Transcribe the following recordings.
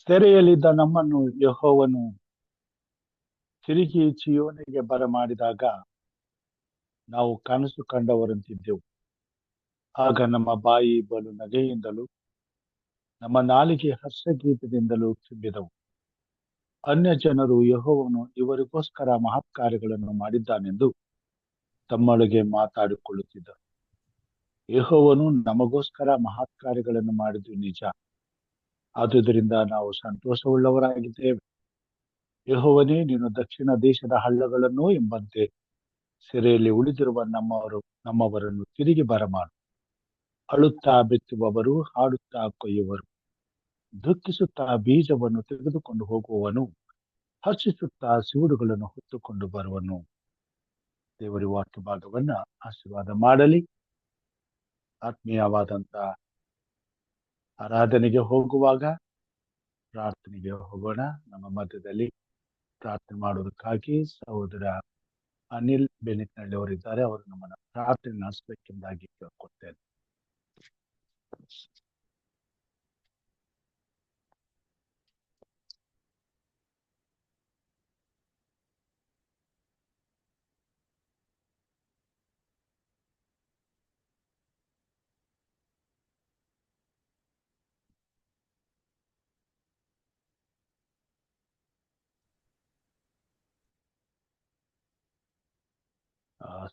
ಸೆರೆಯಲ್ಲಿದ್ದ ನಮ್ಮನ್ನು ಯೆಹೋವನು ತಿರುಗಿ ಚೀಯೋನಿಗೆ ಬರಮಾಡಿದಾಗ ನಾವು ಕನಸು ಕಂಡವರಂತಿದ್ದೆವು. ಆಗ ನಮ್ಮ ಬಾಯಿ ಬಲು ನಗೆಯಿಂದಲೂ ನಮ್ಮ ನಾಲಿಗೆ ಹರ್ಷಗೀತದಿಂದಲೂ ತುಂಬಿದವು. ಅನ್ಯ ಜನರು ಯೆಹೋವನು ಇವರಿಗೋಸ್ಕರ ಮಹತ್ಕಾರ್ಯಗಳನ್ನು ಮಾಡಿದ್ದಾನೆಂದು ತಮ್ಮೊಳಗೆ ಮಾತಾಡಿಕೊಳ್ಳುತ್ತಿದ್ದರು. ಯೆಹೋವನು ನಮಗೋಸ್ಕರ ಮಹತ್ಕಾರ್ಯಗಳನ್ನು ಮಾಡಿದ್ದು ನಿಜ, ಆದುದರಿಂದ ನಾವು ಸಂತೋಷವುಳ್ಳವರಾಗಿದ್ದೇವೆ. ಯೆಹೋವನೇ, ನೀನು ದಕ್ಷಿಣ ದೇಶದ ಹಳ್ಳಗಳನ್ನು ಎಂಬಂತೆ ಸೆರೆಯಲ್ಲಿ ಉಳಿದಿರುವ ನಮ್ಮವರನ್ನು ತಿರುಗಿ ಬರಮಾಡು. ಅಳುತ್ತಾ ಬಿತ್ತುವವರು ಹಾಡುತ್ತಾ ಕೊಯ್ಯುವರು, ದುಃಖಿಸುತ್ತಾ ಬೀಜವನ್ನು ತೆಗೆದುಕೊಂಡು ಹೋಗುವವನು ಹರ್ಷಿಸುತ್ತಾ ಸಿವುಡುಗಳನ್ನು ಹೊತ್ತುಕೊಂಡು ಬರುವನು. ದೇವರ ವಾಕ್ಯ ಭಾಗವನ್ನ ಆಶೀರ್ವಾದ ಮಾಡಲಿ. ಆತ್ಮೀಯವಾದಂತ ಆರಾಧನೆಗೆ ಹೋಗುವಾಗ ಪ್ರಾರ್ಥನೆಗೆ ಹೋಗೋಣ. ನಮ್ಮ ಮಧ್ಯದಲ್ಲಿ ಪ್ರಾರ್ಥನೆ ಮಾಡೋದಕ್ಕಾಗಿ ಸಹೋದರ ಅನಿಲ್ ಬೆನಿತ್ನಳ್ಳಿ ಅವರಿದ್ದಾರೆ. ಅವರು ನಮ್ಮನ್ನ ಪ್ರಾರ್ಥನೆ ನಡೆಸಬೇಕೆಂದಾಗಿ ಕೇಳ್ಕೊಡ್ತೇನೆ.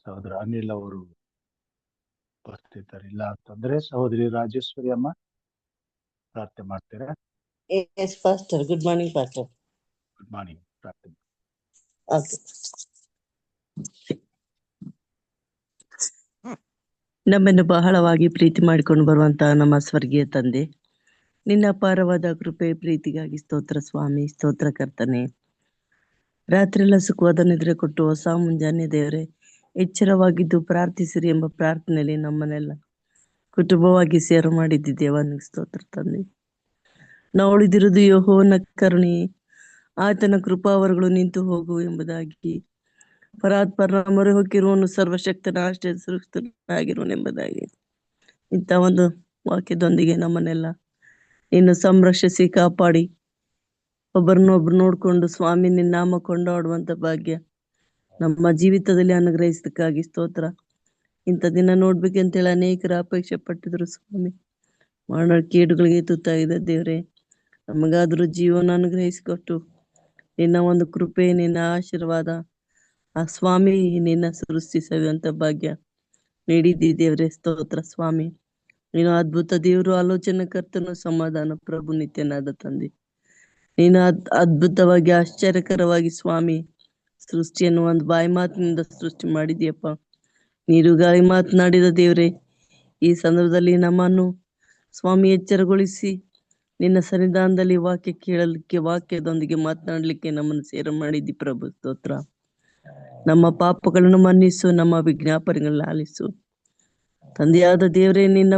ಸಹೋದರ ಅನಿಲ್ ಅವರು ಉಪಸ್ಥಿತರಿಲ್ಲ ಅಂತಂದ್ರೆ ಸಹೋದರಿ ರಾಜೇಶ್ವರಿ ಅಮ್ಮ ಪ್ರಾರ್ಥನೆ ಮಾಡ್ತೀರಾ? Yes, Pastor. Good morning, Pastor. Good morning. ಪ್ರಾರ್ಥನೆ. Okay. ನಮ್ಮನ್ನು ಬಹಳವಾಗಿ ಪ್ರೀತಿ ಮಾಡಿಕೊಂಡು ಬರುವಂತಹ ನಮ್ಮ ಸ್ವರ್ಗೀಯ ತಂದೆ, ನಿನ್ನ ಅಪಾರವಾದ ಕೃಪೆ ಪ್ರೀತಿಗಾಗಿ ಸ್ತೋತ್ರ ಸ್ವಾಮಿ, ಸ್ತೋತ್ರ ಕರ್ತನೆ. ರಾತ್ರಿ ಎಲ್ಲ ಸುಖವಾದ ನಿದ್ರೆ ಕೊಟ್ಟು ಹೊಸ ಮುಂಜಾನೆ ದೇವರೇ ಎಚ್ಚರವಾಗಿದ್ದು ಪ್ರಾರ್ಥಿಸಿರಿ ಎಂಬ ಪ್ರಾರ್ಥನೆಯಲ್ಲಿ ನಮ್ಮನ್ನೆಲ್ಲ ಕುಟುಂಬವಾಗಿ ಸೇರು ಮಾಡಿದ್ದಿ ದೇವನಿಗೆ ಸ್ತೋತ್ರ ತಂದೆ. ನಾವು ಉಳಿದಿರುವುದು ಯೆಹೋವನ ಕರುಣೆ, ಆತನ ಕೃಪಾವರಗಳು ನಿಂತು ಹೋಗು ಎಂಬುದಾಗಿ, ಪರಾತ್ಪರ ಮೊರೆ ಹೊಕ್ಕಿರುವನು ಸರ್ವಶಕ್ತನ ಆಶ್ರಯ ಸುರಕ್ಷಿತನಾಗಿರುವನೆಂಬುದಾಗಿ ಇಂಥ ಒಂದು ವಾಕ್ಯದೊಂದಿಗೆ ನಮ್ಮನ್ನೆಲ್ಲ ಇನ್ನು ಸಂರಕ್ಷಿಸಿ ಕಾಪಾಡಿ ಒಬ್ಬರನ್ನೊಬ್ರು ನೋಡ್ಕೊಂಡು ಸ್ವಾಮಿ ನಿನ್ನ ನಾಮ ಕೊಂಡಾಡುವಂತ ಭಾಗ್ಯ ನಮ್ಮ ಜೀವಿತದಲ್ಲಿ ಅನುಗ್ರಹಿಸದಕ್ಕಾಗಿ ಸ್ತೋತ್ರ. ಇಂಥ ದಿನ ನೋಡ್ಬೇಕಂತೇಳಿ ಅನೇಕರ ಅಪೇಕ್ಷೆ ಪಟ್ಟಿದ್ರು ಸ್ವಾಮಿ. ಮಾಡೋ ಕೇಡುಗಳಿಗೆ ತುತ್ತಾಗಿದೆ ದೇವ್ರೆ, ನಮಗಾದ್ರೂ ಜೀವನ ಅನುಗ್ರಹಿಸಿಕೊಟ್ಟು ನಿನ್ನ ಒಂದು ಕೃಪೆ, ನಿನ್ನ ಆಶೀರ್ವಾದ, ಆ ಸ್ವಾಮಿ ನಿನ್ನ ಸೃಷ್ಟಿಸುವಂತ ಭಾಗ್ಯ ನೀಡಿದ್ದಿ ದೇವ್ರೆ ಸ್ತೋತ್ರ ಸ್ವಾಮಿ. ನೀನು ಅದ್ಭುತ ದೇವರು, ಆಲೋಚನೆ ಕರ್ತನು, ಸಮಾಧಾನ ಪ್ರಭು, ನಿತ್ಯನಾದ ತಂದೆ. ನೀನು ಅದ್ಭುತವಾಗಿ ಆಶ್ಚರ್ಯಕರವಾಗಿ ಸ್ವಾಮಿ ಸೃಷ್ಟಿಯನ್ನು ಒಂದು ಬಾಯಿ ಮಾತಿನಿಂದ ಸೃಷ್ಟಿ ಮಾಡಿದ್ಯಪ್ಪ. ನೀರು ಗಾಳಿ ಮಾತನಾಡಿದ ದೇವ್ರೆ, ಈ ಸಂದರ್ಭದಲ್ಲಿ ನಮ್ಮನ್ನು ಸ್ವಾಮಿ ಎಚ್ಚರಗೊಳಿಸಿ ನಿನ್ನ ಸನ್ನಿಧಾನದಲ್ಲಿ ವಾಕ್ಯ ಕೇಳಲಿಕ್ಕೆ, ವಾಕ್ಯದೊಂದಿಗೆ ಮಾತನಾಡಲಿಕ್ಕೆ ನಮ್ಮನ್ನು ಸೇರ ಮಾಡಿದ್ದಿ ಪ್ರಭು ಸ್ತೋತ್ರ. ನಮ್ಮ ಪಾಪಗಳನ್ನು ಮನ್ನಿಸು, ನಮ್ಮ ವಿಜ್ಞಾಪನೆಗಳನ್ನ ಆಲಿಸು ತಂದೆಯಾದ ದೇವರೇ. ನಿನ್ನ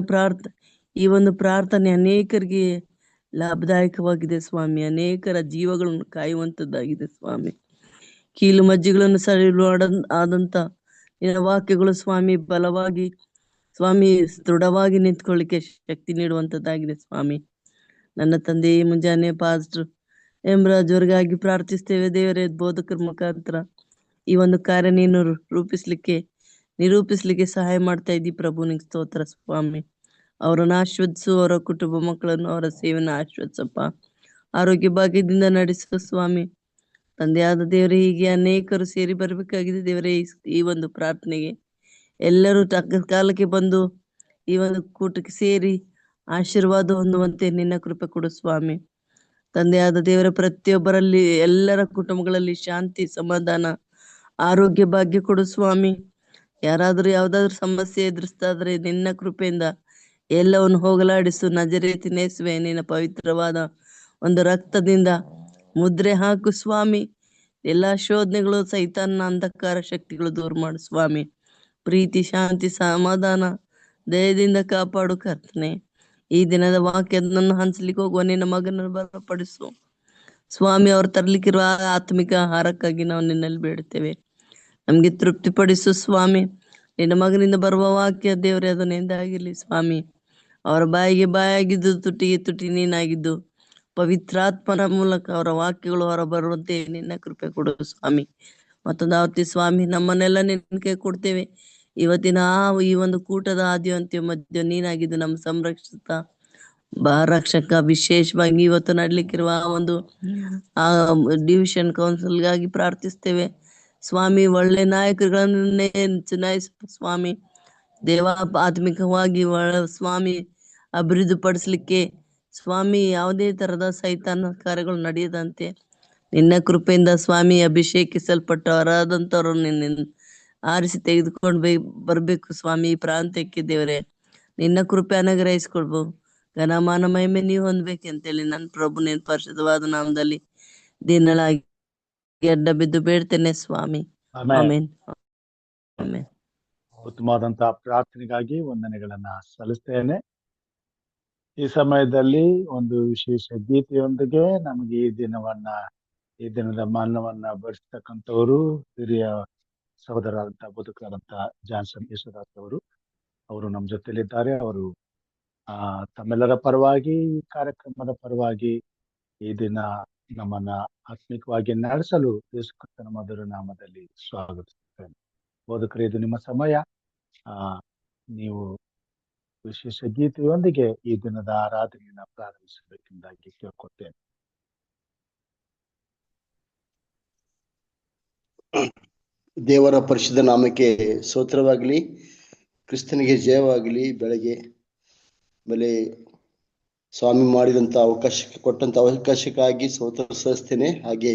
ಈ ಒಂದು ಪ್ರಾರ್ಥನೆ ಅನೇಕರಿಗೆ ಲಾಭದಾಯಕವಾಗಿದೆ ಸ್ವಾಮಿ, ಅನೇಕರ ಜೀವಗಳನ್ನು ಕಾಯುವಂಥದ್ದಾಗಿದೆ ಸ್ವಾಮಿ. ಕೀಲು ಮಜ್ಜಿಗಳನ್ನು ಸರಿಲು ಆದಂತ ನಿನ್ನ ವಾಕ್ಯಗಳು ಸ್ವಾಮಿ ಬಲವಾಗಿ ಸ್ವಾಮಿ ದೃಢವಾಗಿ ನಿಂತ್ಕೊಳ್ಳಿಕ್ಕೆ ಶಕ್ತಿ ನೀಡುವಂಥದ್ದಾಗಿದೆ ಸ್ವಾಮಿ. ನನ್ನ ತಂದೆ ಮುಂಜಾನೆ ಪಾಸ್ಟರ್ ಹೇಮರಾಜ್ ಅವ್ರಿಗಾಗಿ ಪ್ರಾರ್ಥಿಸ್ತೇವೆ ದೇವರೇ. ಬೋಧಕರ ಮುಖಾಂತರ ಈ ಒಂದು ಕಾರ್ಯ ನೀನು ನಿರೂಪಿಸ್ಲಿಕ್ಕೆ ಸಹಾಯ ಮಾಡ್ತಾ ಇದ್ದಿ ಪ್ರಭು, ನಿಂಗೆ ಸ್ತೋತ್ರ ಸ್ವಾಮಿ. ಅವರನ್ನು ಆಶ್ವದಿಸು, ಅವರ ಕುಟುಂಬ ಮಕ್ಕಳನ್ನು, ಅವರ ಸೇವೆಯನ್ನು ಆಶ್ವದಿಸಪ್ಪ, ಆರೋಗ್ಯ ಭಾಗ್ಯದಿಂದ ನಡೆಸು ಸ್ವಾಮಿ. ತಂದೆಯಾದ ದೇವರೇ, ಹೀಗೆ ಅನೇಕರು ಸೇರಿ ಬರಬೇಕಾಗಿದೆ ದೇವರೇ. ಈ ಒಂದು ಪ್ರಾರ್ಥನೆಗೆ ಎಲ್ಲರೂ ಕಾಲಕ್ಕೆ ಬಂದು ಈ ಒಂದು ಕೂಟಕ್ಕೆ ಸೇರಿ ಆಶೀರ್ವಾದ ಹೊಂದುವಂತೆ ನಿನ್ನ ಕೃಪೆ ಕೊಡು ಸ್ವಾಮಿ. ತಂದೆಯಾದ ದೇವರ ಪ್ರತಿಯೊಬ್ಬರಲ್ಲಿ, ಎಲ್ಲರ ಕುಟುಂಬಗಳಲ್ಲಿ ಶಾಂತಿ, ಸಮಾಧಾನ, ಆರೋಗ್ಯ ಭಾಗ್ಯ ಕೊಡು ಸ್ವಾಮಿ. ಯಾರಾದರೂ ಯಾವ್ದಾದ್ರು ಸಮಸ್ಯೆ ಎದುರಿಸ್ತಾದ್ರೆ ನಿನ್ನ ಕೃಪೆಯಿಂದ ಎಲ್ಲವನ್ನು ಹೋಗಲಾಡಿಸು. ನಜರೇತಿನ ಯೇಸುವೇ, ನಿನ್ನ ಪವಿತ್ರವಾದ ಒಂದು ರಕ್ತದಿಂದ ಮುದ್ರೆ ಹಾಕು ಸ್ವಾಮಿ. ಎಲ್ಲಾ ಶೋಧನೆಗಳು, ಸೈತಾನ ಅಂಧಕಾರ ಶಕ್ತಿಗಳು ದೂರ ಮಾಡು ಸ್ವಾಮಿ. ಪ್ರೀತಿ, ಶಾಂತಿ, ಸಮಾಧಾನ, ದಯದಿಂದ ಕಾಪಾಡು ಕರ್ತನೆ. ಈ ದಿನದ ವಾಕ್ಯವನ್ನು ಹಂಚಲಿಕ್ಕೆ ಹೋಗುವ ನಿನ್ನ ಮಗನನ್ನು ಬಲಪಡಿಸು ಸ್ವಾಮಿ. ಅವ್ರು ತರ್ಲಿಕ್ಕಿರುವ ಆತ್ಮಿಕ ಆಹಾರಕ್ಕಾಗಿ ನಾವು ನಿನ್ನಲ್ಲಿ ಬೇಡುತ್ತೇವೆ. ನಮ್ಗೆ ತೃಪ್ತಿಪಡಿಸು ಸ್ವಾಮಿ. ನಿನ್ನ ಮಗನಿಂದ ಬರುವ ವಾಕ್ಯ ದೇವರೇ ಅದನ್ನಿಂದ ಆಗಿರ್ಲಿ ಸ್ವಾಮಿ. ಅವರ ಬಾಯಿಗೆ ಬಾಯಾಗಿದ್ದು, ತುಟಿಗೆ ತುಟಿ ನೀನಾಗಿದ್ದು, ಪವಿತ್ರಾತ್ಮನ ಮೂಲಕ ಅವರ ವಾಕ್ಯಗಳು ಹೊರಬರುವಂತೆ ನಿನ್ನ ಕೃಪೆ ಕೊಡು ಸ್ವಾಮಿ. ಮತ್ತೊಂದು ಆವತ್ತಿ ಸ್ವಾಮಿ, ನಮ್ಮನ್ನೆಲ್ಲ ನಿನಗೆ ಕೊಡ್ತೇವೆ. ಇವತ್ತಿನ ಈ ಒಂದು ಕೂಟದ ಆದ್ಯ ಅಂತ್ಯ ಮಧ್ಯ ನೀನಾಗಿದ್ದು ನಮ್ಮ ಸಂರಕ್ಷಿತ ರಕ್ಷಕ. ವಿಶೇಷವಾಗಿ ಇವತ್ತು ನಡ್ಲಿಕ್ಕಿರುವ ಒಂದು ಡಿವಿಷನ್ ಕೌನ್ಸಿಲ್ಗಾಗಿ ಪ್ರಾರ್ಥಿಸ್ತೇವೆ ಸ್ವಾಮಿ. ಒಳ್ಳೆ ನಾಯಕರುಗಳನ್ನೇ ಚುನಾಯಿಸ ಸ್ವಾಮಿ. ದೇವ ಆತ್ಮಿಕವಾಗಿ ಸ್ವಾಮಿ ಅಭಿವೃದ್ಧಿಪಡಿಸ್ಲಿಕ್ಕೆ ಸ್ವಾಮಿ ಯಾವುದೇ ತರದ ಸೈತಾನ ಕಾರ್ಯಗಳು ನಡೆಯದಂತೆ ನಿನ್ನ ಕೃಪೆಯಿಂದ ಸ್ವಾಮಿ ಅಭಿಷೇಕಿಸಲ್ಪಟ್ಟವರಾದಂಥವ್ರು ನಿನ್ನ ಆರಿಸಿ ತೆಗೆದುಕೊಂಡು ಬರ್ಬೇಕು ಸ್ವಾಮಿ. ಈ ಪ್ರಾಂತ್ಯಕ್ಕೆ ದೇವರೇ ನಿನ್ನ ಕೃಪೆ ಅನುಗ್ರಹಿಸ್ಕೊಳ್ಬಹುದು. ಘನಮಾನ ಮಹಿಮೆ ನೀವು ಹೊಂದ್ಬೇಕಂತೇಳಿ ನನ್ನ ಪ್ರಭು ನಿನ್ನ ಪರಿಶುದ್ಧವಾದ ನಾಮದಲ್ಲಿ ದಿನಳಾಗಿ ಅಡ್ಡ ಬಿದ್ದು ಬೇಡ್ತೇನೆ ಸ್ವಾಮಿ. ಆಮೇನ್. ಆಮೇನ್. ಉತ್ತಮವಾದಂತಹ ಪ್ರಾರ್ಥನೆಗಾಗಿ ವಂದನೆಗಳನ್ನ ಸಲ್ಲಿಸ್ತೇನೆ. ಈ ಸಮಯದಲ್ಲಿ ಒಂದು ವಿಶೇಷ ಗೀತೆಯೊಂದಿಗೆ ನಮಗೆ ಈ ದಿನದ ಮಾನವನ್ನ ಬಡಿಸ್ತಕ್ಕಂಥವರು ಹಿರಿಯ ಸಹೋದರರಾದಂತಹ ಬದುಕರಾದಂತಹ ಜಾನ್ಸನ್ ಯೇಸುದಾಸ್ ಅವರು ನಮ್ಮ ಜೊತೆಲಿದ್ದಾರೆ. ಅವರು ತಮ್ಮೆಲ್ಲರ ಪರವಾಗಿ, ಈ ಕಾರ್ಯಕ್ರಮದ ಪರವಾಗಿ ಈ ದಿನ ನಮ್ಮನ್ನ ಆತ್ಮಿಕವಾಗಿ ನಡೆಸಲು ಯೇಸು ಕ್ರಿಸ್ತನ ಮಧುರ ನಾಮದಲ್ಲಿ ಸ್ವಾಗತಿಸುತ್ತೇನೆ. ಬೋಧಕರೇ, ಇದು ನಿಮ್ಮ ಸಮಯ. ನೀವು ವಿಶೇಷ ಗೀತೆಯೊಂದಿಗೆ ಈ ದಿನದ ಆರಾಧನೆಯನ್ನು ಪ್ರಾರಂಭಿಸಬೇಕೆಂದಾಗಿ ಕೇಳ್ಕೊತೇನೆ. ದೇವರ ಪರಿಶುದ್ಧ ನಾಮಕ್ಕೆ ಸ್ತೋತ್ರವಾಗಲಿ, ಕ್ರಿಸ್ತನಿಗೆ ಜಯವಾಗಲಿ. ಬೆಳಗ್ಗೆ ಆಮೇಲೆ ಸ್ವಾಮಿ ಮಾಡಿದಂಥ ಕೊಟ್ಟಂತ ಅವಕಾಶಕ್ಕಾಗಿ ಸ್ತೋತ್ರ ಸಲ್ಲಿಸ್ತೇನೆ. ಹಾಗೆ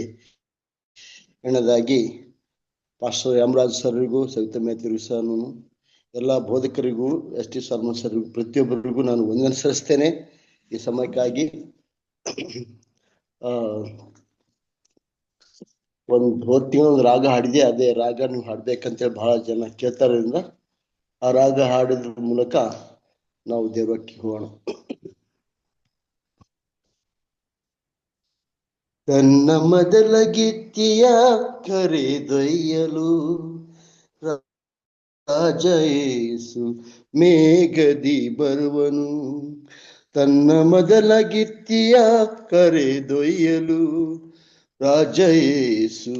ಎರಡನೇದಾಗಿ ಪಾಸ್ಟರ್ ಯಾಮರಾಜ್ ಸರ್ರಿಗೂ, ಸವಿತಾ ಮೇತ್ರಿಗೂ ಸಹ, ಎಲ್ಲ ಬೋಧಕರಿಗೂ, ST ಸರ್ಮನ್ ಸರ್ರಿಗೂ, ಪ್ರತಿಯೊಬ್ಬರಿಗೂ ನಾನು ವಂದನೆ ಸಲ್ಲಿಸ್ತೇನೆ. ಈ ಸಮಯಕ್ಕಾಗಿ ಹೋದ ತಿಂಗಳು ಒಂದು ರಾಗ ಹಾಡಿದೆ. ಅದೇ ರಾಗ ನೀವು ಹಾಡ್ಬೇಕಂತೇಳಿ ಬಹಳ ಜನ ಕೇಳ್ತಾರಿಂದ ಆ ರಾಗ ಹಾಡಿದ್ರ ಮೂಲಕ ನಾವು ದೇವಕ್ಕೆ ಹೋಗೋಣ. ತನ್ನ ಮೊದಲ ಗಿತ್ತಿಯ ಕರೆದೊಯ್ಯಲು ರಾಜ ಯೇಸು ಮೇಘದಿ ಬರುವನು. ತನ್ನ ಮೊದಲ ಗಿತ್ತಿಯ ಕರೆದೊಯ್ಯಲು ರಾಜ ಯೇಸು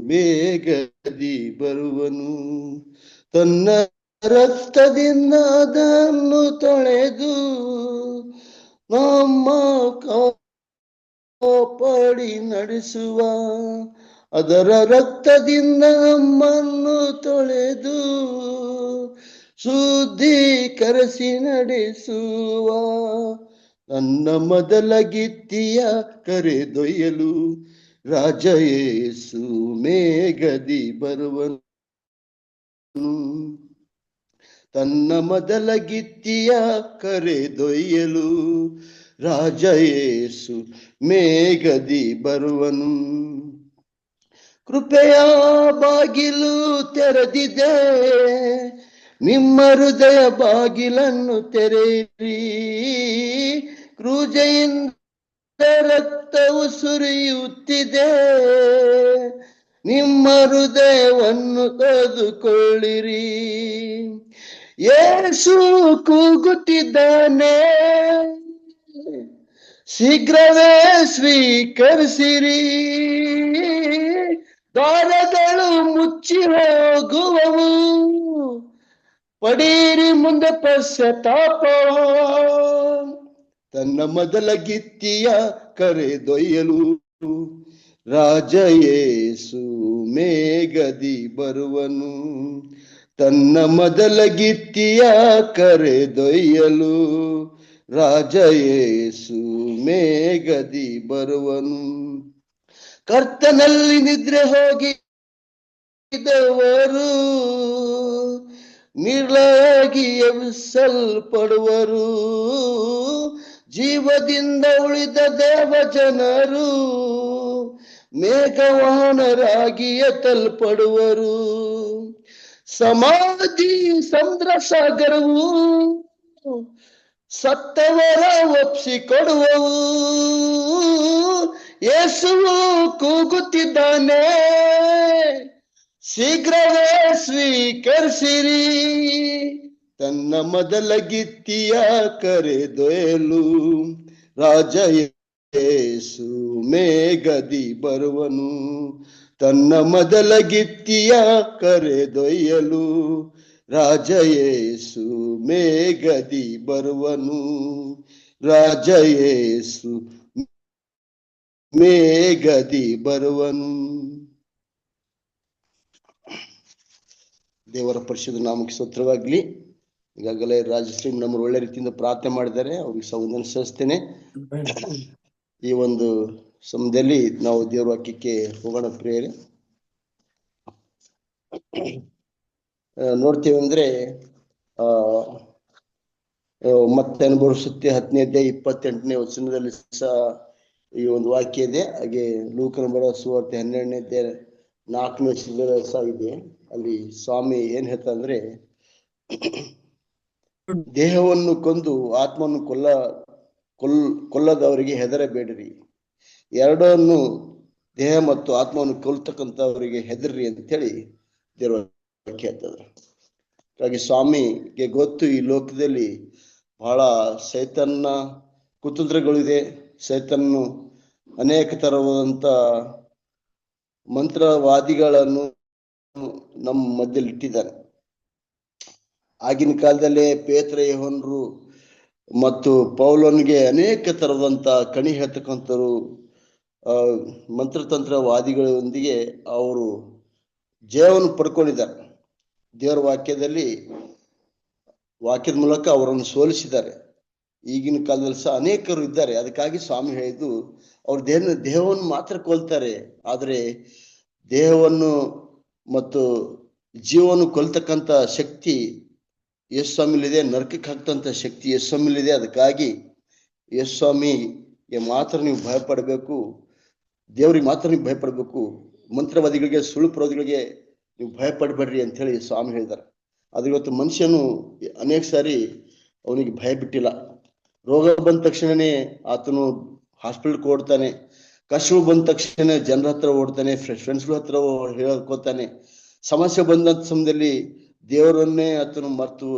ಮೇಘದಿ ಬರುವನು. ತನ್ನ ರಕ್ತದಿಂದ ಅದನ್ನು ತೊಳೆದು ನಮ್ಮ ಕಾಪಾಡಿ ನಡೆಸುವ, ಅದರ ರಕ್ತದಿಂದ ನಮ್ಮನ್ನು ತೊಳೆದು ಶುದ್ಧೀಕರಿಸಿ ನಡೆಸುವ. ನನ್ನ ಮೊದಲ ಗಿತ್ತಿಯ ಕರೆದೊಯ್ಯಲು ರಾಜ ಯೇಸು ಮೇಘದಿ ಬರುವನು. ತನ್ನ ಮೊದಲ ಗಿತ್ತಿಯ ಕರೆದೊಯ್ಯಲು ರಾಜ ಯೇಸು ಮೇಘದಿ ಬರುವನು. ಕೃಪೆಯ ಬಾಗಿಲು ತೆರೆದಿದೆ, ನಿಮ್ಮ ಹೃದಯ ಬಾಗಿಲನ್ನು ತೆರೆಯಿರಿ. ಕ್ರೂಜೆಯಿಂದ ರಕ್ತವು ಸುರಿಯುತ್ತಿದೆ, ನಿಮ್ಮ ಹೃದಯವನ್ನು ತೆಗೆದುಕೊಳ್ಳಿರಿ. ಯೇಸು ಕೂಗುತ್ತಿದ್ದಾನೆ, ಶೀಘ್ರವೇ ಸ್ವೀಕರಿಸಿರಿ. ದ್ವಾರಗಳು ಮುಚ್ಚಿ ಹೋಗುವವು, ಪಡೀರಿ ಮುಂದೆ ಪಶ್ಚಾತ್ತಾಪ. ತನ್ನ ಮೊದಲ ಗಿತ್ತಿಯ ಕರೆದೊಯ್ಯಲು ರಾಜ ಯೇಸು ಮೇಘದಿ ಬರುವನು. ತನ್ನ ಮೊದಲ ಗಿತ್ತಿಯ ಕರೆದೊಯ್ಯಲು ರಾಜ ಯೇಸು ಮೇಘದಿ ಬರುವನು. ಕರ್ತನಲ್ಲಿ ನಿದ್ರೆ ಹೋಗಿದವರು ನಿರ್ಲಯಾಗಿ ಎಬ್ಬಿಸಲ್ಪಡುವರು. ಜೀವದಿಂದ ಉಳಿದ ದೇವ ಜನರು ಮೇಘವಾಹನರಾಗಿ ಎತ್ತಲ್ಪಡುವರು. ಸಮಾಧಿ ಸಮುದ್ರ ಸಾಗರವು ಸತ್ತವರ ಒಪ್ಪಿಸಿಕೊಡುವವು. ಯೇಸುವು ಕೂಗುತ್ತಿದ್ದಾನೆ, ಶೀಘ್ರವೇ ಸ್ವೀಕರಿಸಿರಿ. ತನ್ನ ಮೊದಲ ಗಿತ್ತಿಯ ಕರೆದೊಯ್ಯಲು ರಾಜ ಯೇಸು ಮೇಘದಿ ಬರುವನು, ತನ್ನ ಮೊದಲ ಗಿತ್ತಿಯ ಕರೆದೊಯ್ಯಲು. ರಾಜ ಯೇಸು ಮೇಘದಿ ಬರುವನು, ರಾಜ ಯೇಸು ಮೇಘದಿ ಬರುವನು. ದೇವರ ಪರಿಶುದ್ಧ ನಾಮಕ್ಕೆ ಸ್ತೋತ್ರವಾಗ್ಲಿ. ಈಗಾಗಲೇ ರಾಜಶ್ರೀ ನಮ್ಮರು ಒಳ್ಳೆ ರೀತಿಯಿಂದ ಪ್ರಾರ್ಥನೆ ಮಾಡಿದ್ದಾರೆ, ಅವ್ರಿಗೆ ವಂದನೆ ಸಲ್ಲಿಸ್ತೇನೆ. ಈ ಒಂದು ಸಮಯದಲ್ಲಿ ನಾವು ದೇವರ ವಾಕ್ಯಕ್ಕೆ ಹೋಗೋಣ ಪ್ರಿಯರೇ. ನೋಡ್ತೀವಿ ಅಂದ್ರೆ ಮತ್ತೆ ಅನುಭವಿಸುತ್ತೆ 10ನೇ ಅಧ್ಯಾಯ 28ನೇ ವಚನದಲ್ಲಿ ಸಹ ಈ ಒಂದು ವಾಕ್ಯ ಇದೆ. ಹಾಗೆ ಲೂಕನ ಬರೋ ಸುವಾರ್ತೆ 12ನೇ ಅಧ್ಯಾಯ 4ನೇ ವಚನದಲ್ಲಿ ಸಹ ಇದೆ. ಅಲ್ಲಿ ಸ್ವಾಮಿ ಏನ್ ಹೇಳ್ತಾ ಅಂದ್ರೆ, ದೇಹವನ್ನು ಕೊಂದು ಆತ್ಮವನ್ನು ಕೊಲ್ಲದವರಿಗೆ ಹೆದರಬೇಡ್ರಿ, ಎರಡನ್ನು ದೇಹ ಮತ್ತು ಆತ್ಮವನ್ನು ಕೊಲ್ತಕ್ಕಂಥವರಿಗೆ ಹೆದರ್ರಿ ಅಂತೇಳಿ ದೇವರ ವಾಕ್ಯ ಹೇಳ್ತದೆ. ಹಾಗಾಗಿ ಸ್ವಾಮಿಗೆ ಗೊತ್ತು ಈ ಲೋಕದಲ್ಲಿ ಬಹಳ ಸೈತನ್ನ ಕುತಂತ್ರಗಳಿದೆ. ಸೈತನ್ನು ಅನೇಕ ತರವಾದಂತ ಮಂತ್ರವಾದಿಗಳನ್ನು ನಮ್ಮ ಮಧ್ಯದಲ್ಲಿ ಇಟ್ಟಿದ್ದಾನೆ. ಆಗಿನ ಕಾಲದಲ್ಲೇ ಪೇತ್ರ ಯೋಹನರು ಮತ್ತು ಪೌಲನಿಗೆ ಅನೇಕ ತರದಂತ ಕಣಿ ಹೇಳ್ತಕ್ಕಂಥವ್ರು ಮಂತ್ರತಂತ್ರವಾದಿಗಳೊಂದಿಗೆ ಅವರು ಜಯವನ್ನು ಪಡ್ಕೊಂಡಿದ್ದಾರೆ. ದೇವರ ವಾಕ್ಯದ ಮೂಲಕ ಅವರನ್ನು ಸೋಲಿಸಿದ್ದಾರೆ. ಈಗಿನ ಕಾಲದಲ್ಲಿ ಸಹ ಅನೇಕರು ಇದ್ದಾರೆ. ಅದಕ್ಕಾಗಿ ಸ್ವಾಮಿ ಹೇಳಿದ್ದು, ಅವ್ರ ದೇಹವನ್ನು ಮಾತ್ರ ಕೊಲ್ತಾರೆ, ಆದರೆ ದೇಹವನ್ನು ಮತ್ತು ಜೀವವನ್ನು ಕೊಲ್ತಕ್ಕಂಥ ಶಕ್ತಿ ಯೇಸು ಸ್ವಾಮಿಲಿದೆ, ನರಕಕ್ಕೆ ಹಾಕ್ತಂತ ಶಕ್ತಿ ಯೇಸು ಸ್ವಾಮಿಲಿದೆ. ಅದಕ್ಕಾಗಿ ಯೇಸು ಸ್ವಾಮಿಗೆ ಮಾತ್ರ ನೀವು ಭಯಪಡಬೇಕು, ದೇವ್ರಿಗೆ ಮಾತ್ರ ನೀವು ಭಯಪಡಬೇಕು, ಮಂತ್ರವಾದಿಗಳಿಗೆ ಸುಳ್ಳು ಪ್ರವಾದಿಗಳಿಗೆ ನೀವು ಭಯಪಡಬೇಡ್ರಿ ಅಂತ ಹೇಳಿ ಸ್ವಾಮಿ ಹೇಳಿದ್ದಾರೆ. ಆದ್ರೆ ಇವತ್ತು ಮನುಷ್ಯನು ಅನೇಕ ಸಾರಿ ಅವನಿಗೆ ಭಯ ಬಿಟ್ಟಿಲ್ಲ. ರೋಗ ಬಂದ ತಕ್ಷಣನೇ ಆತನು ಹಾಸ್ಪಿಟಲ್ಗೆ ಓಡ್ತಾನೆ, ಕಷ್ಟಗಳು ಬಂದ ತಕ್ಷಣ ಜನರ ಹತ್ರ ಓಡ್ತಾನೆ, ಫ್ರೆಂಡ್ಸ್ಗಳ ಹತ್ರ ಹೇಳ್ಕೋತಾನೆ. ಸಮಸ್ಯೆ ಬಂದಂತ ಸಮಯದಲ್ಲಿ ದೇವರನ್ನೇ ಆತನು ಮರೆತು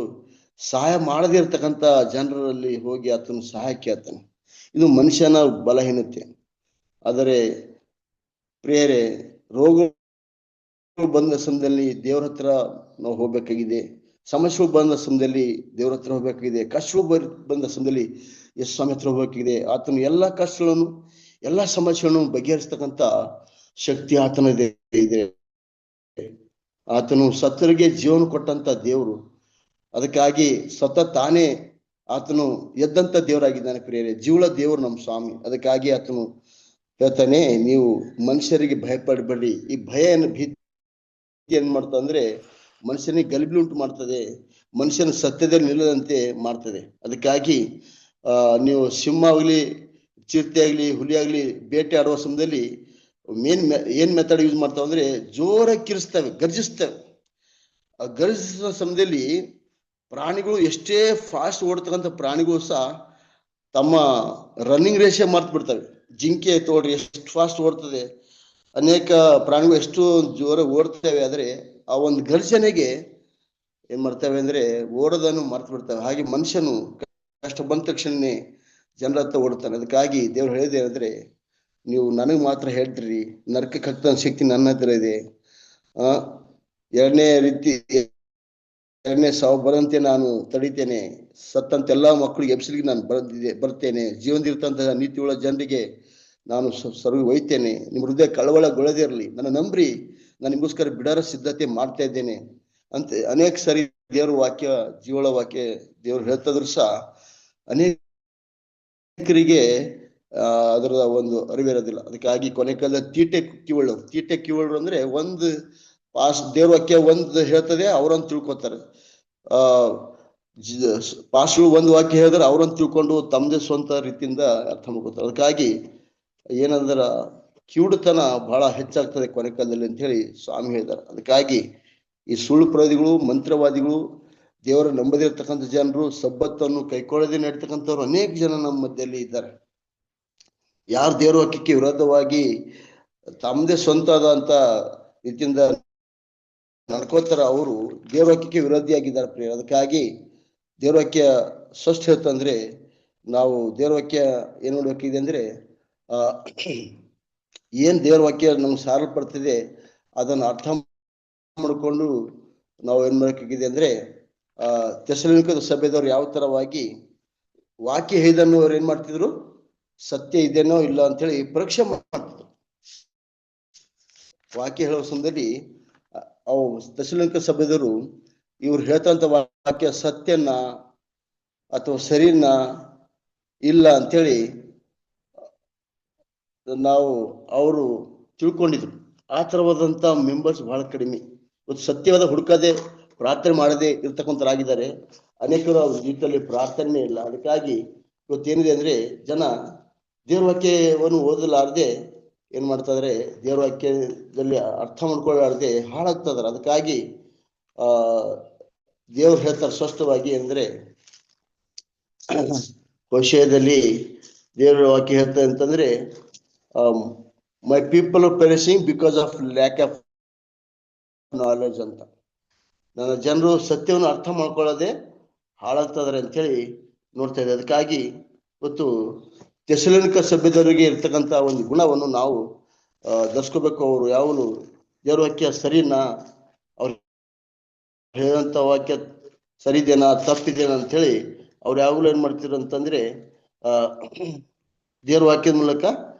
ಸಹಾಯ ಮಾಡದೇ ಇರ್ತಕ್ಕಂಥ ಜನರಲ್ಲಿ ಹೋಗಿ ಆತನು ಸಹಾಯ ಕೇಳ್ತಾನೆ. ಇದು ಮನುಷ್ಯನ ಬಲಹೀನತೆ. ಆದರೆ ಪ್ರಿಯರೇ, ರೋಗ ಬಂದ ಸಮಯದಲ್ಲಿ ದೇವರ ಹತ್ರ ನಾವು ಹೋಗ್ಬೇಕಾಗಿದೆ, ಸಮಸ್ಯೆಗಳು ಬಂದ ಸಮಯದಲ್ಲಿ ದೇವರ ಹತ್ರ ಹೋಗ್ಬೇಕಾಗಿದೆ, ಕಷ್ಟಗಳು ಬಂದ ಸಮಯದಲ್ಲಿ ಯೇಸು ಸ್ವಾಮಿ ಹತ್ರ ಹೋಗ್ಬೇಕಾಗಿದೆ. ಆತನು ಎಲ್ಲಾ ಕಷ್ಟಗಳನ್ನು ಎಲ್ಲಾ ಸಮಸ್ಯೆಗಳನ್ನು ಬಗೆಹರಿಸ್ತಕ್ಕಂಥ ಶಕ್ತಿ ಆತನದೇ ಇದೆ. ಆತನು ಸತ್ತರಿಗೆ ಜೀವನ ಕೊಟ್ಟಂತ ದೇವರು. ಅದಕ್ಕಾಗಿ ತಾನೇ ಆತನು ಎದ್ದಂತ ದೇವರಾಗಿದ್ದಾನೆ ಪ್ರಿಯರೇ, ಜೀವಳ ದೇವರು ನಮ್ಮ ಸ್ವಾಮಿ. ಅದಕ್ಕಾಗಿ ಆತನು ಹೇಳ್ತಾನೆ, ನೀವು ಮನುಷ್ಯರಿಗೆ ಭಯಪಡಬೇಡಿ. ಈ ಭೀತಿ ಏನ್ ಮಾಡ್ತಾ ಅಂದ್ರೆ ಮನುಷ್ಯನಿಗೆ ಗಲಿಬಿಲಿ ಉಂಟು ಮಾಡ್ತದೆ, ಮನುಷ್ಯನ ಸತ್ಯದಲ್ಲಿ ನಿಲ್ಲದಂತೆ ಮಾಡ್ತದೆ. ಅದಕ್ಕಾಗಿ ನೀವು ಸಿಂಹ ಆಗ್ಲಿ, ಚಿರತೆ ಆಗ್ಲಿ, ಹುಲಿ ಆಗ್ಲಿ ಬೇಟೆ ಆಡುವ ಸಮಯದಲ್ಲಿ ಏನ್ ಮೆಥಡ್ ಯೂಸ್ ಮಾಡ್ತಾವ ಅಂದ್ರೆ ಜೋರಾಗಿ ಕಿರಿಸ್ತವೆ, ಗರ್ಜಿಸ್ತವೆ. ಆ ಗರ್ಜಿಸುವ ಸಮಯದಲ್ಲಿ ಪ್ರಾಣಿಗಳು ಎಷ್ಟೇ ಫಾಸ್ಟ್ ಓಡ್ತಕ್ಕಂಥ ಪ್ರಾಣಿಗಳು ಸಹ ತಮ್ಮ ರನ್ನಿಂಗ್ ರೇಷೆ ಮರ್ತು ಬಿಡ್ತವೆ. ಜಿಂಕೆ ತೋಡ್ರಿ ಎಷ್ಟು ಫಾಸ್ಟ್ ಓಡ್ತದೆ, ಅನೇಕ ಪ್ರಾಣಿಗಳು ಎಷ್ಟು ಜೋರ ಓಡ್ತವೆ. ಆದ್ರೆ ಆ ಒಂದು ಘರ್ಷಣೆಗೆ ಏನ್ ಮಾಡ್ತವೆ ಅಂದ್ರೆ ಓಡೋದನ್ನು ಮರ್ತು ಬಿಡ್ತವೆ. ಹಾಗೆ ಮನುಷ್ಯನು ಕಷ್ಟ ಬಂದ ತಕ್ಷಣನೇ ಜನರ ಹತ್ರ ಓಡ್ತಾನೆ. ಅದಕ್ಕಾಗಿ ದೇವ್ರು ಹೇಳಿದೆ ಅಂದ್ರೆ, ನೀವು ನನಗೆ ಮಾತ್ರ ಹೇಳ್ತೀರಿ, ನರಕಕ್ಕೆ ಹತ್ತದ ಶಕ್ತಿ ನನ್ನ ಹತ್ರ ಇದೆ. ಎರಡನೇ ಸಾವು ಬರಂತೆ ನಾನು ತಡಿತೇನೆ, ಸತ್ತಂತ ಎಲ್ಲಾ ಮಕ್ಕಳಿಗೆ ಎಬ್ಸಲಿಗೆ ನಾನು ಬರ್ತೇನೆ, ಜೀವನದಿರ್ತಂತಹ ನೀತಿಯುಳ್ಳ ಜನರಿಗೆ ನಾನು ಸರ್ವಿ ಒಯ್ತೇನೆ. ನಿಮ್ಮ ಹೃದಯ ಕಳವಳಗೊಳ್ಳದಿರಲಿ, ನನ್ನ ನಂಬ್ರಿ, ನಾನು ನಿಮಗೋಸ್ಕರ ಬಿಡಾರ ಸಿದ್ಧತೆ ಮಾಡ್ತಾ ಇದ್ದೇನೆ ಅಂತ ಅನೇಕ ಸರಿ ದೇವ್ರ ವಾಕ್ಯ, ಜೀವಳ ವಾಕ್ಯ ದೇವ್ರು ಹೇಳ್ತದ್ರು ಸಹ ಅನೇಕರಿಗೆ ಅದರ ಒಂದು ಅರಿವಿರೋದಿಲ್ಲ. ಅದಕ್ಕಾಗಿ ಕೊನೆ ಕಾಲದ ತೀಟೆ ಕಿವಳರು ಅಂದ್ರೆ ಒಂದು ದೇವ್ರ ವಾಕ್ಯ ಒಂದು ಹೇಳ್ತದೆ, ಅವ್ರನ್ನ ತಿಳ್ಕೊತಾರೆ. ಪಾಸ್ಗಳು ಒಂದು ವಾಕ್ಯ ಹೇಳಿದ್ರೆ ಅವ್ರನ್ನ ತಿಳ್ಕೊಂಡು ತಮ್ಮದೇ ಸ್ವಂತ ರೀತಿಯಿಂದ ಅರ್ಥ ಮಾಡ್ಕೊತಾರೆ. ಅದಕ್ಕಾಗಿ ಏನಂದ್ರ ಕಿವುಡುತನ ಬಹಳ ಹೆಚ್ಚಾಗ್ತದೆ ಕೊನೆ ಕಾಲದಲ್ಲಿ ಅಂತ ಹೇಳಿ ಸ್ವಾಮಿ ಹೇಳಿದ್ದಾರೆ. ಅದಕ್ಕಾಗಿ ಈ ಸುಳ್ಳು ಪ್ರವಾದಿಗಳು, ಮಂತ್ರವಾದಿಗಳು, ದೇವರ ನಂಬದಿರ್ತಕ್ಕಂಥ ಜನರು, ಸಬ್ಬತ್ತನ್ನು ಕೈಕೊಳ್ಳದೆ ನಡೀತಕ್ಕಂಥವ್ರು ಅನೇಕ ಜನ ನಮ್ಮ ಮಧ್ಯದಲ್ಲಿ ಇದ್ದಾರೆ. ಯಾರು ದೇವರ ವಾಕ್ಯಕ್ಕೆ ವಿರೋಧವಾಗಿ ತಮ್ಮದೇ ಸ್ವಂತ ಆದಂತ ರೀತಿಯಿಂದ ನಡ್ಕೋತಾರ, ಅವರು ದೇವರ ವಾಕ್ಯಕ್ಕೆ ವಿರೋಧಿಯಾಗಿದ್ದಾರೆ ಪ್ರಿಯ. ಅದಕ್ಕಾಗಿ ದೇವರ ವಾಕ್ಯ ಸ್ಪಷ್ಟ ಹೇಳ್ತಂದ್ರೆ ನಾವು ದೇವರ ವಾಕ್ಯ ಏನ್ ಮಾಡ್ಬೇಕಿದೆ ಅಂದ್ರೆ ಆ ಏನ್ ದೇವರ ವಾಕ್ಯ ನಮ್ಗೆ ಸಾರಲ್ಪಡ್ತಿದೆ ಅದನ್ನು ಅರ್ಥ ಮಾಡಿಕೊಂಡು ನಾವು ಏನ್ ಮಾಡಬೇಕಾಗಿದೆ ಅಂದ್ರೆ ಥೆಸಲೋನಿಕದ ಸಭೆದವ್ರು ಯಾವ ತರವಾಗಿ ವಾಕ್ಯ ಹೇಳಿದನ್ನು ಅವ್ರು ಏನ್ ಮಾಡ್ತಿದ್ರು, ಸತ್ಯ ಇದೇನೋ ಇಲ್ಲ ಅಂತೇಳಿ ಪರೀಕ್ಷೆ ಮಾಡ್ತಿದ್ರು. ವಾಕ್ಯ ಹೇಳೋ ಸಂದರ್ಭದಲ್ಲಿ ಅವು ಥೆಸಲೋನಿಕ ಸಭೆದವರು ಇವ್ರು ಹೇಳ್ತಂತ ವಾಕ್ಯ ಸತ್ಯನ ಅಥವಾ ಸರಿನ ಇಲ್ಲ ಅಂತೇಳಿ ನಾವು ಅವರು ತಿಳ್ಕೊಂಡಿದ್ರು. ಆ ತರವಾದಂತ ಮೆಂಬರ್ಸ್ ಬಹಳ ಕಡಿಮೆ. ಇವತ್ತು ಸತ್ಯವಾದ ಹುಡುಕದೆ ಪ್ರಾರ್ಥನೆ ಮಾಡದೆ ಇರ್ತಕ್ಕಂಥರಾಗಿದ್ದಾರೆ. ಅನೇಕರು ಅವ್ರ ಜೀವಿತದಲ್ಲಿ ಪ್ರಾರ್ಥನೆ ಇಲ್ಲ. ಅದಕ್ಕಾಗಿ ಇವತ್ತೇನಿದೆ ಅಂದ್ರೆ ಜನ ದೇವ್ರ ವಾಕ್ಯವನ್ನು ಓದಲಾರದೆ ಏನ್ ಮಾಡ್ತಾ ಇದಾರೆ, ದೇವ್ರ ವಾಕ್ಯದಲ್ಲಿ ಅರ್ಥ ಮಾಡ್ಕೊಳ್ಳಾರದೆ ಹಾಳಾಗ್ತಾ ಇದಾರೆ. ಅದಕ್ಕಾಗಿ ದೇವ್ರು ಹೇಳ್ತಾರೆ ಸ್ಪಷ್ಟವಾಗಿ ಅಂದ್ರೆ ವಿಷಯದಲ್ಲಿ ದೇವರ ವಾಕ್ಯ ಹೇಳ್ತಾರೆ ಅಂತಂದ್ರೆ my people are perishing because of lack of knowledge ಅಂತ. ನನ್ನ ಜನರು ಸತ್ಯವನ್ನು ಅರ್ಥ ಮಾಡ್ಕೊಳ್ಳೋದೆ ಹಾಳಾಗ್ತಾ ಇದಾರೆ ಅಂತೇಳಿ ನೋಡ್ತಾ ಇದೆ. ಅದಕ್ಕಾಗಿ ಇವತ್ತು ಥೆಸಲೋನಿಕ ಸಭೆದವರಿಗೆ ಇರ್ತಕ್ಕಂಥ ಒಂದು ಗುಣವನ್ನು ನಾವು ಧರಿಸ್ಕೋಬೇಕು. ಅವರು ಯಾವನು ದೇವ್ರ ವಾಕ್ಯ ಸರಿನಾ, ಅವ್ರು ಹೇಳಂತ ವಾಕ್ಯ ಸರಿದೇನಾ ತಪ್ಪಿದೇನಾ ಅಂತೇಳಿ ಅವ್ರು ಯಾವಾಗಲೂ ಏನ್ ಮಾಡ್ತಿದ್ರು ಅಂತಂದ್ರೆ ದೇವ್ರ ವಾಕ್ಯದ ಮೂಲಕ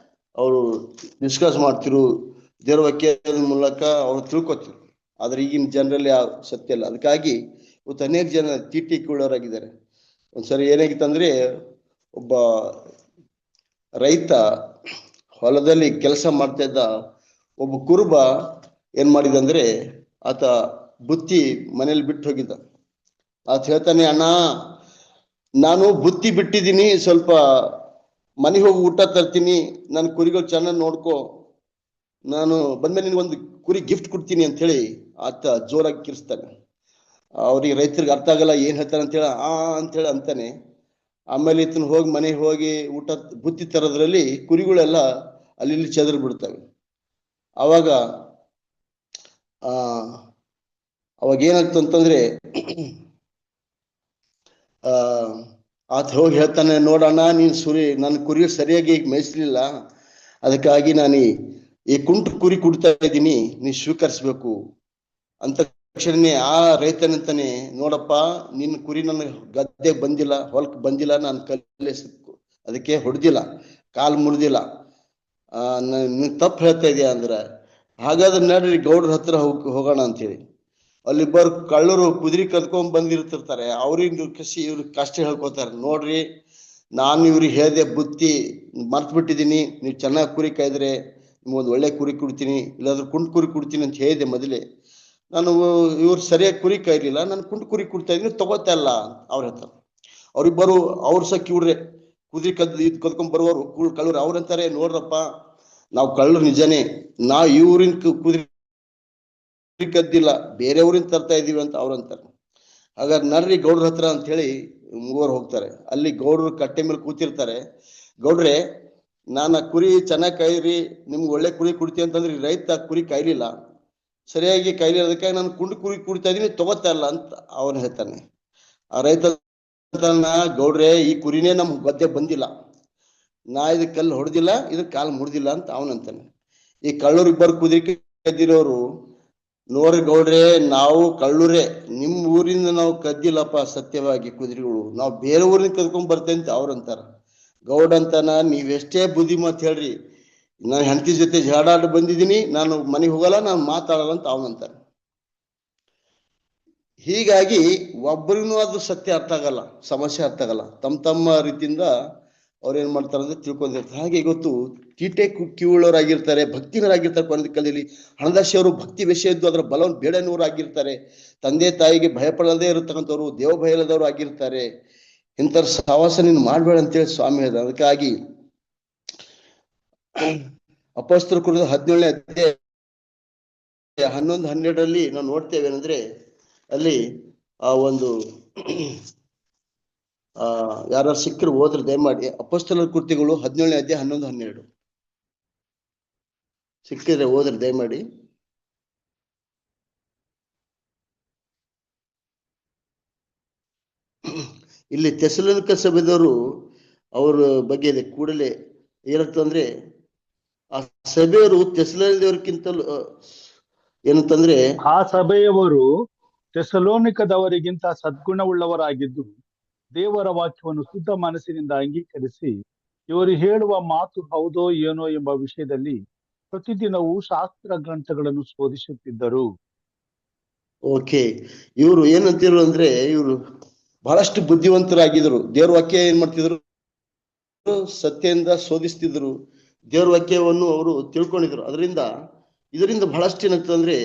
ಅವರು ಡಿಸ್ಕಸ್ ಮಾಡ್ತಿರು, ದೇವ್ರ ವಾಕ್ಯದ ಮೂಲಕ ಅವ್ರು ತಿಳ್ಕೊತಿರು. ಆದ್ರೆ ಈಗಿನ ಜನರಲ್ಲಿ ಆ ಸತ್ಯ ಇಲ್ಲ. ಅದಕ್ಕಾಗಿ ಇವತ್ತು ಅನೇಕ ಜನ ತೀಟಿಕೊಳ್ಳೋರಾಗಿದ್ದಾರೆ. ಒಂದ್ಸರಿ ಏನಾಗಿತ್ತಂದ್ರೆ ಒಬ್ಬ ರೈತ ಹೊಲದಲ್ಲಿ ಕೆಲಸ ಮಾಡ್ತಾ ಇದ್ದ ಒಬ್ಬ ಕುರುಬ ಏನ್ ಮಾಡಿದಂದ್ರೆ ಆತ ಬುತ್ತಿ ಮನೇಲಿ ಬಿಟ್ಟು ಹೋಗಿದ್ದ. ಆತ ಹೇಳ್ತಾನೆ, ಅಣ್ಣ ನಾನು ಬುತ್ತಿ ಬಿಟ್ಟಿದ್ದೀನಿ, ಸ್ವಲ್ಪ ಮನೆಗೆ ಹೋಗಿ ಊಟ ತರ್ತೀನಿ, ನನ್ನ ಕುರಿಗಳು ಚೆನ್ನಾಗಿ ನೋಡ್ಕೊ, ನಾನು ಬಂದ್ಮೇಲೆ ನಿನ್ಗೊಂದು ಕುರಿ ಗಿಫ್ಟ್ ಕೊಡ್ತೀನಿ ಅಂತ ಹೇಳಿ ಆತ ಜೋರಾಗಿ ಕಿರ್ಸ್ತಾನೆ. ಅವ್ರಿಗೆ ರೈತರಿಗೆ ಅರ್ಥ ಆಗಲ್ಲ ಏನ್ ಹೇಳ್ತಾನೆ ಅಂತೇಳಿ ಅಂತೇಳಿ ಅಂತಾನೆ. ಆಮೇಲೆ ಇತನ ಹೋಗಿ ಮನೆಗೆ ಹೋಗಿ ಊಟ ಬುತ್ತಿ ತರೋದ್ರಲ್ಲಿ ಕುರಿಗಳೆಲ್ಲ ಅಲ್ಲಿ ಚೆದರ್ ಬಿಡ್ತವೆ. ಅವಾಗ ಅವಾಗ ಏನಾಗ್ತು ಅಂತಂದ್ರೆ ಆತ ಹೋಗಿ ಹೇಳ್ತಾನೆ, ನೋಡೋಣ ನೀನ್ ನನ್ನ ಕುರಿ ಸರಿಯಾಗಿ ಮೇಯಿಸ್ಲಿಲ್ಲ, ಅದಕ್ಕಾಗಿ ನಾನು ಈ ಕುಂಟು ಕುರಿ ಕೊಡ್ತಾ ಇದ್ದೀನಿ, ನೀ ಸ್ವೀಕರಿಸ್ಬೇಕು ಅಂತ ತಕ್ಷಣ ಆ ರೈತನಂತಾನೆ, ನೋಡಪ್ಪ ನಿನ್ನ ಕುರಿ ನನ್ನ ಗದ್ದೆ ಬಂದಿಲ್ಲ, ಹೊಲಕ್ ಬಂದಿಲ್ಲ, ನಾನು ಕಲ್ಲೇ ಅದಕ್ಕೆ ಹೊಡೆದಿಲ್ಲ, ಕಾಲು ಮುರಿದಿಲ್ಲ, ನೀನ್ ತಪ್ಪು ಹೇಳ್ತಾ ಇದೆಯಾ ಅಂದ್ರ, ಹಾಗಾದ್ರೆ ನಡ್ರಿ ಗೌಡ್ರ ಹತ್ರ ಹೋಗೋಣ ಅಂತೇಳಿ ಅಲ್ಲಿಬ್ಬರು ಕಳ್ಳರು ಕುದುರೆ ಕದ್ಕೊಂಡ್ ಬಂದಿರ್ತಿರ್ತಾರೆ. ಅವ್ರಿಗೆ ಕಸಿ ಇವ್ರಿಗೆ ಕಷ್ಟ ಹೇಳ್ಕೊತಾರೆ, ನೋಡ್ರಿ ನಾನು ಇವ್ರಿಗೆ ಹೇಳ್ದೆ ಬುತ್ತಿ ಮರ್ತ್ ಬಿಟ್ಟಿದ್ದೀನಿ, ನೀವು ಚೆನ್ನಾಗಿ ಕುರಿ ಕಾಯ್ದ್ರೆ ನಿಮ್ಗೊಂದು ಒಳ್ಳೆ ಕುರಿ ಕೊಡ್ತೀನಿ, ಇಲ್ಲಾಂದ್ರೆ ಕುಂಟು ಕುರಿ ಕೊಡ್ತೀನಿ ಅಂತ ಹೇಳಿದೆ ಮೊದಲೇ. ನಾನು ಇವ್ರು ಸರಿಯಾಗಿ ಕುರಿ ಕಾಯ್ಲಿಲ್ಲ, ನಾನು ಕುಂಟು ಕುರಿ ಕೊಡ್ತಾ ಇದ್ದೀನಿ, ತಗೋತಾ ಇಲ್ಲ ಅವ್ರ ಹೇಳ್ತಾರೆ. ಅವ್ರಿಬ್ಬರು ಅವ್ರು ಸಹ ಕಿವ್ರೆ ಕುದುರೆ ಕದ್ಕೊಂಡ್ ಬರುವವರು ಕಳ್ಳರು ಅವ್ರಂತಾರೆ, ನೋಡ್ರಪ್ಪ ನಾವು ಕಳ್ಳರು ನಿಜನೇ, ನಾವು ಇವ್ರಿನ ಕುದುರೆ ಕದ್ದಿಲ್ಲ, ಬೇರೆ ಊರಿಂದ ತರ್ತಾ ಇದೀವಿ ಅಂತ ಅವ್ರಂತಾರೆ. ಹಾಗಾದ್ರೆ ನಡ್ರಿ ಗೌಡ್ರ ಹತ್ರ ಅಂತ ಹೇಳಿ ಮೂವರು ಹೋಗ್ತಾರೆ. ಅಲ್ಲಿ ಗೌಡ್ರು ಕಟ್ಟೆ ಮೇಲೆ ಕೂತಿರ್ತಾರೆ. ಗೌಡ್ರೆ, ನಾನು ಕುರಿ ಚೆನ್ನಾಗಿ ಕಾಯ್ರಿ, ನಿಮ್ಗೆ ಒಳ್ಳೆ ಕುರಿ ಕೊಡ್ತೀನಿ ಅಂತಂದ್ರೆ ರೈತ ಕುರಿ ಕಾಯ್ಲಿಲ್ಲ, ಸರಿಯಾಗಿ ಕಾಯ್ಲಿರೋದಕ್ಕೆ ನಾನು ಕುಂಡು ಕುರಿ ಕುಡ್ತಾ ಇದೀನಿ, ತಗೋತಾ ಇಲ್ಲ ಅಂತ ಅವನು ಹೇಳ್ತಾನೆ. ಆ ರೈತ ಗೌಡ್ರೆ, ಈ ಕುರಿನೇ ನಮ್ ಗದ್ದೆ ಬಂದಿಲ್ಲ, ನಾ ಇದಕ್ಕೆ ಕಲ್ಲು ಹೊಡೆದಿಲ್ಲ, ಇದಕ್ಕೆ ಕಾಲು ಮುರಿದಿಲ್ಲ ಅಂತ ಅವನಂತಾನೆ. ಈ ಕಳ್ಳೂರ್ ಇಬ್ಬರು ಕುದುರೆ ಕದ್ದಿರೋರು, ನೋಡ್ರಿ ಗೌಡ್ರೆ, ನಾವು ಕಳ್ಳೂರೇ, ನಿಮ್ ಊರಿಂದ ನಾವು ಕದ್ದಿಲ್ಲಪ್ಪ ಸತ್ಯವಾಗಿ ಕುದುರೆಗಳು, ನಾವು ಬೇರೆ ಊರಿಂದ ಕದ್ಕೊಂಡ್ ಬರ್ತೇವೆ ಅಂತ ಅವ್ರಂತಾರ. ಗೌಡ ಅಂತಾನ, ನೀವೆಷ್ಟೇ ಬುದ್ಧಿ ಮಾತು ಹೇಳ್ರಿ, ನಾನು ಹೆಂಡತಿ ಜೊತೆ ಜಾಡಾಡಿ ಬಂದಿದ್ದೀನಿ, ನಾನು ಮನೆಗೆ ಹೋಗಲ್ಲ, ನಾನು ಮಾತಾಡಲ್ಲ ಅಂತ ಅವನಂತಾನೆ. ಹೀಗಾಗಿ ಒಬ್ಬರಿಗೂ ಅದು ಸತ್ಯ ಅರ್ಥ ಆಗಲ್ಲ, ಸಮಸ್ಯೆ ಅರ್ಥ ಆಗಲ್ಲ, ತಮ್ಮ ರೀತಿಯಿಂದ ಅವ್ರು ಏನ್ ಮಾಡ್ತಾರೆ ಅಂದ್ರೆ ತಿಳ್ಕೊಂಡಿರ್ತಾರೆ. ಹಾಗೆ ಇವತ್ತು ಕೀಟೆ ಕಿವುಳವರಾಗಿರ್ತಾರೆ, ಭಕ್ತಿನರಾಗಿರ್ತಾರೆ. ಕೊನೆಯ ಕಾಲದಲ್ಲಿ ಹಣದಾಶಿ ಅವರು ಭಕ್ತಿ ವಿಷಯ ಇದ್ದು ಅದರ ಬಲವನ್ನು ಬೇಡನವರು ಆಗಿರ್ತಾರೆ. ತಂದೆ ತಾಯಿಗೆ ಭಯಪಡದೇ ಇರತಕ್ಕಂಥವ್ರು, ದೇವ ಭಯ ಇಲ್ಲದವರು ಆಗಿರ್ತಾರೆ. ಇಂಥವ್ರ ಸಹವಾಸ ನೀನು ಮಾಡ್ಬೇಡ ಅಂತೇಳಿ ಸ್ವಾಮಿ ಹೇಳಿದ. ಅದಕ್ಕಾಗಿ ಅಪೊಸ್ತಲರ ಕೃತ್ಯ 17ನೇ ಅಧ್ಯಾಯ 11-12 ನಾವು ನೋಡ್ತೇವೆ ಏನಂದ್ರೆ, ಅಲ್ಲಿ ಆ ಒಂದು ಯಾರು ಸಿಕ್ಕರು ಹೋದ್ರೆ ದಯಮಾಡಿ ಅಪೊಸ್ತಲರ ಕೃತ್ಯಗಳು 17ನೇ ಅಧ್ಯಾಯ 11-12 ಸಿಕ್ಕಿದ್ರೆ ಹೋದ್ರೆ ದಯಮಾಡಿ. ಇಲ್ಲಿ ಥೆಸಲೋನಿಕ ಸಭೆದವರು ಅವ್ರ ಬಗ್ಗೆ ಇದೆ. ಕೂಡಲೇ ಏನಂತಂದ್ರೆ ಆ ಸಭೆಯವರು ತೆಸಲೋನಿಕದವರಿಗಿಂತಲೂ ಏನಂತಂದ್ರೆ ಆ ಸಭೆಯವರು ಥೆಸಲೋನಿಕದವರಿಗಿಂತ ಸದ್ಗುಣವುಳ್ಳವರಾಗಿದ್ದು ದೇವರ ವಾಕ್ಯವನ್ನು ಶುದ್ಧ ಮನಸ್ಸಿನಿಂದ ಅಂಗೀಕರಿಸಿ ಇವರು ಹೇಳುವ ಮಾತು ಹೌದೋ ಏನೋ ಎಂಬ ವಿಷಯದಲ್ಲಿ ಪ್ರತಿದಿನವೂ ಶಾಸ್ತ್ರ ಗ್ರಂಥಗಳನ್ನು ಶೋಧಿಸುತ್ತಿದ್ದರು. ಓಕೆ, ಇವರು ಏನಂತಿರು ಅಂದ್ರೆ ಇವರು ಬಹಳಷ್ಟು ಬುದ್ಧಿವಂತರಾಗಿದ್ರು. ದೇವ್ರ ವಾಕ್ಯ ಏನ್ ಮಾಡ್ತಿದ್ರು, ಸತ್ಯದಿಂದ ಶೋಧಿಸ್ತಿದ್ರು. ದೇವ್ರ ವಾಕ್ಯವನ್ನು ಅವರು ತಿಳ್ಕೊಂಡಿದ್ರು. ಇದರಿಂದ ಬಹಳಷ್ಟು ಏನಾಗ್ತದಂದ್ರೆ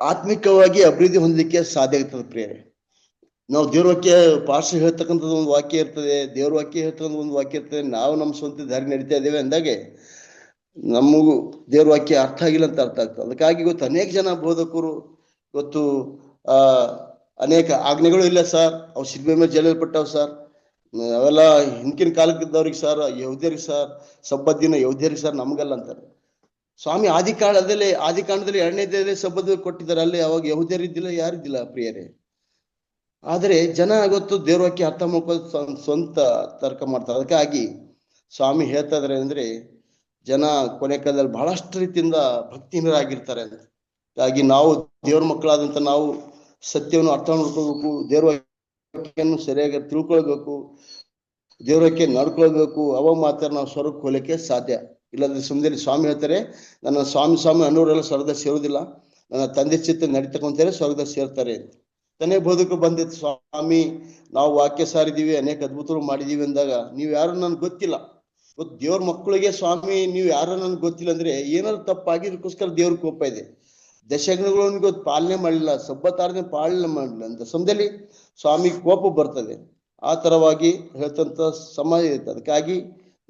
ಆತ್ಮಿಕವಾಗಿ ಅಭಿವೃದ್ಧಿ ಹೊಂದಲಿಕ್ಕೆ ಸಾಧ್ಯ ಆಗ್ತದೆ ಪ್ರಿಯರೇ. ನಾವು ದೇವ್ರ ವಾಕ್ಯ ಪಾಸ್ಟರ್ ಹೇಳ್ತಕ್ಕಂಥದ್ದು ಒಂದು ವಾಕ್ಯ ಇರ್ತದೆ, ದೇವ್ರ ವಾಕ್ಯ ಹೇಳ್ತಕ್ಕಂಥ ಒಂದು ವಾಕ್ಯ ಇರ್ತದೆ. ನಾವು ನಮ್ಮ ಸ್ವಂತ ದಾರಿ ನಡೀತಾ ಇದ್ದೇವೆ ಅಂದಾಗೆ ನಮಗೂ ದೇವ್ರ ವಾಕ್ಯ ಅರ್ಥ ಆಗಿಲ್ಲ ಅಂತ ಅರ್ಥ ಆಗ್ತದೆ. ಅದಕ್ಕಾಗಿ ಇವತ್ತು ಅನೇಕ ಜನ ಬೋಧಕರು ಇವತ್ತು ಅನೇಕ ಆಜ್ಞೆಗಳು ಇಲ್ಲ ಸರ್, ಅವು ಶಿಲ್ಬೆ ಮೇಲೆ ಜಲ್ಲಲ್ಪಟ್ಟವು ಸರ್, ಅವೆಲ್ಲ ಹಿಂದಿನ ಕಾಲಕ್ಕಿದ್ದವ್ರಿಗೆ ಸರ್, ಯಹೂದ್ಯರಿಗೆ ಸರ್, ಸಬ್ಬತ್ ದಿನ ಯಹೂದ್ಯರಿಗೆ ಸರ್, ನಮ್ಗಲ್ಲ ಅಂತಾರೆ. ಸ್ವಾಮಿ ಆದಿ ಕಾಂಡದಲ್ಲಿ 2ನೇ ಸಬ್ಬತ್ ಕೊಟ್ಟಿದ್ದಾರೆ. ಅಲ್ಲಿ ಅವಾಗ ಯಹೂದ್ಯರಿದ್ದಿಲ್ಲ, ಯಾರಿದ್ದಿಲ್ಲ ಪ್ರಿಯರೇ. ಆದರೆ ಜನ ಇವತ್ತು ದೇವ್ರ ವಾಕ್ಯ ಅರ್ಥ ಮಾಡ್ಕೊಂಡು ಸ್ವಂತ ತರ್ಕ ಮಾಡ್ತಾರೆ. ಅದಕ್ಕಾಗಿ ಸ್ವಾಮಿ ಹೇಳ್ತಾ ಇದಾರೆ ಅಂದ್ರೆ ಜನ ಕೊನೆ ಕಾಲದಲ್ಲಿ ಬಹಳಷ್ಟು ರೀತಿಯಿಂದ ಭಕ್ತಿಹೀನರಾಗಿರ್ತಾರೆ ಅಂತ. ಹಾಗಾಗಿ ನಾವು ದೇವ್ರ ಮಕ್ಕಳಾದಂತ ನಾವು ಸತ್ಯವನ್ನು ಅರ್ಥ ಮಾಡ್ಕೊಳ್ಬೇಕು, ದೇವ್ರ ವಾಕ್ಯವನ್ನು ಸರಿಯಾಗಿ ತಿಳ್ಕೊಳ್ಬೇಕು, ದೇವ್ರ ವಾಕ್ಯ ನಡ್ಕೊಳ್ಬೇಕು. ಅವಾಗ ಮಾತ್ರ ನಾವು ಸ್ವರ್ಗಕ್ಕೆ ಹೋಗ್ಲಿಕ್ಕೆ ಸಾಧ್ಯ. ಇಲ್ಲಂದ್ರೆ ಸುಮ್ಮನೆ ಸ್ವಾಮಿ ಹೇಳ್ತಾರೆ, ನನ್ನ ಸ್ವಾಮಿ ಅನ್ನೋರೆಲ್ಲ ಸ್ವರ್ಗದ ಸೇರುವುದಿಲ್ಲ, ನನ್ನ ತಂದೆ ಚಿತ್ತ ನಡೀತಕ್ಕಂತಾರೆ ಸ್ವರ್ಗದ ಸೇರ್ತಾರೆ ಅಂತ. ತನ್ನೇ ಬೋಧಕರು ಬಂದಿತ್ತು, ಸ್ವಾಮಿ ನಾವು ವಾಕ್ಯ ಸಾರಿದೀವಿ, ಅನೇಕ ಅದ್ಭುತಗಳು ಮಾಡಿದೀವಿ ಅಂದಾಗ ನೀವು ಯಾರು ನನ್ಗೆ ಗೊತ್ತಿಲ್ಲ. ಇವತ್ತು ದೇವ್ರ ಮಕ್ಕಳಿಗೆ ಸ್ವಾಮಿ ನೀವು ಯಾರು ನನ್ಗೆ ಗೊತ್ತಿಲ್ಲ ಅಂದ್ರೆ ಏನಾದ್ರು ತಪ್ಪಾಗಿದಕ್ಕೋಸ್ಕರ ದೇವ್ರ ಕೋಪ ಇದೆ. ದಶಾಜ್ಞೆಗಳನ್ನು ಇವತ್ತು ಪಾಲನೆ ಮಾಡಲಿಲ್ಲ, ಸಬ್ಬತ್ತಾರನೇ ಪಾಲನೆ ಮಾಡಲಿಲ್ಲ ಅಂತ ಸಮಯದಲ್ಲಿ ಸ್ವಾಮಿ ಕೋಪ ಬರ್ತದೆ. ಆ ತರವಾಗಿ ಹೇಳ್ತಂತ ಸಮಾಜ ಇರುತ್ತೆ. ಅದಕ್ಕಾಗಿ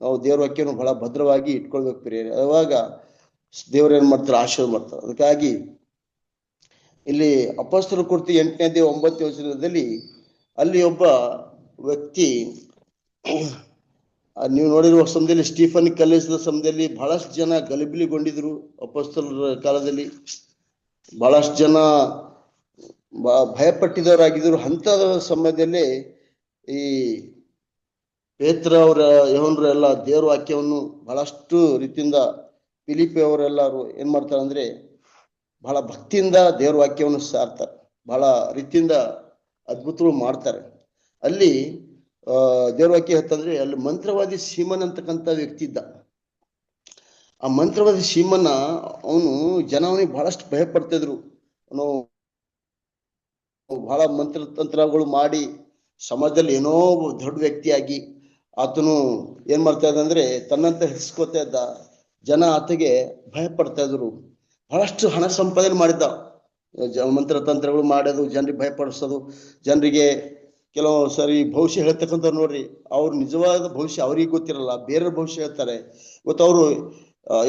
ನಾವು ದೇವ್ರ ವಾಕ್ಯವನ್ನು ಬಹಳ ಭದ್ರವಾಗಿ ಇಟ್ಕೊಳ್ಬೇಕು ಪ್ರಿಯರೇ. ಅವಾಗ ದೇವ್ರ ಏನ್ ಮಾಡ್ತಾರೆ, ಆಶೀರ್ವಾದ ಮಾಡ್ತಾರೆ. ಅದಕ್ಕಾಗಿ ಇಲ್ಲಿ ಅಪೊಸ್ತಲರ ಕೃತ್ಯ 8ನೇ ಅಧ್ಯಾಯ 9ನೇ ವಚನದಲ್ಲಿ ಅಲ್ಲಿ ಒಬ್ಬ ವ್ಯಕ್ತಿ, ನೀವು ನೋಡಿರುವ ಸಮಯದಲ್ಲಿ ಸ್ಟೀಫನ್ ಕಲ್ಲಿಸಿದ ಸಮಯದಲ್ಲಿ ಬಹಳಷ್ಟು ಜನ ಗಲಿಬಿಲಿಗೊಂಡಿದ್ರು. ಅಪೊಸ್ತಲರ ಕಾಲದಲ್ಲಿ ಬಹಳಷ್ಟು ಜನ ಭಯಪಟ್ಟಿದವರಾಗಿದ್ರು. ಅಂತ ಸಮಯದಲ್ಲಿ ಈ ಪೇತ್ರ ಅವರ ಯೋಹನರು ಎಲ್ಲ ದೇವ್ರ ವಾಕ್ಯವನ್ನು ಬಹಳಷ್ಟು ರೀತಿಯಿಂದ, ಫಿಲಿಪ್ಪಿ ಅವರೆಲ್ಲರೂ ಏನ್ ಮಾಡ್ತಾರೆ ಅಂದ್ರೆ ಬಹಳ ಭಕ್ತಿಯಿಂದ ದೇವ್ರ ವಾಕ್ಯವನ್ನು ಸಾರ್ತಾರೆ, ಬಹಳ ರೀತಿಯಿಂದ ಅದ್ಭುತಗಳು ಮಾಡ್ತಾರೆ. ಅಲ್ಲಿ ದೇವ್ರ ವಾಕ್ಯ ಹೇಳ್ತಂದ್ರೆ ಅಲ್ಲಿ ಮಂತ್ರವಾದಿ ಸೀಮನ್ ಅಂತಕ್ಕಂಥ ವ್ಯಕ್ತಿ ಇದ್ದ. ಆ ಮಂತ್ರವಾದಿ ಸೀಮನ ಅವನು ಅವನಿಗೆ ಬಹಳಷ್ಟು ಭಯ ಪಡ್ತಿದ್ರು. ಅವನು ಬಹಳ ಮಂತ್ರತಂತ್ರಗಳು ಮಾಡಿ ಸಮಾಜದಲ್ಲಿ ಏನೋ ದೊಡ್ಡ ವ್ಯಕ್ತಿಯಾಗಿ ಆತನು ಏನ್ ಮಾಡ್ತಾ ಇದ್ದ ಅಂದ್ರೆ ತನ್ನಂತ ಹೆಸರ್ಕೋತಾ ಇದ್ದ. ಜನ ಆತಗೆ ಭಯ ಪಡ್ತಾ ಇದ್ರು. ಬಹಳಷ್ಟು ಹಣ ಸಂಪಾದನೆ ಮಾಡಿದ್ದ. ಮಂತ್ರತಂತ್ರಗಳು ಮಾಡೋದು, ಜನರಿಗೆ ಭಯಪಡಿಸೋದು, ಜನರಿಗೆ ಕೆಲವು ಸರಿ ಭವಿಷ್ಯ ಹೇಳ್ತಕ್ಕಂಥ ನೋಡ್ರಿ, ಅವ್ರು ನಿಜವಾದ ಭವಿಷ್ಯ ಅವ್ರಿಗೆ ಗೊತ್ತಿರಲ್ಲ, ಬೇರೆ ಭವಿಷ್ಯ ಹೇಳ್ತಾರೆ. ಇವತ್ತು ಅವರು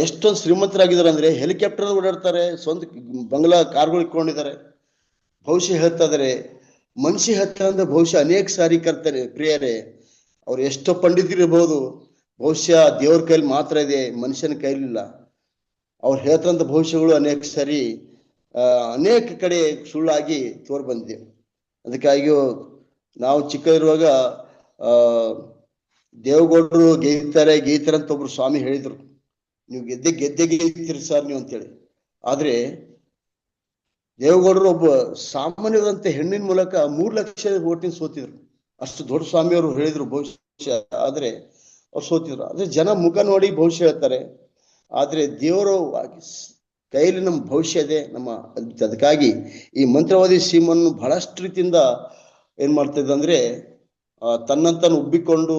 ಎಷ್ಟೊಂದು ಶ್ರೀಮಂತರಾಗಿದ್ದಾರೆ ಅಂದ್ರೆ ಹೆಲಿಕಾಪ್ಟರ್ ಓಡಾಡ್ತಾರೆ, ಸ್ವಂತ ಬಂಗ್ಲಾ ಕಾರ್ಗಳು ಇಟ್ಕೊಂಡಿದ್ದಾರೆ, ಭವಿಷ್ಯ ಹೇಳ್ತಾ ಇದಾರೆ. ಮನುಷ್ಯ ಹೇಳ್ತಾರೆ ಅಂದ್ರೆ ಭವಿಷ್ಯ ಅನೇಕ ಸಾರಿ ಕರ್ತಾರೆ ಪ್ರಿಯರೇ. ಅವ್ರು ಎಷ್ಟೋ ಪಂಡಿತರಿರ್ಬೋದು, ಭವಿಷ್ಯ ದೇವ್ರ ಕೈಲಿ ಮಾತ್ರ ಇದೆ, ಮನುಷ್ಯನ ಕೈಲಿಲ್ಲ. ಅವ್ರು ಹೇಳ್ತಂತ ಭವಿಷ್ಯಗಳು ಅನೇಕ ಸಾರಿ ಅನೇಕ ಕಡೆ ಸುಳ್ಳಾಗಿ ತೋರ್ ಬಂದಿದೆ. ಅದಕ್ಕಾಗಿ ನಾವು ಚಿಕ್ಕದಿರುವಾಗ ದೇವಗೌಡರು ಗೇಯ್ತಾರೆ ಅಂತ ಒಬ್ರು ಸ್ವಾಮಿ ಹೇಳಿದ್ರು, ನೀವು ಗೆದ್ದೆ ಗೆದ್ದಿರಿ ಸರ್ ನೀವು ಅಂತೇಳಿ. ಆದ್ರೆ ದೇವಗೌಡರು ಒಬ್ಬ ಸಾಮಾನ್ಯವಾದಂತ ಹೆಣ್ಣಿನ ಮೂಲಕ 3 ಲಕ್ಷ ಓಟಿನ ಸೋತಿದ್ರು. ಅಷ್ಟು ದೊಡ್ಡ ಸ್ವಾಮಿ ಅವರು ಹೇಳಿದ್ರು ಭವಿಷ್ಯ, ಆದ್ರೆ ಅವ್ರು ಸೋತಿದ್ರು. ಆದ್ರೆ ಜನ ಮುಖ ನೋಡಿ ಭವಿಷ್ಯ ಹೇಳ್ತಾರೆ, ಆದ್ರೆ ದೇವರು ಕೈಯಲ್ಲಿ ನಮ್ಮ ಭವಿಷ್ಯ ಇದೆ ನಮ್ಮ. ಅದಕ್ಕಾಗಿ ಈ ಮಂತ್ರವಾದಿ ಸೀಮನ್ನು ಬಹಳಷ್ಟು ರೀತಿಯಿಂದ ಏನ್ ಮಾಡ್ತಾ ಇದ್ದ ಅಂದ್ರೆ ತನ್ನಂತಾನು ಉಬ್ಬಿಕೊಂಡು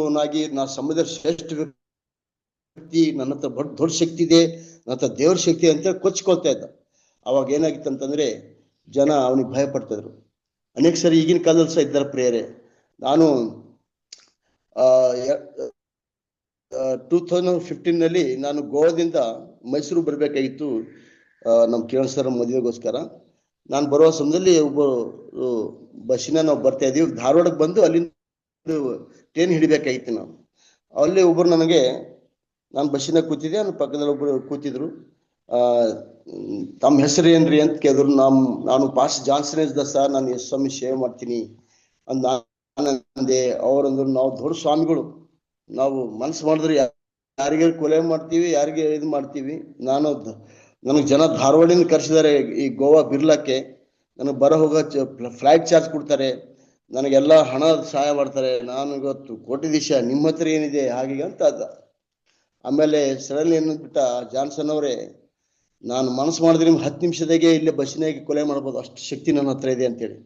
ನಾ ಸಮಾಜದ ಶ್ರೇಷ್ಠ ವ್ಯಕ್ತಿ, ನನ್ನ ಹತ್ರ ದೊಡ್ಡ ಶಕ್ತಿ ಇದೆ, ನನ್ನ ಹತ್ರ ದೇವ್ರ ಶಕ್ತಿ ಅಂತೇಳಿ ಕೊಚ್ಕೊಳ್ತಾ ಇದ್ದ. ಅವಾಗ ಏನಾಗಿತ್ತು ಅಂತಂದ್ರೆ ಜನ ಅವನಿಗೆ ಭಯ ಪಡ್ತಾ ಇದ್ರು. ಅನೇಕ ಸರಿ ಈಗಿನ ಕಾಲದಲ್ಲಿ ಸಹ ಇದ್ದಾರೆ ಪ್ರಿಯರೇ. ನಾನು 2015 ನಾನು ಗೋವಾದಿಂದ ಮೈಸೂರು ಬರ್ಬೇಕಾಗಿತ್ತು ನಮ್ಮ ಕಿರಣ್ ಸರ್ ಮದುವೆಗೋಸ್ಕರ. ನಾನು ಬರುವ ಸಮಯದಲ್ಲಿ ಒಬ್ಬರು ಬಸ್ಸಿನ ನಾವು ಬರ್ತಾ ಇದೀವಿ, ಧಾರವಾಡಕ್ಕೆ ಬಂದು ಅಲ್ಲಿಂದ ಟ್ರೈನ್ ಹಿಡಿಬೇಕಾಗಿತ್ತು. ಅಲ್ಲಿ ಒಬ್ಬರು ನಾನು ಬಸ್ಸಿನಾಗ ಕೂತಿದ್ದೆ, ನನ್ನ ಪಕ್ಕದಲ್ಲಿ ಒಬ್ಬರು ಕೂತಿದ್ರು. ತಮ್ಮ ಹೆಸರು ಏನ್ರಿ ಅಂತ ಕೇಳಿದ್ರು. ನಾನು ಪಾಸ್ ಜಾನ್ಸನ್ ಇದ್ದ ಸರ್, ನಾನು ಸ್ವಾಮಿ ಸೇವೆ ಮಾಡ್ತೀನಿ ಅಂತ ಜ್ಞಾನಂದೆ ಅವರಂದ್ರು ನಾವು ದೊಡ್ಡ ಸ್ವಾಮಿಗಳು, ನಾವು ಮನಸ್ಸು ಮಾಡಿದ್ರೆ ಯಾರಿಗೆ ಕೊಲೆ ಮಾಡ್ತೀವಿ, ಯಾರಿಗೆ ಇದು ಮಾಡ್ತೀವಿ. ನನಗೆ ಜನ ಧಾರವಾಡಿನ ಕರೆಸಿದ್ದಾರೆ ಈ ಗೋವಾ ಬಿರ್ಲಕ್ಕೆ. ನನಗೆ ಬರೋ ಹೋಗೋ ಫ್ಲೈಟ್ ಚಾರ್ಜ್ ಕೊಡ್ತಾರೆ, ನನಗೆಲ್ಲ ಹಣ ಸಹಾಯ ಮಾಡ್ತಾರೆ. ನಾನು ಇವತ್ತು ಕೋಟಿದೀಶ, ನಿಮ್ಮ ಹತ್ರ ಏನಿದೆ ಹಾಗೆ ಅಂತ ಅದ. ಆಮೇಲೆ ಸಡನ್ಲಿ ಏನಂದ್ಬಿಟ್ಟ ಜಾನ್ಸನ್ ಅವರೇ, ನಾನು ಮನಸ್ಸು ಮಾಡಿದ್ರೆ ನಿಮ್ಗೆ 10 ನಿಮಿಷದಾಗೆ ಇಲ್ಲೇ ಬಸ್ಸಿನಾಗೆ ಕೊಲೆ ಮಾಡ್ಬೋದು, ಅಷ್ಟು ಶಕ್ತಿ ನನ್ನ ಹತ್ರ ಇದೆ ಅಂತೇಳಿ.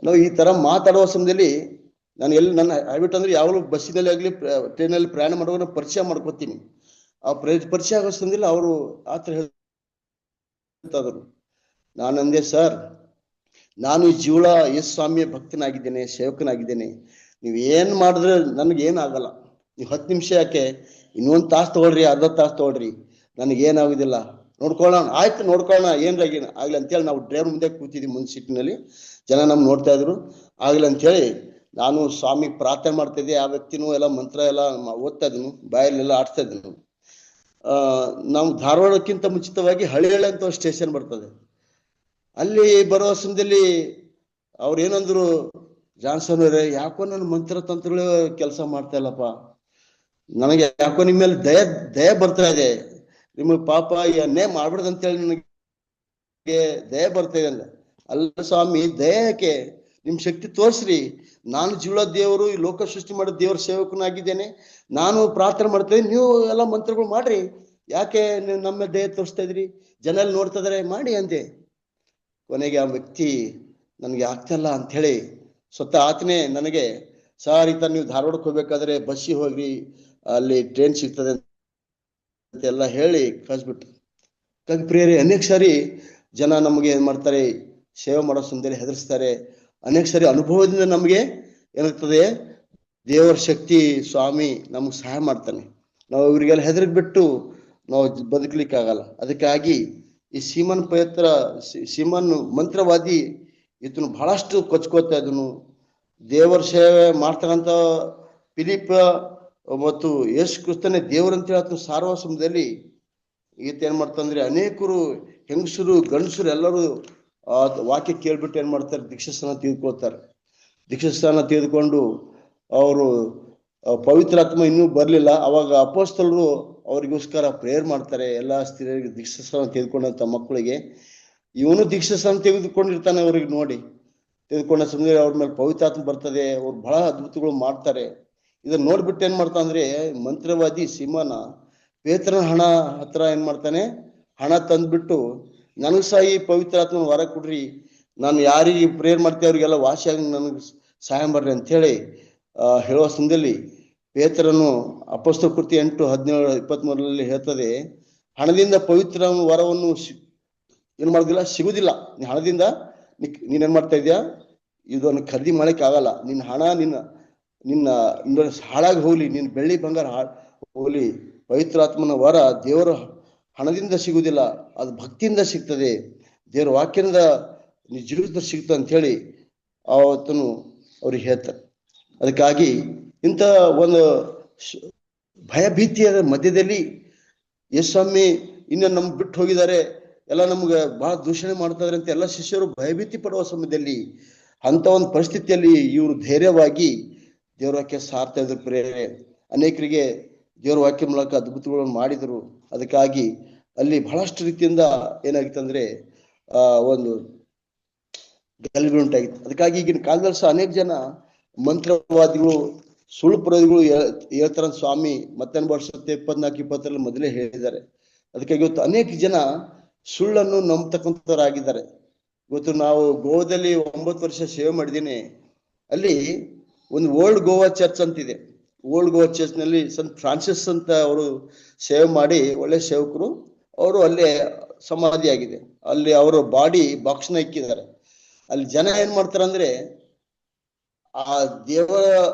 ನಾವು ಈ ತರ ಮಾತಾಡುವ ಸಮಯದಲ್ಲಿ ನಾನು ನನ್ನ ಹ್ಯಾಬಿಟ್ ಅಂದ್ರೆ ಯಾವಾಗಲೂ ಬಸ್ಸಿನಲ್ಲಿ ಆಗಲಿ ಟ್ರೈನಲ್ಲಿ ಪ್ರಯಾಣ ಮಾಡುವಾಗ ಪರಿಚಯ ಮಾಡ್ಕೊತೀನಿ. ಆ ಪರಿಚಯ ಆಗೋ ಸಮಯದಲ್ಲಿ ಅವರು ಆ ಥರ ಹೇಳ್ತಾದ್ರು. ನಾನಂದೆ, ಸರ್ ನಾನು ಈ ಜೀವಳ ಯೇಸು ಸ್ವಾಮಿಯ ಭಕ್ತನಾಗಿದ್ದೇನೆ, ಸೇವಕನಾಗಿದ್ದೇನೆ. ನೀವು ಏನು ಮಾಡಿದ್ರೆ ನನಗೇನಾಗಲ್ಲ. ನೀವು 10 ನಿಮಿಷ ಯಾಕೆ, ಇನ್ನೊಂದು ತಾಸು ತಗೊಳ್ರಿ, ಅರ್ಧ ತಾಸು ತಗೊಳ್ರಿ, ನನಗೇನಾಗುದಿಲ್ಲ, ನೋಡ್ಕೊಳ್ಳೋಣ. ಆಯ್ತು ನೋಡ್ಕೊಳ್ಳೋಣ, ಏನ್ರಾಗಿ ಆಗ್ಲಿ ಅಂತೇಳಿ ನಾವು ಡ್ರೈವರ್ ಮುಂದೆ ಕೂತಿದ್ವಿ, ಮುಂದೆ ಸೀಟ್ನಲ್ಲಿ ಜನ ನಮ್ಗೆ ನೋಡ್ತಾ ಇದ್ರು. ಆಗ್ಲಿ ಅಂತೇಳಿ ನಾನು ಸ್ವಾಮಿ ಪ್ರಾರ್ಥನೆ ಮಾಡ್ತಾ ಇದ್ದೆ. ಆ ವ್ಯಕ್ತಿನೂ ಎಲ್ಲ ಮಂತ್ರ ಎಲ್ಲ ಓದ್ತಾ ಇದ್ದನು, ಬಾಯಲ್ಲೆಲ್ಲ ಆಡ್ತಾ ಇದ್ದನು. ನಾವು ಧಾರವಾಡಕ್ಕಿಂತ ಮುಂಚಿತವಾಗಿ ಹಳ್ಳಿಹಳ್ಳಿ ಅಂತ ಸ್ಟೇಷನ್ ಬರ್ತದೆ. ಅಲ್ಲಿ ಬರೋ ಸಮಯದಲ್ಲಿ ಅವ್ರು ಏನಂದ್ರು, ಜಾನ್ಸನ್ ಅವರೇ ಯಾಕೋ ನನ್ನ ಮಂತ್ರ ತಂತ್ರಗಳು ಕೆಲಸ ಮಾಡ್ತಾ ಇಲ್ಲಪ್ಪ, ನನಗೆ ಯಾಕೋ ನಿಮ್ಮ ಮೇಲೆ ದಯ ಬರ್ತಾ ಇದೆ, ನಿಮಗೆ ಪಾಪ ಎನ್ನೇ ಮಾಡ್ಬಿಡ್ದಂತೇಳಿ ನನಗೆ ದಯ ಬರ್ತಾ ಇದೆ ಅಂದ. ಅಲ್ಲ ಸ್ವಾಮಿ, ದಯಕ್ಕೆ ನಿಮ್ ಶಕ್ತಿ ತೋರಿಸ್ರಿ, ನಾನು ಜೀವಳ ದೇವರು, ಈ ಲೋಕ ಸೃಷ್ಟಿ ಮಾಡೋ ದೇವ್ರ ಸೇವಕನಾಗಿದ್ದೇನೆ, ನಾನು ಪ್ರಾರ್ಥನೆ ಮಾಡ್ತೇನೆ, ನೀವು ಎಲ್ಲ ಮಂತ್ರಗಳು ಮಾಡ್ರಿ, ಯಾಕೆ ನೀವು ನಮ್ಮ ದಯ ತೋರಿಸ್ತಾ ಇದ್ರಿ, ಜನ ಎಲ್ಲ ನೋಡ್ತಾ ಇದಾರೆ, ಮಾಡಿ ಅಂದೆ. ಕೊನೆಗೆ ಆ ವ್ಯಕ್ತಿ ನನಗೆ ಆಗ್ತಿಲ್ಲ ಅಂತ ಹೇಳಿ ಸ್ವತಃ ಆತನೇ ನನಗೆ, ಸಾರ್ ಈ ತರ ನೀವು ಧಾರವಾಡಕ್ಕೆ ಹೋಗ್ಬೇಕಾದ್ರೆ ಬಸ್ಸಿಗೆ ಹೋಗ್ರಿ, ಅಲ್ಲಿ ಟ್ರೈನ್ ಸಿಗ್ತದೆ ಅಂತೆಲ್ಲ ಹೇಳಿ ಕಳಿಸ್ಬಿಟ್ಟು. ಪ್ರಿಯರೇ, ಅನೇಕ ಸಾರಿ ಜನ ನಮಗೆ ಏನ್ ಮಾಡ್ತಾರೆ, ಸೇವೆ ಮಾಡೋ ಸಂದರ್ಭದಲ್ಲಿ ಹೆದರ್ಸ್ತಾರೆ. ಅನೇಕ ಸಾರಿ ಅನುಭವದಿಂದ ನಮಗೆ ಏನಾಗ್ತದೆ, ದೇವರ ಶಕ್ತಿ ಸ್ವಾಮಿ ನಮ್ಗೆ ಸಹಾಯ ಮಾಡ್ತಾನೆ. ನಾವು ಇವರಿಗೆಲ್ಲ ಹೆದರ್ಬಿಟ್ಟು ನಾವು ಬದುಕಲಿಕ್ಕೆ ಆಗಲ್ಲ. ಅದಕ್ಕಾಗಿ ಈ ಸೀಮನ್ ಮಂತ್ರವಾದಿ ಇದನ್ನು ಬಹಳಷ್ಟು ಕೊಚ್ಕೋತಾ ಇದನು. ದೇವರ ಸೇವೆ ಮಾಡ್ತಕ್ಕಂಥ ಫಿಲಿಪ್ ಮತ್ತು ಯೇಸು ಕ್ರಿಸ್ತನೇ ದೇವರಂತ ಹೇಳತ್ತ ಸಾರುವ ಸಮಯದಲ್ಲಿ ಈತ ಏನ್ ಮಾಡ್ತಂದ್ರೆ, ಅನೇಕರು ಹೆಂಗಸರು ಗಂಡಸರು ಎಲ್ಲರೂ ವಾಕ್ಯ ಕೇಳ್ಬಿಟ್ಟು ಏನ್ ಮಾಡ್ತಾರೆ, ದೀಕ್ಷಾಸ್ನಾನ ತೆಗೆದುಕೊಳ್ತಾರೆ. ದೀಕ್ಷಾಸ್ನಾನ ತೆಗೆದುಕೊಂಡು ಅವರು ಪವಿತ್ರಾತ್ಮ ಇನ್ನೂ ಬರ್ಲಿಲ್ಲ, ಅವಾಗ ಅಪೊಸ್ತಲರು ಅವರಿಗೋಸ್ಕರ ಪ್ರೇಯರ್ ಮಾಡ್ತಾರೆ. ಎಲ್ಲಾ ಸ್ತ್ರೀಯರಿಗೆ ದೀಕ್ಷಾಸ್ನಾನ ತೆಗೆದುಕೊಂಡಂತ ಮಕ್ಕಳಿಗೆ. ಇವನು ದೀಕ್ಷಾಸ್ನಾನ ತೆಗೆದುಕೊಂಡಿರ್ತಾನೆ, ಅವ್ರಿಗೆ ನೋಡಿ ತೆಗೆದುಕೊಂಡ ಸಮಯದಲ್ಲಿ ಅವ್ರ ಮೇಲೆ ಪವಿತ್ರಾತ್ಮ ಬರ್ತದೆ, ಅವ್ರು ಬಹಳ ಅದ್ಭುತಗಳು ಮಾಡ್ತಾರೆ. ಇದನ್ನ ನೋಡ್ಬಿಟ್ಟು ಏನ್ ಮಾಡ್ತಾ ಅಂದ್ರೆ, ಮಂತ್ರವಾದಿ ಸಿಂಹನ ಪೇತ್ರನ ಹತ್ರ ಏನ್ ಮಾಡ್ತಾನೆ, ಹಣ ತಂದ್ಬಿಟ್ಟು ನನಗ್ ಸಹ ಈ ಪವಿತ್ರಾತ್ಮನ ವರ ಕೊಡ್ರಿ, ನಾನು ಯಾರಿಗೆ ಪ್ರೇಯರ್ ಮಾಡ್ತೇವೆ ಅವ್ರಿಗೆಲ್ಲ ವಾಸಿಯಾಗಿ ನನಗೆ ಸಹಾಯ ಮಾಡ್ರಿ ಅಂತ ಹೇಳಿ ಹೇಳುವ ಸಮಯದಲ್ಲಿ ಪೇತ್ರನು ಅಪೊಸ್ತಲ ಕೃತಿ 8:17-23 ಹೇಳ್ತದೆ, ಹಣದಿಂದ ಪವಿತ್ರ ವರವನ್ನು ಏನ್ ಮಾಡೋದಿಲ್ಲ, ಸಿಗುದಿಲ್ಲ. ಹಣದಿಂದ ನೀನೇನ್ ಮಾಡ್ತಾ ಇದೀಯಾ, ಇದನ್ನು ಖರೀದಿ ಮಾಡಲಿಕ್ಕೆ ಆಗಲ್ಲ. ನಿನ್ನ ಹಣ ನಿನ್ನ ಹಾಳಾಗಿ ಹೋಗ್ಲಿ, ನಿನ್ನ ಬೆಳ್ಳಿ ಬಂಗಾರ ಹೋಗ್ಲಿ, ಪವಿತ್ರಾತ್ಮನ ವರ ದೇವರ ಹಣದಿಂದ ಸಿಗುವುದಿಲ್ಲ, ಅದು ಭಕ್ತಿಯಿಂದ ಸಿಗ್ತದೆ, ದೇವರ ವಾಕ್ಯದಿಂದ ನಿಜ ಜೀವಿತ ಸಿಗ್ತದೆ ಅಂತ ಹೇಳಿ ಆವತ್ತನು ಅವ್ರಿಗೆ ಹೇಳ್ತಾರೆ. ಅದಕ್ಕಾಗಿ ಇಂಥ ಒಂದು ಭಯಭೀತಿಯ ಮಧ್ಯದಲ್ಲಿ ಯೇಸ್ವಾಮಿ ಇನ್ನು ನಮ್ಗೆ ಬಿಟ್ಟು ಹೋಗಿದ್ದಾರೆ, ಎಲ್ಲ ನಮ್ಗೆ ಬಹಳ ದೂಷಣೆ ಮಾಡ್ತಾ ಇದಾರೆ ಅಂತ ಎಲ್ಲ ಶಿಷ್ಯರು ಭಯಭೀತಿ ಪಡುವ ಸಮಯದಲ್ಲಿ, ಅಂತ ಒಂದು ಪರಿಸ್ಥಿತಿಯಲ್ಲಿ ಇವರು ಧೈರ್ಯವಾಗಿ ದೇವರ ವಾಕ್ಯ ಸಾರ್ತಾ ಇದ್ರು. ಪ್ರೇರೆ ಅನೇಕರಿಗೆ ದೇವರ ವಾಕ್ಯ ಮೂಲಕ ಅದ್ಭುತಗಳನ್ನು ಮಾಡಿದರು. ಅದಕ್ಕಾಗಿ ಅಲ್ಲಿ ಬಹಳಷ್ಟು ರೀತಿಯಿಂದ ಏನಾಗಿತ್ತಂದ್ರೆ ಒಂದು ಗಲಿಬಿಲಿ ಉಂಟಾಗಿತ್ತು. ಅದಕ್ಕಾಗಿ ಈಗಿನ ಕಾಲದಲ್ಲಿ ಸಹ ಅನೇಕ ಜನ ಮಂತ್ರವಾದಿಗಳು, ಸುಳ್ಳು ಪ್ರವಾದಿಗಳು ಹೇಳ್ತಾರ. ಸ್ವಾಮಿ ಮತ್ತೆ ವರ್ಷಕ್ಕೆ 24-20 ಮೊದಲೇ ಹೇಳಿದ್ದಾರೆ. ಅದಕ್ಕಾಗಿ ಇವತ್ತು ಅನೇಕ ಜನ ಸುಳ್ಳನ್ನು ನಂಬತಕ್ಕಂಥವ್ರಾಗಿದ್ದಾರೆ. ಇವತ್ತು ನಾವು ಗೋವಾದಲ್ಲಿ 9 ವರ್ಷ ಸೇವೆ ಮಾಡಿದ್ದೀನಿ. ಅಲ್ಲಿ ಒಂದು ಓಲ್ಡ್ ಗೋವಾ ಚರ್ಚ್ ಅಂತಿದೆ. ಓಲ್ಡ್ ಗೋವಾ ಚರ್ಚ್ ನಲ್ಲಿ ಸಂತ್ ಫ್ರಾನ್ಸಿಸ್ ಅಂತ ಅವರು ಸೇವೆ ಮಾಡಿ ಒಳ್ಳೆ ಸೇವಕರು. ಅವರು ಅಲ್ಲೇ ಸಮಾಧಿ ಆಗಿದೆ. ಅಲ್ಲಿ ಅವರು ಬಾಡಿ ಬಾಕ್ಸ್ನ ಇಕ್ಕಿದ್ದಾರೆ. ಅಲ್ಲಿ ಜನ ಏನ್ ಮಾಡ್ತಾರ ಅಂದ್ರೆ, ಆ ದೇವರ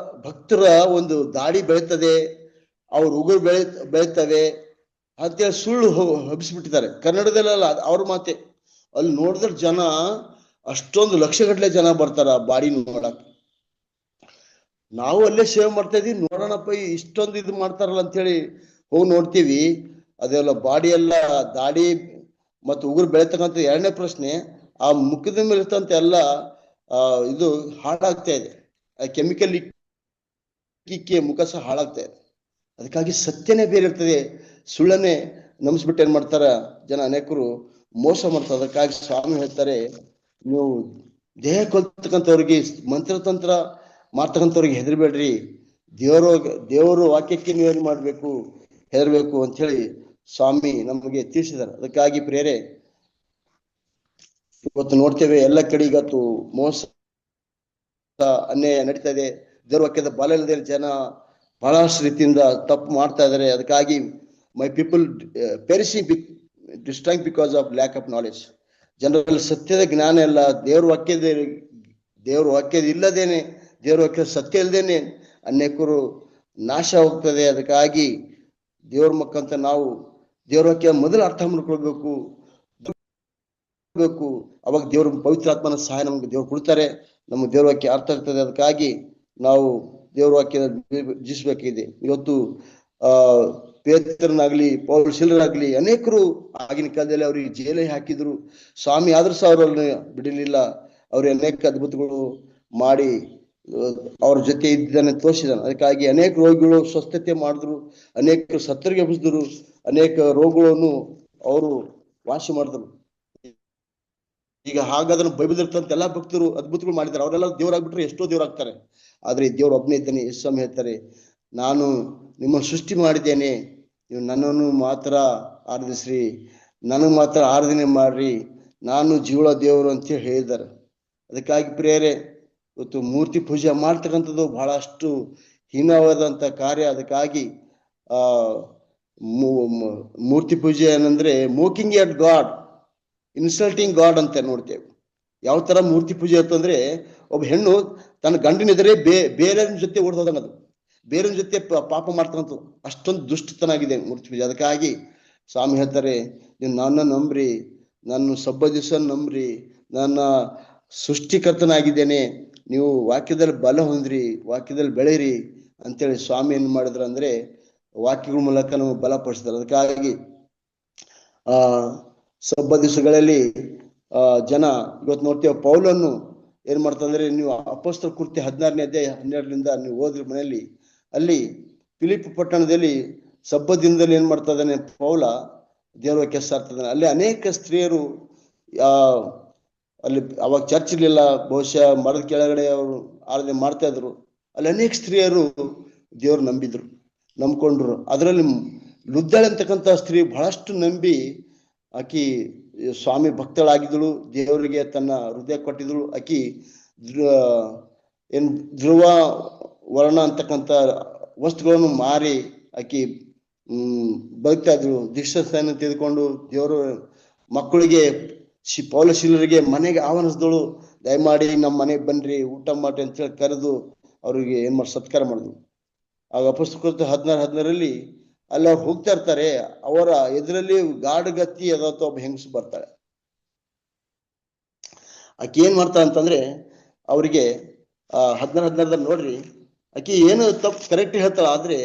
ಭಕ್ತರ ಒಂದು ದಾಡಿ ಬೆಳೀತದೆ, ಅವ್ರ ಉಗುರು ಬೆಳೀತವೆ ಅಂತೇಳಿ ಸುಳ್ಳು ಹಬ್ಬಿಸ್ಬಿಟ್ಟಿದ್ದಾರೆ. ಕನ್ನಡದಲ್ಲೆಲ್ಲ ಅವ್ರ ಮಾತೆ. ಅಲ್ಲಿ ನೋಡಿದ್ರೆ ಜನ ಅಷ್ಟೊಂದು ಲಕ್ಷಗಟ್ಟಲೆ ಜನ ಬರ್ತಾರ ಬಾಡಿ ನೋಡಕ್. ನಾವು ಅಲ್ಲೇ ಸೇವೆ ಮಾಡ್ತಾ ಇದೀವಿ, ನೋಡೋಣಪ್ಪ ಇಷ್ಟೊಂದು ಇದು ಮಾಡ್ತಾರಲ್ಲ ಅಂತ ಹೇಳಿ ಹೋಗಿ ನೋಡ್ತೀವಿ. ಅದೆಲ್ಲ ಬಾಡಿ ಎಲ್ಲ ದಾಡಿ ಮತ್ತು ಉಗುರು ಬೆಳೀತಕ್ಕಂಥ ಎರಡನೇ ಪ್ರಶ್ನೆ, ಆ ಮುಖದ ಮೇಲೆ ಇರ್ತಂತ ಎಲ್ಲ ಇದು ಹಾಳಾಗ್ತಾ ಇದೆ. ಕೆಮಿಕಲ್ ಇಕ್ಕಿ ಮುಖ ಸಹ ಹಾಳಾಗ್ತಾ ಇದೆ. ಅದಕ್ಕಾಗಿ ಸತ್ಯನೇ ಬೇರೆ ಇರ್ತದೆ, ಸುಳ್ಳನ್ನೇ ನಂಬಿಸ್ಬಿಟ್ಟು ಏನ್ ಮಾಡ್ತಾರ ಜನ, ಅನೇಕರು ಮೋಸ ಮಾಡ್ತಾರೆ. ಅದಕ್ಕಾಗಿ ಸ್ವಾಮಿ ಹೇಳ್ತಾರೆ, ನೀವು ದೇಹ ಕೊಲ್ತಕ್ಕಂಥವ್ರಿಗೆ, ಮಂತ್ರತಂತ್ರ ಮಾಡ್ತಕ್ಕಂಥವ್ರಿಗೆ ಹೆದರ್ಬೇಡ್ರಿ, ದೇವರು ವಾಕ್ಯಕ್ಕೆ ನೀವೇನು ಮಾಡ್ಬೇಕು, ಹೆದರ್ಬೇಕು ಅಂತ ಹೇಳಿ ಸ್ವಾಮಿ ನಮಗೆ ತಿಳಿಸಿದ್ದಾರೆ. ಅದಕ್ಕಾಗಿ ಪ್ರೇರೆ ಇವತ್ತು ನೋಡ್ತೇವೆ ಎಲ್ಲ ಕಡೆ ಇವತ್ತು ಮೋಸ ಅನ್ಯಾಯ ನಡೀತಾ ಇದೆ. ದೇವ್ರ ವಾಕ್ಯದ ಬಲ ಇಲ್ಲದೆ ಜನ ಬಹಳಷ್ಟು ರೀತಿಯಿಂದ ತಪ್ಪು ಮಾಡ್ತಾ ಇದ್ದಾರೆ. ಅದಕ್ಕಾಗಿ my people perishing destroying because of lack of knowledge. ಜನರಲ್ಲಿ ಸತ್ಯದ ಜ್ಞಾನ ಇಲ್ಲ, ದೇವ್ರ ವಾಕ್ಯದ ಇಲ್ಲದೇನೆ, ದೇವ್ರ ವಾಕ್ಯದ ಸತ್ಯ ಇಲ್ಲದೇನೆ ಅನೇಕರು ನಾಶ ಹೋಗ್ತದೆ. ಅದಕ್ಕಾಗಿ ದೇವ್ರ ಮಕ್ಕಂತ ನಾವು ದೇವ್ರ ವಾಕ್ಯ ಮೊದಲು ಅರ್ಥ ಮಾಡ್ಕೊಳ್ಬೇಕು. ಅವಾಗ ದೇವ್ರ ಪವಿತ್ರಾತ್ಮನ ಸಹಾಯ ನಮ್ಗೆ ದೇವ್ರು ಕೊಡ್ತಾರೆ, ನಮ್ಗೆ ದೇವ್ರ ವಾಕ್ಯ ಅರ್ಥ ಆಗ್ತದೆ. ಅದಕ್ಕಾಗಿ ನಾವು ದೇವ್ರ ವಾಕ್ಯ ಜೀವಿಸಬೇಕಿದೆ. ಇವತ್ತು ಪೇತ್ರನಾಗ್ಲಿ, ಪೌಲ್ ಶಿಲರಾಗ್ಲಿ ಅನೇಕರು ಆಗಿನ ಕಾಲದಲ್ಲಿ ಅವ್ರಿಗೆ ಜೈಲೇ ಹಾಕಿದ್ರು ಸ್ವಾಮಿ, ಆದ್ರೂ ಸಹ ಅವರನ್ನು ಬಿಡಲಿಲ್ಲ. ಅವ್ರಿಗೆ ಅನೇಕ ಅದ್ಭುತಗಳು ಮಾಡಿ ಅವ್ರ ಜೊತೆ ಇದ್ದಾನೆ ತೋರಿಸಿದಾನೆ. ಅದಕ್ಕಾಗಿ ಅನೇಕ ರೋಗಿಗಳು ಸ್ವಸ್ಥತೆ ಮಾಡಿದ್ರು, ಅನೇಕ ಸತ್ತರಿಗೆ ಎಬ್ಬಿಸಿದ್ರು, ಅನೇಕ ರೋಗಗಳನ್ನು ಅವರು ವಾಸಿ ಮಾಡಿದ್ರು. ಈಗ ಹಾಗಾದ್ರೆ ಬೈಬಲ್ ಇರ್ತಂತ ಎಲ್ಲಾ ಭಕ್ತರು ಅದ್ಭುತಗಳು ಮಾಡಿದ್ದಾರೆ, ಅವರೆಲ್ಲ ದೇವರಾಗ್ಬಿಟ್ರೆ ಎಷ್ಟೋ ದೇವರಾಗ್ತಾರೆ. ಆದ್ರೆ ದೇವ್ರು ಒಬ್ಬನೇ ಇದ್ದಾನೆ. ಯೇಸು ಹೇಳ್ತಾರೆ, ನಾನು ನಿಮ್ಮನ್ನು ಸೃಷ್ಟಿ ಮಾಡಿದ್ದೇನೆ, ನೀವು ನನ್ನನ್ನು ಮಾತ್ರ ಆರಾಧಿಸ್ರಿ, ನನಗೆ ಮಾತ್ರ ಆರಾಧನೆ ಮಾಡ್ರಿ, ನಾನು ಜೀವ ದೇವರು ಅಂತ ಹೇಳಿದ್ದಾರೆ. ಅದಕ್ಕಾಗಿ ಪ್ರಿಯರೇ, ಇವತ್ತು ಮೂರ್ತಿ ಪೂಜೆ ಮಾಡ್ತಕ್ಕಂಥದ್ದು ಬಹಳಷ್ಟು ಹೀನವಾದಂತ ಕಾರ್ಯ. ಅದಕ್ಕಾಗಿ ಮೂರ್ತಿ ಪೂಜೆ ಏನಂದ್ರೆ ಮೋಕಿಂಗ್ ಎಟ್ ಗಾಡ್, ಇನ್ಸಲ್ಟಿಂಗ್ ಗಾಡ್ ಅಂತ ನೋಡ್ತೇವೆ. ಯಾವ ತರ ಮೂರ್ತಿ ಪೂಜೆ ಅಂತಂದ್ರೆ, ಒಬ್ಬ ಹೆಣ್ಣು ತನ್ನ ಗಂಡಿನ ಎದುರೇ ಬೇರೆ ಜೊತೆ ಓಡ್ದೋದಂಗದು, ಬೇರೆ ಜೊತೆ ಪಾಪ ಮಾಡ್ತಕ್ಕಂಥ ಅಷ್ಟೊಂದು ದುಷ್ಟತನ ಆಗಿದೆ ಮೂರ್ತಿ ಪೂಜೆ. ಅದಕ್ಕಾಗಿ ಸ್ವಾಮಿ ಹೇಳ್ತಾರೆ, ನೀವು ನನ್ನ ನಂಬ್ರಿ, ನನ್ನ ಸಬ್ಬ ದಿವಸ ನಂಬ್ರಿ, ನನ್ನ ಸೃಷ್ಟಿಕರ್ತನಾಗಿದ್ದೇನೆ, ನೀವು ವಾಕ್ಯದಲ್ಲಿ ಬಲ ಹೊಂದ್ರಿ, ವಾಕ್ಯದಲ್ಲಿ ಬೆಳೀರಿ ಅಂತೇಳಿ ಸ್ವಾಮಿ ಏನ್ ಮಾಡಿದ್ರ ಅಂದ್ರೆ ವಾಕ್ಯಗಳ ಮೂಲಕ ನಮಗೆ ಬಲಪಡಿಸಿದ್ದಾರೆ. ಅದಕ್ಕಾಗಿ ಸಬ್ಬ ದಿವಸಗಳಲ್ಲಿ ಜನ ಇವತ್ತು ನೋಡ್ತೇವೆ, ಪೌಲನ್ನು ಏನ್ ಮಾಡ್ತಂದ್ರೆ, ನೀವು ಅಪೊಸ್ತಲ ಕೃತ್ಯ 16ನೇ ಅಧ್ಯಾಯ 12ರಿಂದ ನೀವು ಓದ್ರಿ ಮನೆಯಲ್ಲಿ, ಅಲ್ಲಿ ಫಿಲಿಪ್ ಪಟ್ಟಣದಲ್ಲಿ ಸಬ್ಬ ದಿನದಲ್ಲಿ ಏನ್ ಮಾಡ್ತಾ ಇದ್ದಾನೆ ಪೌಲ, ದೇವರ ಕೆಲಸ ಆಗ್ತದಾನೆ. ಅಲ್ಲಿ ಅನೇಕ ಸ್ತ್ರೀಯರು ಅಲ್ಲಿ ಅವಾಗ ಚರ್ಚ್ ಇರ್ಲಿಲ್ಲ, ಬಹುಶಃ ಮರದ ಕೆಳಗಡೆ ಅವರು ಆರಾಧನೆ ಮಾಡ್ತಾ ಇದ್ರು. ಅಲ್ಲಿ ಅನೇಕ ಸ್ತ್ರೀಯರು ದೇವ್ರು ನಂಬ್ಕೊಂಡ್ರು. ಅದರಲ್ಲಿ ಲುದ್ದಾಳೆ ಅಂತಕ್ಕಂಥ ಸ್ತ್ರೀ ಬಹಳಷ್ಟು ನಂಬಿ ಆಕಿ ಸ್ವಾಮಿ ಭಕ್ತಳಾಗಿದ್ದಳು, ದೇವರಿಗೆ ತನ್ನ ಹೃದಯ ಕೊಟ್ಟಿದ್ದಳು. ಆಕಿ ಧ್ರುವ ವರ್ಣ ಅಂತಕ್ಕಂಥ ವಸ್ತುಗಳನ್ನು ಮಾರಿ ಆಕಿ ಬದುಕ್ತಾ ಇದ್ರು. ದೀಕ್ಷಾಸ್ಥಾನ ತೆಗೆದುಕೊಂಡು ದೇವರು ಮಕ್ಕಳಿಗೆ ಪೌಲ ಶಿಲರಿಗೆ ಮನೆಗೆ ಆಹ್ವಾನಿಸಿದಳು, ದಯಮಾಡಿ ನಮ್ಮ ಮನೆಗೆ ಬನ್ರಿ, ಊಟ ಮಾಡ್ರಿ ಅಂತ ಹೇಳಿ ಕರೆದು ಅವ್ರಿಗೆ ಏನ್ ಮಾಡಿ ಸತ್ಕಾರ ಮಾಡಿದ್ರು. ಆಗ ಅಪೊಸ್ತಲ ಕೃತ್ಯ 16:16 ಅಲ್ಲಿ ಅವ್ರು ಹೋಗ್ತಾ ಇರ್ತಾರೆ, ಅವರ ಎದುರಲ್ಲಿ ಗಾಢಗತ್ತಿ ಅದಾತ ಒಬ್ಬ ಹೆಂಗಸು ಬರ್ತಾಳೆ. ಆಕಿ ಏನ್ ಮಾಡ್ತಾಳೆ ಅಂತಂದ್ರೆ, ಅವ್ರಿಗೆ 16:16 ನೋಡ್ರಿ, ಆಕಿ ಏನು ತಪ್ಪು ಕರೆಕ್ಟ್ ಹೇಳ್ತಾಳೆ. ಆದ್ರೆ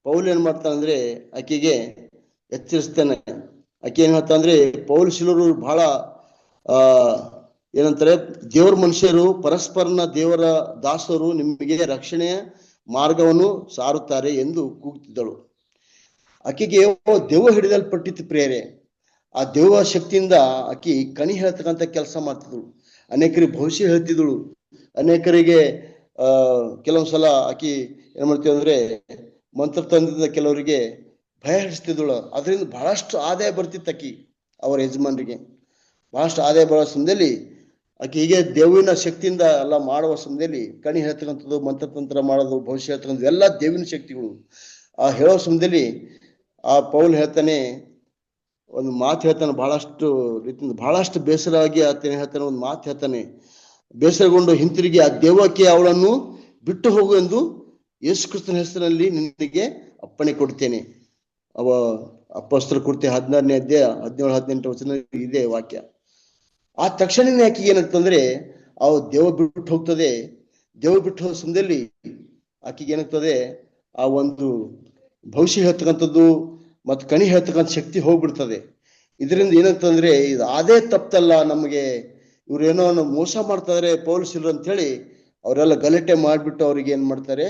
ಪೌಲ್ ಏನ್ ಮಾಡ್ತಾನೆ ಅಂದ್ರೆ ಆಕಿಗೆ ಎಚ್ಚರಿಸ್ತಾನೆ. ಆಕೆ ಏನ್ ಹೇಳ್ತಾ ಅಂದ್ರೆ, ಪೌಲ್ ಶಿಲರು ಬಹಳ ಏನಂತಾರೆ, ದೇವರ ಮನುಷ್ಯರು, ಪರಸ್ಪರನ ದೇವರ ದಾಸರು, ನಿಮಗೆ ರಕ್ಷಣೆಯ ಮಾರ್ಗವನ್ನು ಸಾರುತ್ತಾರೆ ಎಂದು ಕೂಗ್ತಿದ್ದಳು. ಆಕೆಗೆ ದೆವ್ವ ಹಿಡಿದಲ್ಪಟ್ಟಿತ್ತು ಪ್ರೇರೆ. ಆ ದೆವ್ವ ಶಕ್ತಿಯಿಂದ ಆಕಿ ಕಣಿ ಹೇಳ್ತಕ್ಕಂಥ ಕೆಲಸ ಮಾಡ್ತಿದ್ಳು, ಅನೇಕರಿಗೆ ಭವಿಷ್ಯ ಹೇಳ್ತಿದ್ಳು, ಅನೇಕರಿಗೆ ಕೆಲವೊಂದ್ಸಲ ಆಕಿ ಏನ್ ಮಾಡ್ತೀವಿ ಅಂದ್ರೆ ಮಂತ್ರ ತಂದಿದ್ದ ಕೆಲವರಿಗೆ ಭಯ ಹಿಡಿಸ್ತಿದ್ಳು. ಅದರಿಂದ ಬಹಳಷ್ಟು ಆದಾಯ ಬರ್ತಿತ್ತು ಆಕಿ ಅವರ ಯಜಮಾನರಿಗೆ, ಬಹಳಷ್ಟು ಆದಾಯ ಬರೋ ಸಮಯದಲ್ಲಿ ಆಕೆ ಹೀಗೆ ದೇವಿನ ಶಕ್ತಿಯಿಂದ ಎಲ್ಲ ಮಾಡುವ ಸಮಯದಲ್ಲಿ ಕಣಿ ಹೇಳ್ತಕ್ಕಂಥದ್ದು, ಮಂತ್ರತಂತ್ರ ಮಾಡೋದು, ಭವಿಷ್ಯ ಹೇಳ್ತಕ್ಕಂಥದ್ದು ಎಲ್ಲ ದೇವಿನ ಶಕ್ತಿಗಳು. ಆ ಹೇಳೋ ಸಮಯದಲ್ಲಿ ಆ ಪೌಲ್ ಹೇಳ್ತಾನೆ, ಒಂದು ಮಾತು ಹೇಳ್ತಾನೆ, ಬಹಳಷ್ಟು ರೀತಿಯಿಂದ ಬಹಳಷ್ಟು ಬೇಸರವಾಗಿ ಆತನ ಹೇಳ್ತಾನೆ, ಒಂದು ಮಾತು ಹೇಳ್ತಾನೆ, ಬೇಸರಗೊಂಡು ಹಿಂತಿರುಗಿ ಆ ದೇವಕ್ಕೆ ಅವಳನ್ನು ಬಿಟ್ಟು ಹೋಗು ಎಂದು ಯೇಸು ಕ್ರಿಸ್ತನ ಹೆಸರಿನಲ್ಲಿ ನಿನಗೆ ಅಪ್ಪಣೆ ಕೊಡ್ತೇನೆ. ಅಪೊಸ್ತಲ ಕೃತ್ಯ 16ನೇ ಅಧ್ಯಾಯ 17-18 ವಚನ ಇದೆ ವಾಕ್ಯ. ಆ ತಕ್ಷಣನೇ ಆಕೆಗೆ ಏನಾಗ್ತಂದ್ರೆ, ಆ ದೇವ ಬಿಟ್ಟು ಹೋಗ್ತದೆ. ದೇವ ಬಿಟ್ಟು ಹೋದ ಸಮಯದಲ್ಲಿ ಆಕೆಗೆ ಏನಾಗ್ತದೆ, ಆ ಒಂದು ಭವಿಷ್ಯ ಹೇಳ್ತಕ್ಕಂಥದ್ದು ಮತ್ತು ಕಣಿ ಹೇಳ್ತಕ್ಕಂಥ ಶಕ್ತಿ ಹೋಗ್ಬಿಡ್ತದೆ. ಇದರಿಂದ ಏನಾಗ್ತಂದ್ರೆ, ಇದು ಅದೇ ತಪ್ಪಲ್ಲ, ನಮಗೆ ಇವ್ರೇನೋ ಮೋಸ ಮಾಡ್ತಾ ಇದಾರೆ ಪೌಲ್ ಶಿಲರು ಅಂತ ಹೇಳಿ ಅವರೆಲ್ಲ ಗಲಾಟೆ ಮಾಡಿಬಿಟ್ಟು ಅವ್ರಿಗೆ ಏನ್ ಮಾಡ್ತಾರೆ,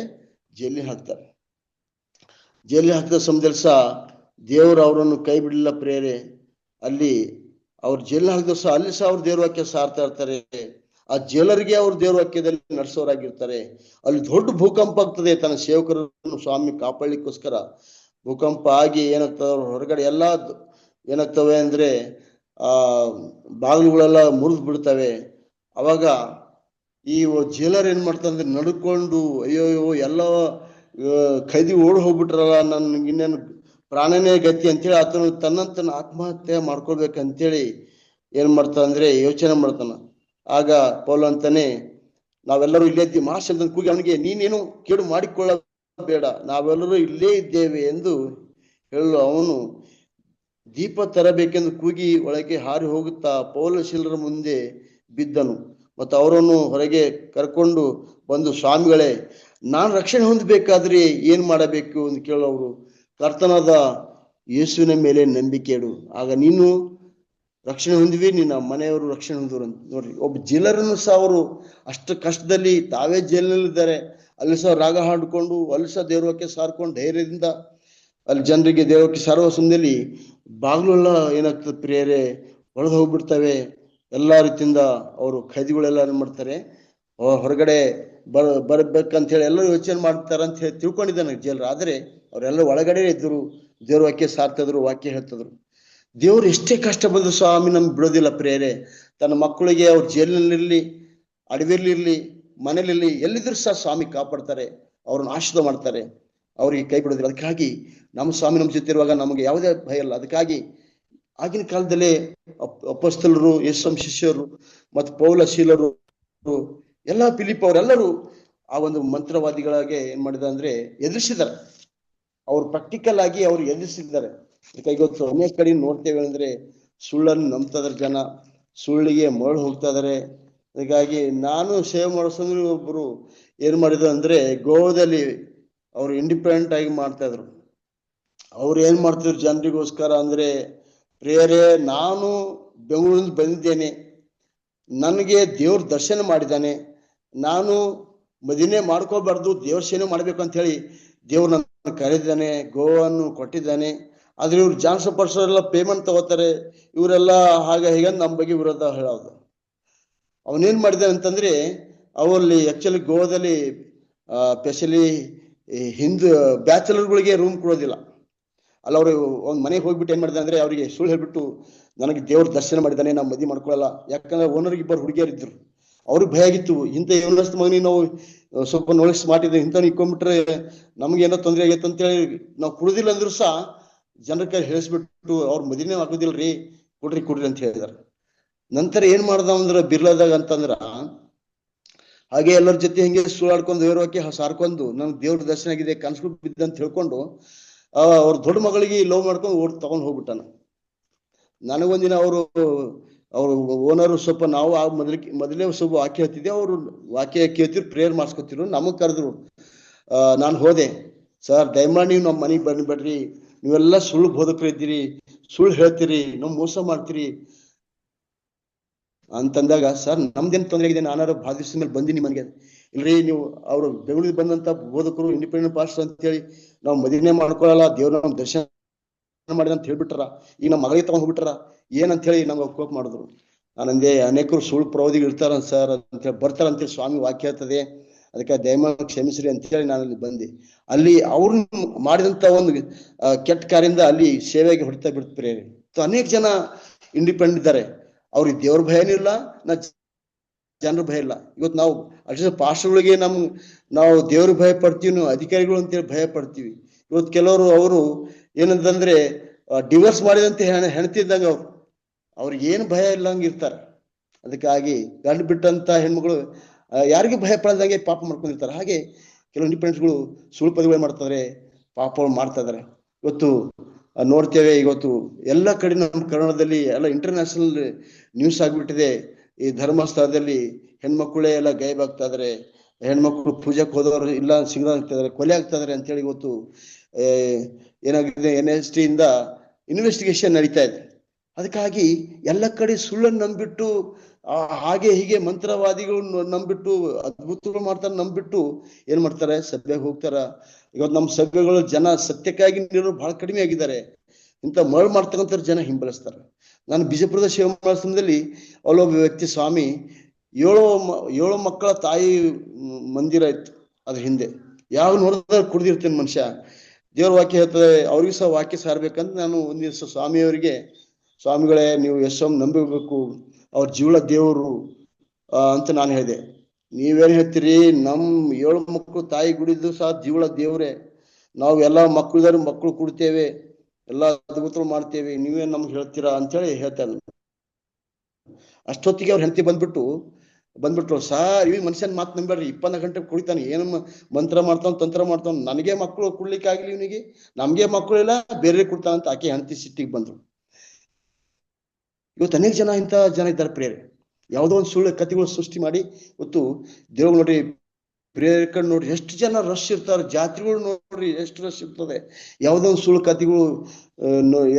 ಜೈಲಿಗೆ ಹಾಕ್ತಾರೆ. ಜೈಲಿಗೆ ಹಾಕಿದ ಸಮಯದಲ್ಲಿ ಸಹ ದೇವರು ಅವರನ್ನು ಕೈ ಬಿಡಲಿಲ್ಲ ಪ್ರೇರೆ. ಅಲ್ಲಿ ಅವ್ರು ಜೈಲಿಗೆ ಹಾಕಿದ ಸಹ ಅಲ್ಲಿ ಸಹ ಅವ್ರು ದೇವ್ರ ವಾಕ್ಯ ಸಾರ್ತಾ ಇರ್ತಾರೆ. ಆ ಜೈಲರಿಗೆ ಅವ್ರು ದೇವ್ರ ವಾಕ್ಯದಲ್ಲಿ ನಡೆಸೋರಾಗಿರ್ತಾರೆ. ಅಲ್ಲಿ ದೊಡ್ಡ ಭೂಕಂಪ ಆಗ್ತದೆ, ತನ್ನ ಸೇವಕರನ್ನು ಸ್ವಾಮಿ ಕಾಪಾಡಲಿಕ್ಕೋಸ್ಕರ ಭೂಕಂಪ ಆಗಿ ಏನಾಗ್ತದೆ, ಅವ್ರ ಹೊರಗಡೆ ಎಲ್ಲ ಏನಾಗ್ತವೆ ಅಂದ್ರೆ ಬಾಗಿಲುಗಳೆಲ್ಲ ಮುರಿದು ಬಿಡ್ತವೆ. ಅವಾಗ ಈ ಜೈಲರ್ ಏನ್ ಮಾಡ್ತಾನೆ, ನಡ್ಕೊಂಡು ಅಯ್ಯೋ ಎಲ್ಲ ಖೈದಿ ಓಡ್ ಹೋಗ್ಬಿಟ್ರಲ್ಲ, ನನ್ಗೆ ಇನ್ನೇನು ಪ್ರಾಣನೇ ಗತಿ ಅಂತೇಳಿ ಆತನು ತನ್ನಂತನ ಆತ್ಮಹತ್ಯೆ ಮಾಡ್ಕೊಳ್ಬೇಕಂತೇಳಿ ಏನ್ ಮಾಡ್ತಾನ ಅಂದ್ರೆ ಯೋಚನೆ ಮಾಡ್ತಾನ. ಆಗ ಪೌಲ ಅಂತಾನೆ, ನಾವೆಲ್ಲರೂ ಇಲ್ಲೇ ಇದ್ದೀವಿ ಮಾಸ್ ಅಂತ ಕೂಗಿ ಅವನಿಗೆ, ನೀನೇನು ಕೇಡು ಮಾಡಿಕೊಳ್ಳಬೇಡ, ನಾವೆಲ್ಲರೂ ಇಲ್ಲೇ ಇದ್ದೇವೆ ಎಂದು ಹೇಳಲು ಅವನು ದೀಪ ತರಬೇಕೆಂದು ಕೂಗಿ ಒಳಗೆ ಹಾರಿ ಹೋಗುತ್ತಾ ಪೌಲ ಶಿಲರ ಮುಂದೆ ಬಿದ್ದನು. ಮತ್ತು ಅವರನ್ನು ಹೊರಗೆ ಕರ್ಕೊಂಡು ಬಂದು, ಸ್ವಾಮಿಗಳೇ, ನಾನು ರಕ್ಷಣೆ ಹೊಂದಬೇಕಾದ್ರೆ ಏನ್ ಮಾಡಬೇಕು ಅಂತ ಕೇಳೋರು. ಕರ್ತನಾದ ಯೇಸುವಿನ ಮೇಲೆ ನಂಬಿಕೆ ಇಡು, ಆಗ ನೀನು ರಕ್ಷಣೆ ಹೊಂದಿವಿ, ನಿನ್ನ ಮನೆಯವರು ರಕ್ಷಣೆ ಹೊಂದಿದ್ರು ಅಂತ. ನೋಡ್ರಿ, ಒಬ್ಬ ಜೈಲರನ್ನು ಸಹ ಅವರು ಅಷ್ಟು ಕಷ್ಟದಲ್ಲಿ ತಾವೇ ಜೈಲಿನಲ್ಲಿದ್ದಾರೆ, ಅಲ್ಲಿ ಸಹ ರಾಗ ಹಾಡ್ಕೊಂಡು ಅಲ್ಲಿ ಸಹ ದೇವರಕ್ಕೆ ಸಾರ್ಕೊಂಡು ಧೈರ್ಯದಿಂದ ಅಲ್ಲಿ ಜನರಿಗೆ ದೇವಕ್ಕೆ ಸಾರುವ ಸಮಯದಲ್ಲಿ ಬಾಗಿಲೆಲ್ಲ ಏನಾಗ್ತದೆ ಪ್ರಿಯರೇ, ಒಡೆದು ಹೋಗ್ಬಿಡ್ತವೆ. ಎಲ್ಲಾ ರೀತಿಯಿಂದ ಅವರು ಖೈದಿಗಳೆಲ್ಲ ಏನ್ ಮಾಡ್ತಾರೆ, ಹೊರಗಡೆ ಬರ್ಬೇಕಂತ ಹೇಳಿ ಎಲ್ಲರೂ ಯೋಚನೆ ಮಾಡ್ತಾರ ಅಂತ ಹೇಳಿ ತಿಳ್ಕೊಂಡಿದ್ದಾನೆ ಜೈಲರು. ಆದ್ರೆ ಅವರೆಲ್ಲ ಒಳಗಡೆ ಇದ್ರು, ದೇವ್ರ ವಾಕ್ಯ ಸಾರ್ತಿದ್ರು, ವಾಕ್ಯ ಹೇಳ್ತಿದ್ರು. ದೇವ್ರು ಎಷ್ಟೇ ಕಷ್ಟ ಬಂದ್ರು ಸ್ವಾಮಿ ನಮ್ಗೆ ಬಿಡೋದಿಲ್ಲ ಪ್ರೇರೆ. ತನ್ನ ಮಕ್ಕಳಿಗೆ ಅವ್ರ ಜೈಲಿನಲ್ಲಿರ್ಲಿ, ಅಡವಿಯಲ್ಲಿರ್ಲಿ, ಮನೇಲಿರ್ಲಿ, ಎಲ್ಲಿದ್ರು ಸಹ ಸ್ವಾಮಿ ಕಾಪಾಡ್ತಾರೆ, ಅವ್ರನ್ನ ಆಶೀರ್ವಾದ ಮಾಡ್ತಾರೆ, ಅವ್ರಿಗೆ ಕೈ ಬಿಡೋದಿಲ್ಲ. ಅದಕ್ಕಾಗಿ ನಮ್ಮ ಸ್ವಾಮಿ ನಮ್ಮ ಜೊತೆ ಇರುವಾಗ ನಮಗೆ ಯಾವುದೇ ಭಯ ಇಲ್ಲ. ಅದಕ್ಕಾಗಿ ಆಗಿನ ಕಾಲದಲ್ಲೇ ಅಪೊಸ್ತಲರು, ಯೇಸು ಶಿಷ್ಯರು ಮತ್ತು ಪೌಲ ಶೀಲರು, ಎಲ್ಲ ಫಿಲಿಪ್ ಅವರೆಲ್ಲರೂ ಆ ಒಂದು ಮಂತ್ರವಾದಿಗಳಿಗೆ ಏನ್ ಮಾಡಿದ ಅಂದ್ರೆ ಎದುರಿಸಿದ್ದಾರೆ. ಅವ್ರು ಪ್ರಾಕ್ಟಿಕಲ್ ಆಗಿ ಅವ್ರು ಎದುರಿಸಿದ್ದಾರೆ. ಅದಕ್ಕಾಗಿ ಇವತ್ತು ಅನೇಕ ಕಡೆ ನೋಡ್ತೇವೆ ಅಂದ್ರೆ ಸುಳ್ಳನ್ನು ನಂಬ್ತಾ ಇದಾರೆ ಜನ, ಸುಳ್ಳಿಗೆ ಮರಳು ಹೋಗ್ತಾ ಇದಾರೆ. ಹೀಗಾಗಿ ನಾನು ಸೇವೆ ಮಾಡೋ ಸಮಯ ಒಬ್ಬರು ಏನ್ ಮಾಡಿದ್ರು ಅಂದ್ರೆ ಗೋವಾದಲ್ಲಿ ಅವ್ರು ಇಂಡಿಪೆಂಡೆಂಟ್ ಆಗಿ ಮಾಡ್ತಾ ಇದ್ರು. ಅವ್ರು ಏನ್ ಮಾಡ್ತಿದ್ರು ಜನರಿಗೋಸ್ಕರ ಅಂದ್ರೆ, ಪ್ರೇಯರೇ, ನಾನು ಬೆಂಗಳೂರಿಂದ ಬಂದಿದ್ದೇನೆ, ನನಗೆ ದೇವ್ರ ದರ್ಶನ ಮಾಡಿದ್ದಾನೆ, ನಾನು ಮದುವೆ ಮಾಡ್ಕೋಬಾರ್ದು, ದೇವ್ರ ಸೇವೆ ಮಾಡ್ಬೇಕು ಅಂತ ಹೇಳಿ ದೇವ್ರು ನನ್ನ ಕರೆದಿದ್ದಾನೆ, ಗೋವನ್ನು ಕೊಟ್ಟಿದ್ದಾನೆ. ಆದ್ರೆ ಇವ್ರು ಜಾನ್ಸ ಪರ್ಸರೆಲ್ಲ ಪೇಮೆಂಟ್ ತಗೋತಾರೆ, ಇವರೆಲ್ಲ ಹಾಗೆ ಹೀಗೆ ನಮ್ಮ ಬಗ್ಗೆ ವಿರೋಧ ಹೇಳೋದು. ಅವನೇನ್ ಮಾಡಿದಾನೆ ಅಂತಂದ್ರೆ, ಅವರಲ್ಲಿ ಆಕ್ಚುಲಿ ಗೋವಾದಲ್ಲಿ ಸ್ಪೆಷಲಿ ಹಿಂದೂ ಬ್ಯಾಚುಲರ್ಗಳಿಗೆ ರೂಮ್ ಕೊಡೋದಿಲ್ಲ. ಅಲ್ಲ, ಅವರು ಒಂದು ಮನೆಗೆ ಹೋಗ್ಬಿಟ್ಟು ಏನ್ ಮಾಡಿದೆ ಅಂದ್ರೆ ಅವರಿಗೆ ಸುಳ್ಳು ಹೇಳ್ಬಿಟ್ಟು, ನನಗೆ ದೇವ್ರ ದರ್ಶನ ಮಾಡಿದ್ದಾನೆ, ನಾವು ಮದುವೆ ಮಾಡ್ಕೊಳ್ಳಲ್ಲ. ಯಾಕಂದ್ರೆ ಓನರ್ಗೆ ಇಬ್ಬರು ಹುಡುಗಿಯರಿದ್ರು, ಅವ್ರಿಗೆ ಭಯ ಆಗಿತ್ತು, ಇಂಥ ಇವನಷ್ಟು ಮಗನಿಗೆ ನಾವು ಸ್ವಲ್ಪ ನೋಡಿ ಸ್ಮಾರ್ಟ್ ಇದೆ, ಇಂಥವ್ನು ಇಕ್ಕೊಂಡ್ಬಿಟ್ರೆ ನಮ್ಗೆ ಏನೋ ತೊಂದರೆ ಆಗೈತೆ ಅಂತೇಳಿ ನಾವು ಕುಡುದಿಲ್ಲ ಅಂದ್ರು ಸಹ ಜನರ ಕೈ ಹೇಳಿಸ್ಬಿಟ್ಟು ಅವ್ರ ಮದುವೆನೇ ಆಗೋದಿಲ್ರಿ, ಕೊಡ್ರಿ ಅಂತ ಹೇಳಿದಾರೆ. ನಂತರ ಏನ್ ಮಾಡ್ದ ಅಂದ್ರ ಬಿರ್ಲಾದಾಗ ಅಂತಂದ್ರ, ಹಾಗೆ ಎಲ್ಲರ ಜೊತೆ ಹಿಂಗೆ ಸುಳ್ಳಾಡ್ಕೊಂಡು ದೇವ್ರಕ್ಕೆ ಸಾರ್ಕೊಂಡು ನನ್ಗೆ ದೇವ್ರ ದರ್ಶನ ಆಗಿದೆ, ಕನ್ಸ್ಬಿಟ್ಟು ಬಿದ್ದ ಅಂತ ಹೇಳ್ಕೊಂಡು ಅವ್ರ ದೊಡ್ಡ ಮಗಳಿಗೆ ಲವ್ ಮಾಡ್ಕೊಂಡು ತಗೊಂಡ್ ಹೋಗ್ಬಿಟ್ಟಾನ. ನನಗೊಂದಿನ ಅವ್ರ ಓನರು ಸ್ವಲ್ಪ ನಾವು ಮೊದಲೇ ಸ್ವಲ್ಪ ವಾಕ್ಯ ಹೇಳ್ತಿದ್ದೆ, ಅವ್ರು ವಾಕ್ಯ ಕೇಳ್ತಿರು, ಪ್ರೇಯರ್ ಮಾಡಿಸ್ಕೊತಿರು, ನಮಗ್ ಕರೆದ್ರು. ನಾನು ಹೋದೆ, ಸರ್ ದಯಮಾಡಿ ನೀವು ನಮ್ಮ ಮನೆಗೆ ಬಂದ್ಬಿಡ್ರಿ, ನೀವೆಲ್ಲ ಸುಳ್ಳು ಬೋಧಕರು ಇದ್ದೀರಿ, ಸುಳ್ಳು ಹೇಳ್ತೀರಿ, ನಾವು ಮೋಸ ಮಾಡ್ತೀರಿ ಅಂತಂದಾಗ, ಸರ್ ನಮ್ದೇನ್ ತೊಂದರೆ ಆಗಿದೆ, ನಾನಾರು ಭಾಳ ದಿವಸ ಮೇಲೆ ಬಂದಿನಿ ಮನೆಗೆ. ಇಲ್ರಿ, ನೀವು ಅವ್ರು ಬೆಂಗಳೂರಿಗೆ ಬಂದಂತ ಬೋಧಕರು, ಇಂಡಿಪೆಂಡೆಂಟ್ ಪಾಸ್ಟರ್ ಅಂತ ಹೇಳಿ ನಾವು ಮದುವೆನೇ ಮಾಡ್ಕೊಳ್ಳಲ್ಲ, ದೇವ್ರ ನಮ್ ದರ್ಶನ ಮಾಡಿದ ಅಂತ ಹೇಳ್ಬಿಟ್ರ, ಈಗ ನಮ್ಮ ಮಗಳಿಗೆ ತಗೊಂಡ್ ಹೋಗ್ಬಿಟ್ರ ಏನಂತ ಹೇಳಿ ನಮ್ಗೆ ಕೋಪ ಮಾಡಿದ್ರು. ನಾನಂದೆ, ಅನೇಕರು ಸುಳ್ಳು ಪ್ರವಾದಿಗಳು ಇರ್ತಾರ ಸರ್ ಅಂತ ಹೇಳಿ, ಬರ್ತಾರ ಅಂತೇಳಿ ಸ್ವಾಮಿ ವಾಕ್ಯ ಹೇಳ್ತದೆ, ಅದಕ್ಕೆ ದಯಮಾಡಿ ಕ್ಷಮಿಸ್ರಿ ಅಂತ ಹೇಳಿ ನಾನು ಅಲ್ಲಿ ಬಂದೆ. ಅಲ್ಲಿ ಅವ್ರು ಮಾಡಿದಂತ ಒಂದು ಕೆಟ್ಟ ಕಾರ್ಯದಿಂದ ಅಲ್ಲಿ ಸೇವೆಗೆ ಹೊಡಿತಾ ಬಿಡ್ತಾರೆ. ಅನೇಕ ಜನ ಇಂಡಿಪೆಂಡೆಂಟ್ ಇದ್ದಾರೆ, ಅವ್ರಿಗೆ ದೇವ್ರ ಭಯನೂ ಇಲ್ಲ, ಜನರ ಭಯ ಇಲ್ಲ. ಇವತ್ತು ನಾವು ಅಟ್ಲೀಸ್ಟ್ ಪಾಸ್ಟರ್ಗಳಿಗೆ ನಾವು ದೇವ್ರ ಭಯ ಪಡ್ತೀವಿ, ನಾವು ಅಧಿಕಾರಿಗಳು ಅಂತೇಳಿ ಭಯ ಪಡ್ತೀವಿ. ಇವತ್ತು ಕೆಲವರು ಅವರು ಏನಂತಂದ್ರೆ ಡಿವೋರ್ಸ್ ಮಾಡಿದಂತೆ ಹೆಣ್ತಿದ್ದಂಗ ಅವ್ರಿಗೆ ಏನು ಭಯ ಇಲ್ಲಂಗೆ ಇರ್ತಾರೆ. ಅದಕ್ಕಾಗಿ ಗಂಡು ಬಿಟ್ಟಂತ ಹೆಣ್ಮಗಳು ಯಾರಿಗೂ ಭಯ ಪಡದಂಗೆ ಪಾಪ ಮಾಡ್ಕೊಂಡಿರ್ತಾರೆ. ಹಾಗೆ ಕೆಲವು ಇಂಡಿಪೆಂಡೆಂಟ್ಗಳು ಸುಳ್ಳು ಪದಗಳು ಮಾಡ್ತಾರೆ, ಪಾಪಗಳು ಮಾಡ್ತಾ ಇದಾರೆ. ಇವತ್ತು ನೋಡ್ತೇವೆ, ಇವತ್ತು ಎಲ್ಲ ಕಡೆ ನಮ್ಮ ಕನ್ನಡದಲ್ಲಿ ಎಲ್ಲ ಇಂಟರ್ನ್ಯಾಷನಲ್ ನ್ಯೂಸ್ ಆಗ್ಬಿಟ್ಟಿದೆ. ಈ ಧರ್ಮಸ್ಥಳದಲ್ಲಿ ಹೆಣ್ಮಕ್ಳೇ ಎಲ್ಲ ಗೈಬ್ ಆಗ್ತಾ ಇದಾರೆ, ಹೆಣ್ಮಕ್ಳು ಪೂಜೆಗೆ ಹೋದವರು ಇಲ್ಲ ಸಿಗದ ಆಗ್ತಾ ಇದಾರೆ, ಕೊಲೆ ಆಗ್ತಾ ಇದಾರೆ ಅಂತೇಳಿ ಇವತ್ತು ಏನಾಗಿದೆ, NST ಇಂದ ಇನ್ವೆಸ್ಟಿಗೇಷನ್ ನಡೀತಾ ಇದೆ. ಅದಕ್ಕಾಗಿ ಎಲ್ಲ ಕಡೆ ಸುಳ್ಳನ್ನು ನಂಬಿಟ್ಟು ಹಾಗೆ ಹೀಗೆ ಮಂತ್ರವಾದಿಗಳು ನಂಬಿಟ್ಟು ಅದ್ಭುತಗಳು ಮಾಡ್ತಾರೆ ನಂಬಿಟ್ಟು ಏನ್ ಮಾಡ್ತಾರೆ, ಸಭೆಗೆ ಹೋಗ್ತಾರ. ಇವತ್ತು ನಮ್ಮ ಸಭೆಗಳು ಜನ ಸತ್ಯಕ್ಕಾಗಿ ನೀರು ಬಹಳ ಕಡಿಮೆ ಆಗಿದ್ದಾರೆ. ಇಂಥ ಮರಳು ಮಾಡ್ತಕ್ಕಂಥ ಜನ ಹಿಂಬಲಿಸ್ತಾರೆ. ನಾನು ಬಿಜಾಪುರದ ಶಿವಮಾಸದಲ್ಲಿ ಅಲ್ಲೊಬ್ಬ ವ್ಯಕ್ತಿ ಸ್ವಾಮಿ 7 ಮಕ್ಕಳ ತಾಯಿ ಮಂದಿರ ಇತ್ತು ಅದ್ರ ಹಿಂದೆ. ಯಾವ ನೋಡಿದ್ರೆ ಕುಡ್ದಿರ್ತೇನೆ ಮನುಷ್ಯ. ದೇವ್ರ ವಾಕ್ಯ ಹೇಳ್ತದೆ, ಅವ್ರಿಗೂ ಸಹ ವಾಕ್ಯ ಸಾರ್ಬೇಕಂತ ನಾನು ಒಂದ್ ದಿವಸ ಸ್ವಾಮಿಯವರಿಗೆ, ಸ್ವಾಮಿಗಳೇ ನೀವು ಯಶೋಮ್ ನಂಬಿರ್ಬೇಕು, ಅವ್ರ ಜೀವಳ ದೇವರು ಅಂತ ನಾನು ಹೇಳಿದೆ. ನೀವೇನ್ ಹೇಳ್ತೀರಿ, ನಮ್ 7 ಮಕ್ಕಳು ತಾಯಿ ಗುಡಿದ್ದು ಸಹ ಜೀವಳ ದೇವ್ರೆ, ನಾವು ಎಲ್ಲಾ ಮಕ್ಕಳು ಕೊಡ್ತೇವೆ, ಎಲ್ಲಾ ಅದ್ಭುತಗಳು ಮಾಡ್ತೇವೆ, ನೀವೇನ್ ನಮ್ಗೆ ಹೇಳ್ತೀರಾ ಅಂತೇಳಿ ಹೇಳ್ತಾರೆ. ಅಷ್ಟೊತ್ತಿಗೆ ಅವ್ರ ಹೆಂಡತಿ ಬಂದ್ಬಿಟ್ರು, ಸಾರ್ ಈ ಮನುಷ್ಯನ್ ಮಾತು ನಂಬೇಡ್ರಿ, 24 ಗಂಟೆ ಕುಡಿತಾನೆ, ಏನು ಮಂತ್ರ ಮಾಡ್ತಾನ ತಂತ್ರ ಮಾಡ್ತಾನ, ನನಗೆ ಮಕ್ಕಳು ಕುಡ್ಲಿಕ್ಕೆ ಆಗ್ಲಿ ಇವನಿಗೆ, ನಮ್ಗೆ ಮಕ್ಕಳು ಇಲ್ಲ, ಬೇರೆ ಕೊಡ್ತಾನ ಅಂತ ಆಕೆ ಹೆಂಡತಿ ಸಿಟ್ಟಿಗೆ ಬಂದ್ರು. ಇವತ್ತು ಅನೇಕ ಜನ ಇಂಥ ಜನ ಇದ್ದಾರೆ ಪ್ರೇರೆ. ಯಾವುದೋ ಒಂದು ಸುಳ್ಳು ಕಥೆಗಳು ಸೃಷ್ಟಿ ಮಾಡಿ ಇವತ್ತು ದೇವ್ರು ನೋಡ್ರಿ, ಪ್ರೇರಕರು ನೋಡ್ರಿ ಎಷ್ಟು ಜನ ರಶ್ ಇರ್ತಾರೆ, ಜಾತ್ರೆಗಳು ನೋಡ್ರಿ ಎಷ್ಟು ರಶ್ ಇರ್ತದೆ. ಯಾವುದೋ ಒಂದು ಸುಳ್ಳು ಕಥೆಗಳು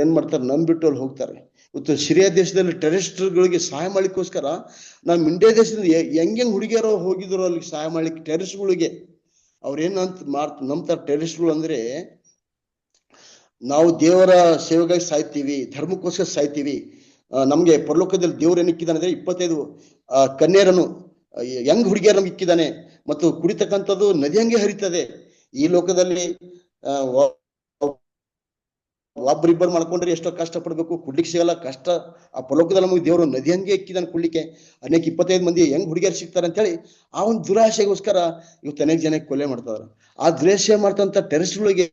ಏನ್ ಮಾಡ್ತಾರೆ, ನಂಬಿಟ್ಟು ಅಲ್ಲಿ ಹೋಗ್ತಾರೆ. ಇವತ್ತು ಸಿರಿಯಾ ದೇಶದಲ್ಲಿ ಟೆರರಿಸ್ಟ್ಗಳಿಗೆ ಸಹಾಯ ಮಾಡ್ಲಿಕ್ಕೋಸ್ಕರ ನಮ್ಮ ಇಂಡಿಯಾ ದೇಶದಿಂದ ಹೆಂಗೆ ಹುಡುಗಿಯರು ಹೋಗಿದ್ರು ಅಲ್ಲಿ ಸಹಾಯ ಮಾಡ್ಲಿಕ್ಕೆ ಟೆರರಿಸ್ಟ್ಗಳಿಗೆ. ಅವ್ರೇನಂತ ನಂಬ್ತಾರೆ ಟೆರರಿಸ್ಟ್ಗಳು ಅಂದ್ರೆ, ನಾವು ದೇವರ ಸೇವೆಗಾಗಿ ಸಾಯ್ತೀವಿ, ಧರ್ಮಕ್ಕೋಸ್ಕರ ಸಾಯ್ತೀವಿ, ನಮ್ಗೆ ಪರಲೋಕದಲ್ಲಿ ದೇವ್ರು ಏನಿಕ್ಕಿದಾನೆ ಅಂದ್ರೆ 25 ಕನ್ಯರನ್ನು ಹೆಂಗ್ ಹುಡುಗಿಯರು ನಮ್ಗೆ ಇಕ್ಕಿದಾನೆ, ಮತ್ತು ಕುಡಿತಕ್ಕಂಥದ್ದು ನದಿ ಹಂಗೆ ಹರಿತದೆ. ಈ ಲೋಕದಲ್ಲಿ ಒಬ್ಬರಿಬ್ಬರು ಮಾಡ್ಕೊಂಡ್ರೆ ಎಷ್ಟೋ ಕಷ್ಟ ಪಡ್ಬೇಕು, ಕುಡ್ಲಿಕ್ಕೆ ಸಿಗಲ್ಲ, ಕಷ್ಟ. ಆ ಪರಲೋಕದಲ್ಲಿ ನಮಗೆ ದೇವರು ನದಿ ಹಂಗೆ ಇಕ್ಕಿದಾನೆ ಕುಡ್ಲಿಕ್ಕೆ. ಅನೇಕ 25 ಮಂದಿ ಹೆಂಗ್ ಹುಡುಗಿಯರು ಸಿಗ್ತಾರೆ ಅಂತ ಹೇಳಿ ಆ ಒಂದು ದುರಾಶೆಗೋಸ್ಕರ ಇವತ್ತು ಅನೇಕ ಜನ ಕೊಲೆ ಮಾಡ್ತಾರೆ. ಆ ದುರಾಶೆ ಮಾಡ್ತಂತ ಟೆರರಿಸ್ಟ್ಗಳಿಗೆ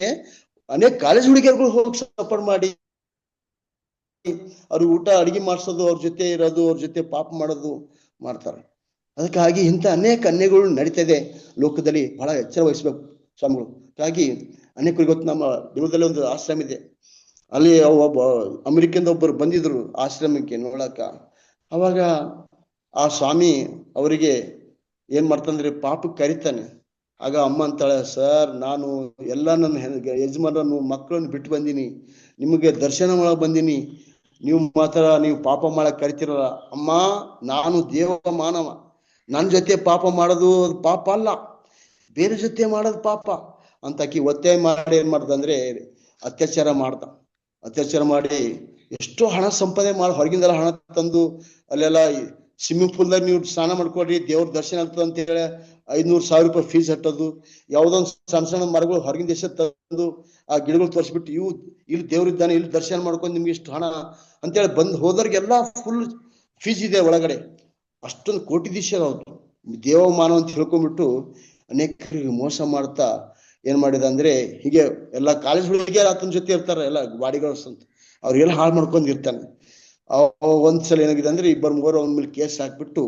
ಅನೇಕ ಕಾಲೇಜ್ ಹುಡುಗಿಯರ್ಗಳು ಹೋಗಿ ಸಪೋರ್ಟ್ ಮಾಡಿ ಅವ್ರಿಗೆ ಊಟ ಅಡಿಗೆ ಮಾಡಿಸೋದು, ಅವ್ರ ಜೊತೆ ಇರೋದು, ಅವ್ರ ಜೊತೆ ಪಾಪ ಮಾಡೋದು ಮಾಡ್ತಾರೆ. ಅದಕ್ಕಾಗಿ ಇಂಥ ಅನೇಕ ಅನ್ಯಗಳು ನಡೀತಾ ಇದೆ ಲೋಕದಲ್ಲಿ. ಬಹಳ ಎಚ್ಚರ ವಹಿಸ್ಬೇಕು ಸ್ವಾಮಿಗಳು. ಹಾಗಾಗಿ ಅನೇಕರಿಗೆ ಗೊತ್ತು, ನಮ್ಮ ದೇವದಲ್ಲಿ ಒಂದು ಆಶ್ರಮ ಇದೆ, ಅಲ್ಲಿ ಒಬ್ಬ ಅಮೆರಿಕದಿಂದ ಒಬ್ಬರು ಬಂದಿದ್ರು ಆಶ್ರಮಕ್ಕೆ ನೋಡಕ. ಅವಾಗ ಆ ಸ್ವಾಮಿ ಅವರಿಗೆ ಏನ್ ಮಾಡ್ತಂದ್ರೆ ಪಾಪಕ್ಕೆ ಕರಿತಾನೆ. ಆಗ ಅಮ್ಮ ಅಂತಾಳೆ, ಸರ್ ನಾನು ಎಲ್ಲ ನನ್ನ ಯಜಮಾನರನ್ನು ಮಕ್ಕಳನ್ನು ಬಿಟ್ಟು ಬಂದೀನಿ, ನಿಮಗೆ ದರ್ಶನ ಮಾಡಕ್ ಬಂದೀನಿ, ನೀವು ಮಾತ್ರ ನೀವು ಪಾಪ ಮಾಡಕ್ ಕರಿತಿರಲ್ಲ. ಅಮ್ಮ, ನಾನು ದೇವ ಮಾನವ, ನನ್ನ ಜೊತೆ ಪಾಪ ಮಾಡೋದು ಪಾಪ ಅಲ್ಲ, ಬೇರೆ ಜೊತೆ ಮಾಡೋದು ಪಾಪ ಅಂತ ಆಕಿ ಒತ್ತಾಯ ಮಾಡಿ ಏನ್ ಮಾಡ್ದಂದ್ರೆ ಅತ್ಯಾಚಾರ ಮಾಡಿ ಎಷ್ಟೋ ಹಣ ಸಂಪಾದನೆ ಮಾಡಿ ಹೊರಗಿಂದೆಲ್ಲ ಹಣ ತಂದು ಅಲ್ಲೆಲ್ಲ ಸ್ವಿಮ್ಮಿಂಗ್ ಪೂಲ್ದಾಗ ನೀವು ಸ್ನಾನ ಮಾಡ್ಕೊಡ್ರಿ, ದೇವ್ರ ದರ್ಶನ ಆಗ್ತದೆ ಅಂತ ಹೇಳಿ 500,000 ರೂಪಾಯಿ ಫೀಸ್ ಹಟ್ಟೋದು. ಯಾವುದೊಂದು ಸಣ್ಣ ಮರಗಳು ಹೊರಗಿನ ದೇಶ ತಂದು ಆ ಗಿಡಗಳು ತೋರಿಸ್ಬಿಟ್ಟು ಇಲ್ಲಿ ದೇವ್ರಿದ್ದಾನೆ, ಇಲ್ಲಿ ದರ್ಶನ ಮಾಡ್ಕೊಂಡು ನಿಮ್ಗೆ ಇಷ್ಟು ಹಣ ಅಂತೇಳಿ ಬಂದು ಹೋದವ್ರಿಗೆಲ್ಲ ಫುಲ್ ಫೀಸ್ ಇದೆ ಒಳಗಡೆ. ಅಷ್ಟೊಂದು ಕೋಟಿ ದಿಶ ಅವ್ರು ದೇವ ಮಾನವ ಅಂತ ತಿಳ್ಕೊಂಡ್ಬಿಟ್ಟು ಅನೇಕರಿಗೆ ಮೋಸ ಮಾಡ್ತಾ ಏನ್ ಮಾಡಿದ ಅಂದ್ರೆ, ಹೀಗೆ ಎಲ್ಲ ಕಾಲೇಜ್ ಹುಡುಗಿಯ ಆತನ ಜೊತೆ ಇರ್ತಾರೆ, ಎಲ್ಲ ಬಾಡಿಗಾರ್ಡ್ಸ್ ಅಂತ, ಅವ್ರಿಗೆಲ್ಲ ಹಾಳು ಮಾಡ್ಕೊಂಡಿರ್ತಾನೆ. ಒಂದ್ಸಲ ಏನಾಗಿದೆ ಅಂದ್ರೆ 2-3 ಅವನ ಮೇಲೆ ಕೇಸ್ ಹಾಕ್ಬಿಟ್ಟು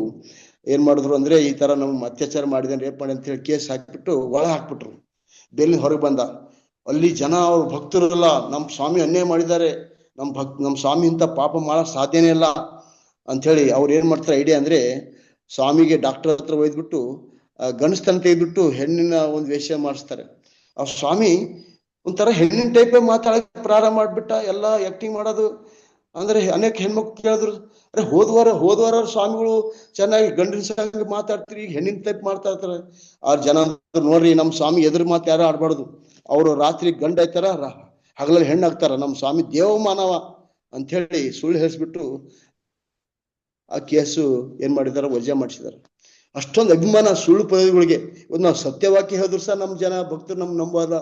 ಏನ್ ಮಾಡಿದ್ರು ಅಂದ್ರೆ, ಈ ತರ ನಮ್ ಅತ್ಯಾಚಾರ ಮಾಡಿದಾನೆ, ರೇಪ್ ಮಾಡಿ ಅಂತ ಹೇಳಿ ಕೇಸ್ ಹಾಕ್ಬಿಟ್ಟು ಒಳ ಹಾಕ್ಬಿಟ್ರು. ಬೇಲಿನ ಹೊರಗೆ ಬಂದ. ಅಲ್ಲಿ ಜನ ಅವ್ರ ಭಕ್ತರಲ್ಲ, ನಮ್ ಸ್ವಾಮಿ ಅನ್ಯಾಯ ಮಾಡಿದ್ದಾರೆ, ನಮ್ ಸ್ವಾಮಿ ಇಂಥ ಪಾಪ ಮಾಡಕ್ ಸಾಧ್ಯನೇ ಇಲ್ಲ ಅಂತ ಹೇಳಿ ಅವ್ರು ಏನ್ ಮಾಡ್ತಾರೆ ಐಡಿಯಾ ಅಂದ್ರೆ, ಸ್ವಾಮಿಗೆ ಡಾಕ್ಟರ್ ಹತ್ರ ಒಯ್ದ್ಬಿಟ್ಟು ಗಣಸ್ತನ ತೆಗೆದ್ಬಿಟ್ಟು ಹೆಣ್ಣಿನ ಒಂದು ವೇಷ ಮಾಡಿಸ್ತಾರೆ. ಆ ಸ್ವಾಮಿ ಒಂಥರ ಹೆಣ್ಣಿನ ಟೈಪ್ ಮಾತಾಡಕ್ ಪ್ರಾರಂಭ ಮಾಡ್ಬಿಟ್ಟ, ಎಲ್ಲ ಆಕ್ಟಿಂಗ್ ಮಾಡೋದು. ಅಂದ್ರೆ ಅನೇಕ ಹೆಣ್ಮಕ್ಳು ಕೇಳಿದ್ರು, ಅರೆ ಹೋದ್ವಾರ ಸ್ವಾಮಿಗಳು ಚೆನ್ನಾಗಿ ಗಂಡಿನ ಸಂಗ ಮಾತಾಡ್ತೀರಿ, ಈಗ ಹೆಣ್ಣಿನ ಟೈಪ್ ಮಾಡ್ತಾ ಇರ್ತಾರೆ. ಆ ಜನ ನೋಡ್ರಿ, ನಮ್ ಸ್ವಾಮಿ ಎದುರು ಮಾತು ಯಾರು ಆಡ್ಬಾರ್ದು, ಅವರು ರಾತ್ರಿ ಗಂಡ ಆಯ್ತಾರ, ಹಗಲಲ್ಲಿ ಹೆಣ್ಣಾಗ್ತಾರ, ನಮ್ ಸ್ವಾಮಿ ದೇವ ಮಾನವ ಅಂತ ಹೇಳಿ ಸುಳ್ಳು ಹೇಳಿಸ್ಬಿಟ್ಟು ಆ ಕೇಸು ಏನ್ ಮಾಡಿದಾರ, ವಜಾ ಮಾಡಿಸಿದಾರೆ. ಅಷ್ಟೊಂದು ಅಭಿಮಾನ ಸುಳ್ಳು ಪದಗಳಿಗೆ. ಇವತ್ತು ನಾವು ಸತ್ಯವಾಕ್ಯ ಹೇಳಿದ್ರು ಸಹ ನಮ್ಮ ಜನ ಭಕ್ತರು ನಂಬೋಲ್ಲ,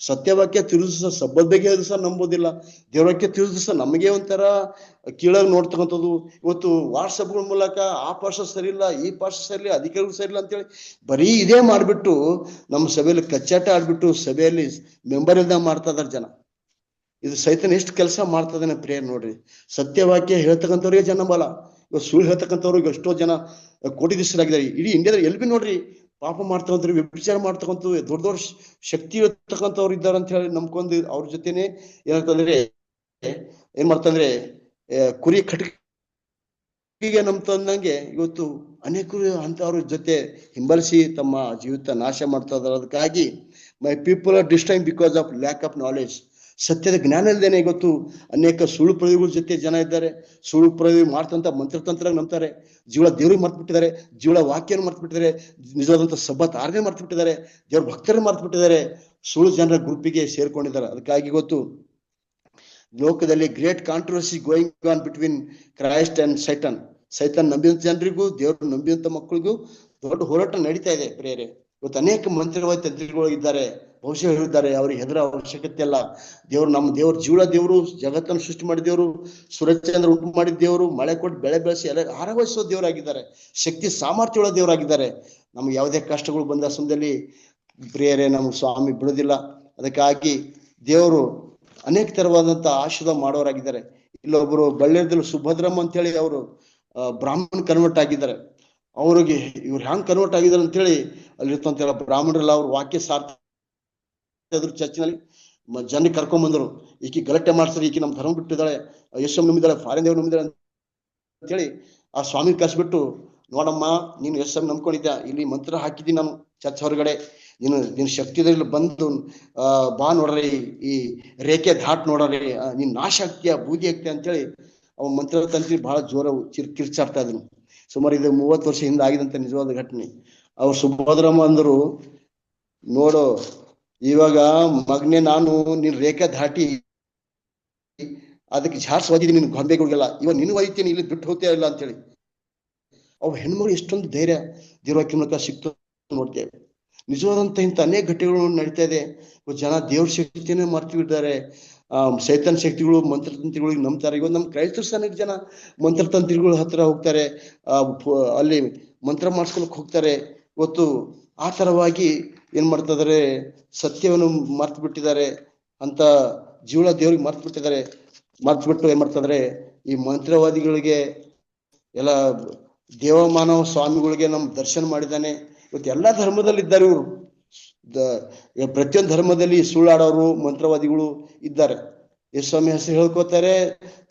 ಸತ್ಯವಾಕ್ಯ ತಿಳಿದ್ರು ಸಹ ಸಬ್ಬದ ಬಗ್ಗೆ ಹೇಳಿದ್ರು ಸಹ ನಂಬೋದಿಲ್ಲ, ದೇವವಾಕ್ಯ ತಿಳಿದ್ರು ಸಹ ನಮಗೆ ಒಂಥರ ಕೀಳಾಗಿ ನೋಡ್ತಕ್ಕಂಥದ್ದು. ಇವತ್ತು ವಾಟ್ಸಪ್ಗಳ ಮೂಲಕ ಆ ಪಾಶ ಸರಿ ಇಲ್ಲ, ಈ ಪಾಶ ಸರಿ ಇಲ್ಲ, ಅಧಿಕಾರಿಗಳು ಸರಿ ಇಲ್ಲ ಅಂತೇಳಿ ಬರೀ ಇದೇ ಮಾಡ್ಬಿಟ್ಟು ನಮ್ಮ ಸಭೆಯಲ್ಲಿ ಕಚ್ಚಾಟ ಆಡ್ಬಿಟ್ಟು ಸಭೆಯಲ್ಲಿ ಮೆಂಬರ್ ಇಲ್ದಂಗ ಮಾಡ್ತಾ ಇದಾರೆ ಜನ. ಇದು ಸೈತನ್ ಎಷ್ಟು ಕೆಲಸ ಮಾಡ್ತದಾನೆ ಪ್ರೇಯರ್ ನೋಡ್ರಿ. ಸತ್ಯವಾಕ್ಯ ಹೇಳ್ತಕ್ಕಂಥವ್ರಿಗೆ ಜನ ಬಲ, ಇವತ್ತು ಸುಳ್ಳು ಹೇಳ್ತಕ್ಕಂಥವ್ರಿಗೆ ಎಷ್ಟೋ ಜನ ಕೋಟಿ ದಿವಸರಾಗಿದ್ದಾರೆ. ಇಡೀ ಇಂಡಿಯಾದಲ್ಲಿ ಎಲ್ಲಿ ನೋಡ್ರಿ ಪಾಪ ಮಾಡ್ತಕ್ಕಂಥವ್ರು, ವ್ಯಭಿಚಾರ ಮಾಡ್ತಕ್ಕಂಥ ದೊಡ್ಡ ಶಕ್ತಿ ಇರ್ತಕ್ಕಂಥವ್ರು ಇದ್ದಾರೆ ಅಂತ ಹೇಳಿ ನಂಬ್ಕೊಂಡು ಅವ್ರ ಜೊತೆನೆ ಏನಾಗ್ತಂದ್ರೆ ಏನ್ ಮಾಡ್ತಂದ್ರೆ ಕುರಿ ಕಟ್ಟಿಗೆ ನಂಬ್ತಂದಂಗೆ ಇವತ್ತು ಅನೇಕರು ಅಂತವ್ರ ಜೊತೆ ಹಿಂಬಲಿಸಿ ತಮ್ಮ ಜೀವಿತ ನಾಶ ಮಾಡ್ತಾ ಇದ್ದಾರೆ. ಅದಕ್ಕಾಗಿ my people are destroyed because of lack of knowledge. ಸತ್ಯದ ಜ್ಞಾನ ಇಲ್ಲದೇನೆ ಇವತ್ತು ಅನೇಕ ಸುಳ್ಳು ಪ್ರಯೋಗಗಳ ಜೊತೆ ಜನ ಇದ್ದಾರೆ. ಸುಳ್ಳು ಪ್ರಯೋಗ ಮಾಡ್ತಂತ ಮಂತ್ರತಂತ್ರ ನಂಬ್ತಾರೆ. ಜೀವ ದೇವ್ರಿಗೆ ಮರ್ತು ಬಿಟ್ಟಿದ್ದಾರೆ, ಜೀವ ವಾಕ್ಯನ ಮರ್ತು ಬಿಟ್ಟಿದ್ದಾರೆ, ನಿಜವಾದಂತ ಸಬ್ಬತ್ ಆರನೇ ಮರ್ತು ಬಿಟ್ಟಿದ್ದಾರೆ, ದೇವ್ರ ಭಕ್ತರನ್ನ ಮರ್ತು ಬಿಟ್ಟಿದ್ದಾರೆ, ಸುಳ್ಳು ಜನರ ಗ್ರೂಪಿಗೆ ಸೇರ್ಕೊಂಡಿದ್ದಾರೆ. ಅದಕ್ಕಾಗಿ ಇವತ್ತು ಲೋಕದಲ್ಲಿ great controversy going on between Christ and ಸೈತಾನ್. ಸೈತಾನ್ ನಂಬಿದಂತ ಜನರಿಗೂ ದೇವ್ರ ನಂಬಿದಂತ ಮಕ್ಕಳಿಗೂ ದೊಡ್ಡ ಹೋರಾಟ ನಡೀತಾ ಇದೆ ಪ್ರಿಯರೇ. ಇವತ್ತು ಅನೇಕ ಮಂತ್ರವಾದ ತಂತ್ರಿಗಳು ಇದ್ದಾರೆ, ಬಹುಶಃ ಹೇಳಿದ್ದಾರೆ, ಅವ್ರಿಗೆ ಹೆದರ ಅವಶ್ಯಕತೆ ಇಲ್ಲ. ದೇವ್ರು ನಮ್ಮ ದೇವ್ರು ಜೀವ ದೇವರು, ಜಗತ್ತನ್ನು ಸೃಷ್ಟಿ ಮಾಡಿದ ದೇವರು, ಸೂರ್ಯಚಂದ್ರ ಉಂಟು ಮಾಡಿದ ದೇವರು, ಮಳೆ ಕೊಟ್ಟು ಬೆಳೆ ಬೆಳೆಸಿ ಎಲ್ಲ ಆರವಹಿಸೋ ದೇವರಾಗಿದ್ದಾರೆ, ಶಕ್ತಿ ಸಾಮರ್ಥ್ಯಗಳ ದೇವರಾಗಿದ್ದಾರೆ. ನಮ್ಗೆ ಯಾವುದೇ ಕಷ್ಟಗಳು ಬಂದ ಸಮಯದಲ್ಲಿ ಪ್ರಿಯರೇ ನಮ್ಗೆ ಸ್ವಾಮಿ ಬಿಡೋದಿಲ್ಲ. ಅದಕ್ಕಾಗಿ ದೇವರು ಅನೇಕ ತರವಾದಂತ ಆಶೀರ್ವಾದ ಮಾಡೋರಾಗಿದ್ದಾರೆ. ಇಲ್ಲೊಬ್ರು ಬಳ್ಳೇರದಲ್ಲಿ ಸುಭದ್ರಮ್ಮ ಅಂತೇಳಿ ಅವರು ಬ್ರಾಹ್ಮಣ ಕನ್ವರ್ಟ್ ಆಗಿದ್ದಾರೆ. ಅವ್ರಿಗೆ ಇವ್ರು ಹ್ಯಾಂಗ್ ಕನ್ವರ್ಟ್ ಆಗಿದ್ದಾರೆ ಅಂತೇಳಿ ಅಲ್ಲಿರ್ತಂತೆಲ್ಲ ಬ್ರಾಹ್ಮಣರೆಲ್ಲ ಅವ್ರ ವಾಕ್ಯ ಸಾರ್ಥ ಚರ್ಚಿನಲ್ಲಿ ಜನರಿಗೆ ಕರ್ಕೊಂಡ್ ಬಂದರು. ಈಕಿ ಗಲಾಟೆ ಮಾಡ್ತಾರೆ, ಈಕಿ ನಮ್ಮ ಧರ್ಮ ಬಿಟ್ಟಿದ್ದಾಳೆ, ಯಶಮ್ ನಂಬಿದ್ದಾಳೆ, ಫಾರಿನ್ ದೇವ್ರು ನಂಬಿದ್ದಾಳೆ ಅಂತೇಳಿ ಆ ಸ್ವಾಮಿ ಕರ್ಸ್ಬಿಟ್ಟು, ನೋಡಮ್ಮ ನೀನು ಯಶಮ್ ನಂಬ್ಕೊಂಡಿದ್ದ, ಇಲ್ಲಿ ಮಂತ್ರ ಹಾಕಿದ್ದೀನಿ ನಾನು ಚರ್ಚ್ ಹೊರಗಡೆ, ನಿನ್ನ ಶಕ್ತಿದಲ್ಲಿ ಬಂದು ಬಾ ನೋಡ್ರಿ, ಈ ರೇಖೆ ದಾಟ್ ನೋಡ್ರಿ, ನೀನ್ ನಾಶ ಆಗ್ತೀಯ, ಬೂದಿ ಆಗ್ತೀಯ ಅಂತೇಳಿ ಅವ ಮಂತ್ರ ತಂತ್ರಿ ಬಹಳ ಜೋರ ಕಿರ್ಚಾಡ್ತಾ ಇದ್ರು. ಸುಮಾರು ಇದು 30 ವರ್ಷ ಹಿಂದೆ ಆಗಿದಂತ ನಿಜವಾದ ಘಟನೆ. ಅವ್ರು ಸುಭದ್ರಮ್ಮ ಅಂದ್ರು, ನೋಡು ಇವಾಗ ಮಗನೇ, ನಾನು ನಿನ್ ರೇಖೆ ದಾಟಿ ಅದಕ್ಕೆ ಜಾರ್ಸ್ ಓದಿದ್ದೀನಿ ನಿನ್ ಗೊಂಬೆಗಳಿಗೆಲ್ಲ, ಇವಾಗ ನಿನ್ ಒಯ್ತೀನಿ, ಇಲ್ಲಿ ಬಿಟ್ಟು ಹೋಗ್ತೀಯ ಇಲ್ಲ ಅಂತೇಳಿ. ಅವ್ ಹೆಣ್ಮಗಳು ಎಷ್ಟೊಂದು ಧೈರ್ಯ ದೇವ್ರ ಮೂಲಕ ಸಿಕ್ತು ನೋಡ್ತೇವೆ. ನಿಜವಾದಂತ ಇಂಥ ಅನೇಕ ಘಟನೆಗಳು ನಡೀತಾ ಇದೆ. ಜನ ದೇವ್ರ ಶಕ್ತಿಯನ್ನೇ ಮರ್ತು ಬಿಡ್ತಾರೆ. ಸೈತಾನ್ ಶಕ್ತಿಗಳು ಮಂತ್ರತಂತ್ರಿಗಳಿಗೆ ನಂಬ್ತಾರೆ. ಇವತ್ತು ನಮ್ಮ ಕ್ರೈಸ್ತರು ಸಹ ಜನ ಮಂತ್ರತಂತ್ರಿಗಳ ಹತ್ರ ಹೋಗ್ತಾರೆ, ಅಲ್ಲಿ ಮಂತ್ರ ಮಾಡಿಸ್ಕೊಳಕ್ ಹೋಗ್ತಾರೆ. ಇವತ್ತು ಆ ತರವಾಗಿ ಏನ್ ಮಾಡ್ತಾ ಇದಾರೆ, ಸತ್ಯವನ್ನು ಮರ್ತು ಬಿಟ್ಟಿದ್ದಾರೆ, ಅಂತ ಜೀವನ ದೇವ್ರಿಗೆ ಮರ್ತು ಬಿಟ್ಟಿದ್ದಾರೆ. ಮರ್ತು ಬಿಟ್ಟು ಏನ್ ಮಾಡ್ತಾ ಇದಾರೆ, ಈ ಮಂತ್ರವಾದಿಗಳಿಗೆ ಎಲ್ಲ ದೇವಮಾನವ ಸ್ವಾಮಿಗಳಿಗೆ ನಮ್ ದರ್ಶನ ಮಾಡಿದ್ದಾನೆ. ಇವತ್ತು ಎಲ್ಲಾ ಧರ್ಮದಲ್ಲಿ ಇದ್ದಾರೆ ಇವರು. ಪ್ರತಿಯೊಂದು ಧರ್ಮದಲ್ಲಿ ಸುಳ್ಳಾಡೋರು ಮಂತ್ರವಾದಿಗಳು ಇದ್ದಾರೆ. ಸ್ವಾಮಿ ಹೆಸರು ಹೇಳ್ಕೋತಾರೆ,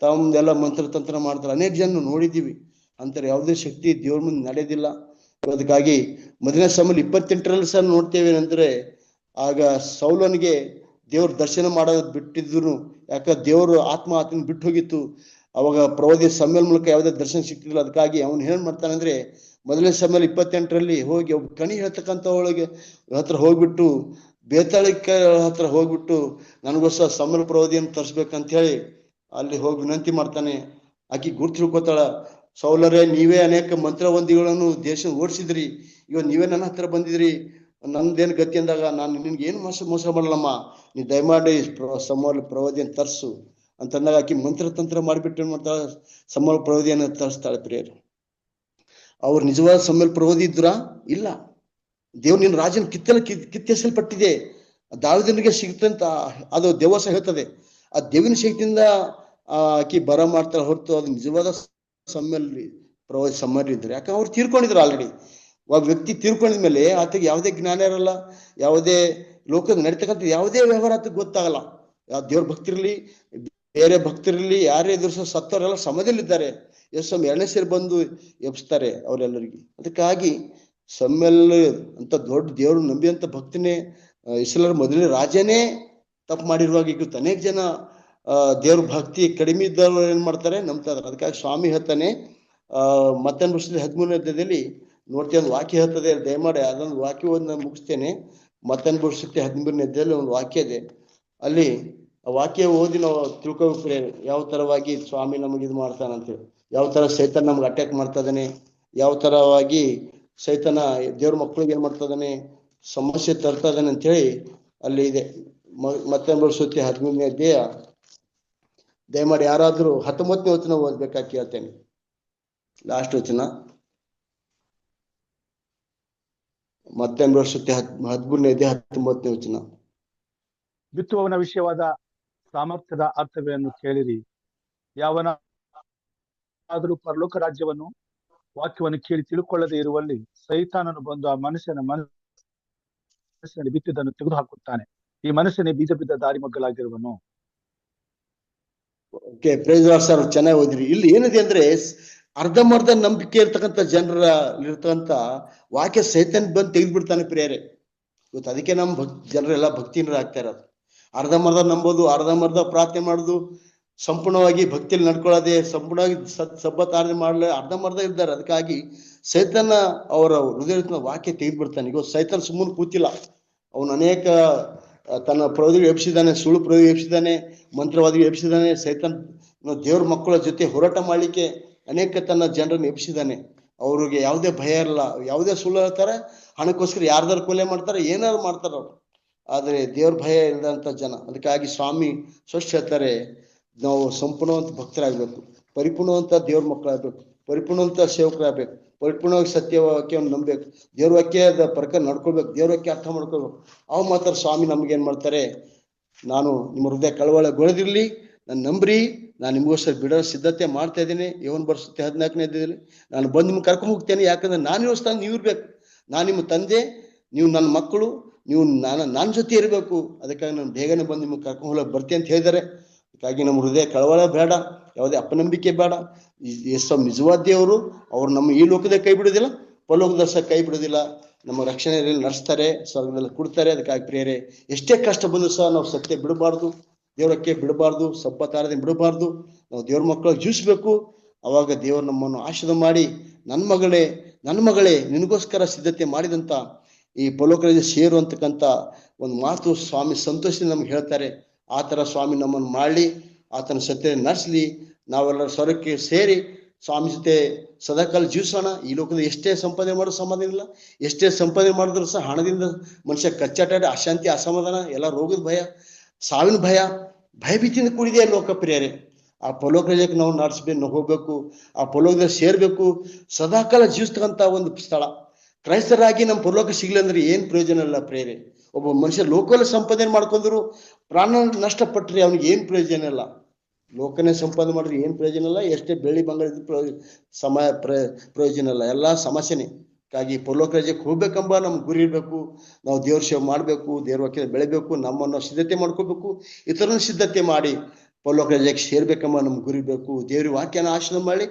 ತಮ್ದೆಲ್ಲ ಮಂತ್ರತಂತ್ರ ಮಾಡ್ತಾರೆ. ಅನೇಕ ಜನ ನೋಡಿದ್ದೀವಿ. ಅಂತಾರೆ ಯಾವುದೇ ಶಕ್ತಿ ದೇವ್ರ ಮುಂದೆ ನಡೆಯೋದಿಲ್ಲ. ಅದಕ್ಕಾಗಿ ಮೊದಲನೇ ಸಮಯ 28ರಲ್ಲಿ ಸಹ ನೋಡ್ತೇವೆ ಏನಂದ್ರೆ, ಆಗ ಸೌಲನಿಗೆ ದೇವ್ರ ದರ್ಶನ ಮಾಡೋದ್ ಬಿಟ್ಟಿದ್ರು. ಯಾಕ ದೇವ್ರ ಆತ್ಮ ಆತನ ಬಿಟ್ಟು ಹೋಗಿತ್ತು. ಅವಾಗ ಪ್ರವಾದಿ ಸಮಯಲ್ ಮೂಲಕ ಯಾವುದೇ ದರ್ಶನ ಸಿಕ್ತಿಲ್ಲ. ಅದಕ್ಕಾಗಿ ಅವನು ಏನ್ ಮಾಡ್ತಾನೆ ಅಂದ್ರೆ, ಮೊದಲನೇ ಸಮಯ 28ರಲ್ಲಿ ಹೋಗಿ ಒಬ್ಬ ಕಣಿ ಹೇಳ್ತಕ್ಕಂಥ ಒಳಗೆ ಹತ್ರ ಹೋಗ್ಬಿಟ್ಟು, ಬೇತಾಳಿಕ ಹತ್ರ ಹೋಗ್ಬಿಟ್ಟು ನನಗೋಸ್ಕರ ಸಮರ ಪ್ರವಾದಿಯನ್ನು ತರಿಸ್ಬೇಕಂತ ಹೇಳಿ ಅಲ್ಲಿ ಹೋಗಿ ವಿನಂತಿ ಮಾಡ್ತಾನೆ. ಆಕಿ ಗುರ್ತು ತಿಳ್ಕೊತಾಳ, ಸೌಲರೇ ನೀವೇ ಅನೇಕ ಮಂತ್ರವಂದಿಗಳನ್ನು ದೇಶ ಓಡಿಸಿದ್ರಿ, ಇವತ್ತು ನೀವೇ ನನ್ನ ಹತ್ರ ಬಂದಿದ್ರಿ, ನಂದೇನು ಗತಿ ಅಂದಾಗ ನಾನು ನಿನ್ಗೆ ಏನು ಮೋಸ ಮಾಡಲಮ್ಮ, ನೀ ದಯಮಾಡಿ ಸಮರ ಪ್ರವಾದಿಯನ್ನು ತರಿಸು ಅಂತಂದಾಗ ಆಕಿ ಮಂತ್ರತಂತ್ರ ಮಾಡಿಬಿಟ್ಟು ಏನ್ ಮಾಡ್ತಾಳ, ಸಮರ ಪ್ರವಾದಿಯನ್ನು ತರಿಸ್ತಾಳೆ. ಪ್ರಿಯರು, ಅವ್ರು ನಿಜವಾದ ಸಮಯ ಪ್ರವಾದಿ ಇದ್ರ ಇಲ್ಲ. ದೇವ್ರ ನಿನ್ನ ರಾಜನ ಕಿತ್ತೆಸಲ್ಪಟ್ಟಿದೆ, ದಾವಿದನಿಗೆ ಸಿಗ್ತಂತ ಅದು ದೇವಸ ಹೇಳ್ತದೆ. ಆ ದೇವಿನ ಶಕ್ತಿಯಿಂದ ಆಕಿ ಬರ ಮಾಡ್ತಾಳೆ ಹೊರತು ಅದು ನಿಜವಾದ ಸಮ್ಮೇಲಿ ಪ್ರವಾದಿ ಸಮ್ಮರ್ ಇದ್ರೆ. ಯಾಕಂದ್ರೆ ಅವ್ರು ತೀರ್ಕೊಂಡಿದ್ರು ಆಲ್ರೆಡಿ. ಒಬ್ಬ ವ್ಯಕ್ತಿ ತೀರ್ಕೊಂಡಿದ್ಮೇಲೆ ಆತಗೆ ಯಾವುದೇ ಜ್ಞಾನ ಇರಲ್ಲ, ಯಾವುದೇ ಲೋಕದ ನಡೀತಕ್ಕಂಥ ಯಾವುದೇ ವ್ಯವಹಾರ ಆತಗೆ ಗೊತ್ತಾಗಲ್ಲ. ಯಾವ ದೇವ್ರ ಭಕ್ತಿರ್ಲಿ ಬೇರೆ ಭಕ್ತರಿರ್ಲಿ ಯಾರೇ ಎದುರಿಸೋ ಸತ್ತವರೆಲ್ಲ ಸಮಯದಲ್ಲಿದ್ದಾರೆ. ಎಷ್ಟು 2ನೇ ಸೇರಿ ಬಂದು ಎಬ್ಸ್ತಾರೆ ಅವರೆಲ್ಲರಿಗೆ. ಅದಕ್ಕಾಗಿ ಸಮ್ಮೆಲ್ಲ ಅಂತ ದೊಡ್ಡ ದೇವ್ರು ನಂಬಿಯಂತ ಭಕ್ತಿನೇ ಇಸ್ಲಾರ ಮೊದಲನೇ ರಾಜನೇ ತಪ್ಪು ಮಾಡಿರುವಾಗ ಈಗ ಅನೇಕ ಜನ ದೇವ್ರ ಭಕ್ತಿ ಕಡಿಮೆ ಇದ್ದವ್ರು ಏನ್ ಮಾಡ್ತಾರೆ, ನಂಬ್ತಾ ಇದಾರೆ. ಅದಕ್ಕಾಗಿ ಸ್ವಾಮಿ ಹೇಳ್ತಾನೆ, ಮತ್ತೊಂದು ವರ್ಷದ 13ನೇ ಅಧ್ಯಾಯದಲ್ಲಿ ನೋಡ್ತೇವೆ, ಒಂದು ವಾಕ್ಯ ಹೇಳ್ತದೆ. ದಯಮಾಡಿ ಅದೊಂದು ವಾಕ್ಯ ಓದಿ ನಾನು ಮುಗಿಸ್ತೇನೆ. ಮತ್ತೊಂದು ವರ್ಷಕ್ಕೆ 13ನೇ ಅಧ್ಯಾಯದಲ್ಲಿ ಒಂದು ವಾಕ್ಯ ಇದೆ. ಅಲ್ಲಿ ಆ ವಾಕ್ಯ ಓದಿ ನಾವು ತಿಳ್ಕೊಬೇಕ್ರೆ ಯಾವ ತರವಾಗಿ ಸ್ವಾಮಿ ನಮಗೆ ಇದು ಮಾಡ್ತಾನಂತೇಳಿ, ಯಾವ ತರ ಸೈತಾನ ನಮ್ಗೆ ಅಟ್ಯಾಕ್ ಮಾಡ್ತಾ ಇದ್ದಾನೆ, ಯಾವ ತರವಾಗಿ ಸೈತಾನ ದೇವ್ರ ಮಕ್ಕಳಿಗೆ ಏನ್ ಮಾಡ್ತಾ ಇದ್ದಾನೆ, ಸಮಸ್ಯೆ ತರ್ತಾ ಇದ್ದಾನೆ ಅಂತ ಹೇಳಿ ಅಲ್ಲಿ ಇದೆ. ಮತ್ತೊಂದು ವರ್ಷಕ್ಕೆ 13ನೇ ಅಧ್ಯಾಯ. ದಯಮಾಡಿ ಯಾರಾದ್ರೂ 19ನೇ ವಚನ ಓದ್ಬೇಕಾಗಿ ಕೇಳ್ತೇನೆ. ಲಾಸ್ಟ್ ವಚನ, ಮತ್ತೊಂದು ವರ್ಷಕ್ಕೆ 13ನೇ ಅಧ್ಯಾಯ 19ನೇ ವಚನ. ಬಿತ್ತುವವನ ವಿಷಯವಾದ ಸಾಮರ್ಥ್ಯದ ಅರ್ಥವನ್ನು ಕೇಳಿರಿ. ಯಾವನಾದರೂ ಪರಲೋಕ ರಾಜ್ಯವನ್ನು ವಾಕ್ಯವನ್ನು ಕೇಳಿ ತಿಳ್ಕೊಳ್ಳದೆ ಇರುವಲ್ಲಿ ಸೈತಾನನು ಬಂದು ಆ ಮನುಷ್ಯನಲ್ಲಿ ಬಿತ್ತಿದ್ದನ್ನು ತೆಗೆದು ಹಾಕುತ್ತಾನೆ. ಈ ಮನುಷ್ಯನೇ ಬೀಜ ಬಿದ್ದ ದಾರಿ ಮಗ್ಗಲಾಗಿರುವನು. ಓಕೆ, ಪ್ರೈಸ್ ಲಾರ್ಡ್ ಸರ್, ಚೆನ್ನಾಗಿ ಓದಿರಿ. ಇಲ್ಲಿ ಏನಿದೆ ಅಂದ್ರೆ, ಅರ್ಧಂಬರ್ಧ ನಂಬಿಕೆ ಇರ್ತಕ್ಕಂಥ ಜನರ ಇರ್ತಕ್ಕಂಥ ವಾಕ್ಯ ಸೈತಾನ ಬಂದು ತೆಗೆದು ಬಿಡ್ತಾನೆ ಪ್ರಿಯರೇ. ಇವತ್ತು ಅದಕ್ಕೆ ನಮ್ಮ ಜನರೆಲ್ಲ ಭಕ್ತಿನರಾಗ್ತಾ ಇರೋದು. ಅರ್ಧಂಬರ್ಧ ನಂಬೋದು, ಅರ್ಧಂಬರ್ಧ ಪ್ರಾರ್ಥನೆ ಮಾಡೋದು, ಸಂಪೂರ್ಣವಾಗಿ ಭಕ್ತಿಯಲ್ಲಿ ನಡ್ಕೊಳ್ಳೋದೆ, ಸಂಪೂರ್ಣವಾಗಿ ಸಬ್ಬತ್ ಆರಾಧನೆ ಮಾಡಲು ಅರ್ಧಂಬರ್ಧ ಇದ್ದಾರೆ. ಅದಕ್ಕಾಗಿ ಸೈತಾನ ಅವರ ಹೃದಯದ ವಾಕ್ಯ ತೆಗೆದ್ಬಿಡ್ತಾನೆ. ಈಗ ಸೈತಾನ ಸುಮ್ಮನೆ ಕೂತಿಲ್ಲ, ಅವನು ಅನೇಕ ತನ್ನ ಪ್ರವೃತ್ತಿಗಳು ಎಬ್ಸಿದ್ದಾನೆ, ಸುಳ್ಳು ಪ್ರವೃತ್ತಿ ಎಬ್ಸಿದ್ದಾನೆ, ಮಂತ್ರವಾದಿಗಳು ಎಬ್ಸಿದ್ದಾನೆ. ಸೈತಾನ್ ದೇವ್ರ ಮಕ್ಕಳ ಜೊತೆ ಹೋರಾಟ ಮಾಡ್ಲಿಕ್ಕೆ ಅನೇಕ ತನ್ನ ಜನರನ್ನು ಎಬ್ಸಿದ್ದಾನೆ. ಅವ್ರಿಗೆ ಯಾವುದೇ ಭಯ ಇರಲ್ಲ, ಯಾವುದೇ ಸುಳ್ಳು ಹೇಳ್ತಾರೆ, ಹಣಕ್ಕೋಸ್ಕರ ಯಾರ್ದಾರು ಕೊಲೆ ಮಾಡ್ತಾರೆ, ಏನಾದ್ರು ಮಾಡ್ತಾರ ಅವ್ರು. ಆದರೆ ದೇವ್ರ ಭಯ ಇಲ್ಲದಂತ ಜನ. ಅದಕ್ಕಾಗಿ ಸ್ವಾಮಿ ಸ್ವಚ್ಛ ಹೇಳ್ತಾರೆ, ನಾವು ಸಂಪೂರ್ಣವಂತ ಭಕ್ತರಾಗಬೇಕು, ಪರಿಪೂರ್ಣವಂತ ದೇವ್ರ ಮಕ್ಕಳಾಗಬೇಕು, ಪರಿಪೂರ್ಣವಂತ ಸೇವಕರಾಗಬೇಕು, ಪರಿಪೂರ್ಣವಾಗಿ ಸತ್ಯವಾಕ್ಯವನ್ನು ನಂಬಬೇಕು, ದೇವ್ರ ವಾಕ್ಯದ ಪ್ರಕಾರ ನಡ್ಕೊಳ್ಬೇಕು, ದೇವ್ರ ವಾಕ್ಯ ಅರ್ಥ ಮಾಡ್ಕೊಳ್ಬೇಕು. ಅವು ಮಾತ್ರ ಸ್ವಾಮಿ ನಮ್ಗೇನ್ ಮಾಡ್ತಾರೆ, ನಾನು ನಿಮ್ಮ ಹೃದಯ ಕಳವಳಗೊಳ್ಳದಿರ್ಲಿ, ನಾನು ನಂಬ್ರಿ, ನಾನು ನಿಮಗೋಸ್ಕರ ಬಿಡೋ ಸಿದ್ಧತೆ ಮಾಡ್ತಾ ಇದ್ದೀನಿ. ಯೋಹನ ಬರೆಸುತ್ತೆ 14ನೇ ನಾನು ಬಂದು ನಿಮ್ಗೆ ಕರ್ಕೊಂಡು ಹೋಗ್ತೇನೆ. ಯಾಕಂದ್ರೆ ನಾನು ಇರೋ ಸ್ಥಾನ ನೀವು ಇರ್ಬೇಕು, ನಾನು ನಿಮ್ಮ ತಂದೆ, ನೀವು ನನ್ನ ಮಕ್ಕಳು, ನೀವು ನನ್ನ ಜೊತೆ ಇರಬೇಕು. ಅದಕ್ಕಾಗಿ ನಾನು ಬೇಗನೆ ಬಂದು ನಿಮ್ಗೆ ಕರ್ಕೊಂಡು ಹೋಗಕ್ಕೆ ಬರ್ತೀನಿ ಅಂತ ಹೇಳಿದ್ದಾರೆ. ಅದಕ್ಕಾಗಿ ನಮ್ಮ ಹೃದಯ ಕಳವಳ ಬೇಡ, ಯಾವುದೇ ಅಪನಂಬಿಕೆ ಬೇಡ. ಯೇಸು ನಿಜವಾದ ದೇವರು, ಅವ್ರು ನಮ್ಮ ಈ ಲೋಕದ ಕೈ ಬಿಡೋದಿಲ್ಲ, ಪರಲೋಕದ ಸಹ ಕೈ ಬಿಡೋದಿಲ್ಲ. ನಮ್ಮ ರಕ್ಷಣೆಯಲ್ಲಿ ನಡೆಸ್ತಾರೆ, ಸ್ವರ್ಗದಲ್ಲಿ ಕೊಡ್ತಾರೆ. ಅದಕ್ಕಾಗಿ ಪ್ರಿಯರೇ, ಎಷ್ಟೇ ಕಷ್ಟ ಬಂದರೂ ಸಹ ನಾವು ಸತ್ಯ ಬಿಡಬಾರ್ದು, ದೇವರಕ್ಕೆ ಬಿಡಬಾರ್ದು, ಸಬ್ಬತ್ತಾರದೆ ಬಿಡಬಾರ್ದು. ನಾವು ದೇವ್ರ ಮಕ್ಕಳು ಜೀವಿಸ್ಬೇಕು. ಅವಾಗ ದೇವರು ನಮ್ಮನ್ನು ಆಶೀರ್ವಾದ ಮಾಡಿ, ನನ್ನ ಮಗಳೇ ನಿನಗೋಸ್ಕರ ಸಿದ್ಧತೆ ಮಾಡಿದಂತ ಈ ಪರಲೋಕದಲ್ಲಿ ಸೇರು ಅಂತಕ್ಕಂಥ ಒಂದು ಮಾತು ಸ್ವಾಮಿ ಸಂತೋಷದಿಂದ ನಮ್ಗೆ ಹೇಳ್ತಾರೆ. ಆ ಥರ ಸ್ವಾಮಿ ನಮ್ಮನ್ನು ಮಾಡಲಿ, ಆತನ ಸತ್ಯ ನಡೆಸಲಿ. ನಾವೆಲ್ಲರೂ ಸ್ವರಕ್ಕೆ ಸೇರಿ ಸ್ವಾಮಿ ಜೊತೆ ಸದಾಕಾಲ ಜೀವಿಸೋಣ. ಈ ಲೋಕದಲ್ಲಿ ಎಷ್ಟೇ ಸಂಪಾದನೆ ಮಾಡೋ ಸಮಾಧಾನ ಇಲ್ಲ, ಎಷ್ಟೇ ಸಂಪಾದನೆ ಮಾಡಿದ್ರು ಸಹ ಹಣದಿಂದ ಮನುಷ್ಯ ಕಚ್ಚಾಟಾಡಿ ಅಶಾಂತಿ, ಅಸಮಾಧಾನ, ಎಲ್ಲ ರೋಗದ ಭಯ, ಸಾವಿನ ಭಯ, ಭಯಭೀತಿಯಿಂದ ಕೂಡಿದೆ ಲೋಕ ಪ್ರಿಯರೇ. ಆ ಪರಲೋಕ ರಾಜ್ಯಕ್ಕೆ ನಾವು ನಾವು ಹೋಗ್ಬೇಕು, ಆ ಪರಲೋಕದಲ್ಲಿ ಸೇರ್ಬೇಕು, ಸದಾಕಾಲ ಜೀವಿಸ್ತಕ್ಕಂಥ ಒಂದು ಸ್ಥಳ. ಕ್ರೈಸ್ತರಾಗಿ ನಮ್ಮ ಪರಲೋಕ ಸಿಗ್ಲಿ ಅಂದ್ರೆ ಏನ್ ಪ್ರಯೋಜನ ಇಲ್ಲ ಪ್ರಿಯರೇ. ಒಬ್ಬ ಮನುಷ್ಯ ಲೋಕದಲ್ಲಿ ಸಂಪಾದನೆ ಮಾಡ್ಕೊಂಡ್ರು, ಪ್ರಾಣ ನಷ್ಟಪಟ್ರಿ ಅವ್ನಿಗೆ ಏನ್ ಪ್ರಯೋಜನ ಇಲ್ಲ. ಲೋಕನೇ ಸಂಪಾದನೆ ಮಾಡಿದ್ರೆ ಏನ್ ಪ್ರಯೋಜನ ಇಲ್ಲ, ಎಷ್ಟೇ ಬೆಳ್ಳಿ ಬಂಗಾರ ಇದ್ರೆ ಪ್ರಯೋಜನ ಇಲ್ಲ, ಎಲ್ಲ ಸಮಸ್ಯೆನೆ. ಹಾಗಾಗಿ ಪರಲೋಕ ರಾಜ್ಯಕ್ಕೆ ಹೋಗ್ಬೇಕೆಂಬ ನಮ್ಗೆ ಗುರಿ ಇರಬೇಕು. ನಾವು ದೇವ್ರ ಸೇವೆ ಮಾಡಬೇಕು, ದೇವ್ರ ವಾಕ್ಯ ಬೆಳಿಬೇಕು, ನಮ್ಮನ್ನು ಸಿದ್ಧತೆ ಮಾಡ್ಕೋಬೇಕು, ಇತರನ ಸಿದ್ಧತೆ ಮಾಡಿ ಪರಲೋಕ ರಾಜ್ಯಕ್ಕೆ ಸೇರ್ಬೇಕೆಂಬ ನಮ್ಗೆ ಗುರಿ ಬೇಕು. ದೇವ್ರ ವಾಕ್ಯನ ಆಶೀರ್ವಾದ ಮಾಡಿ,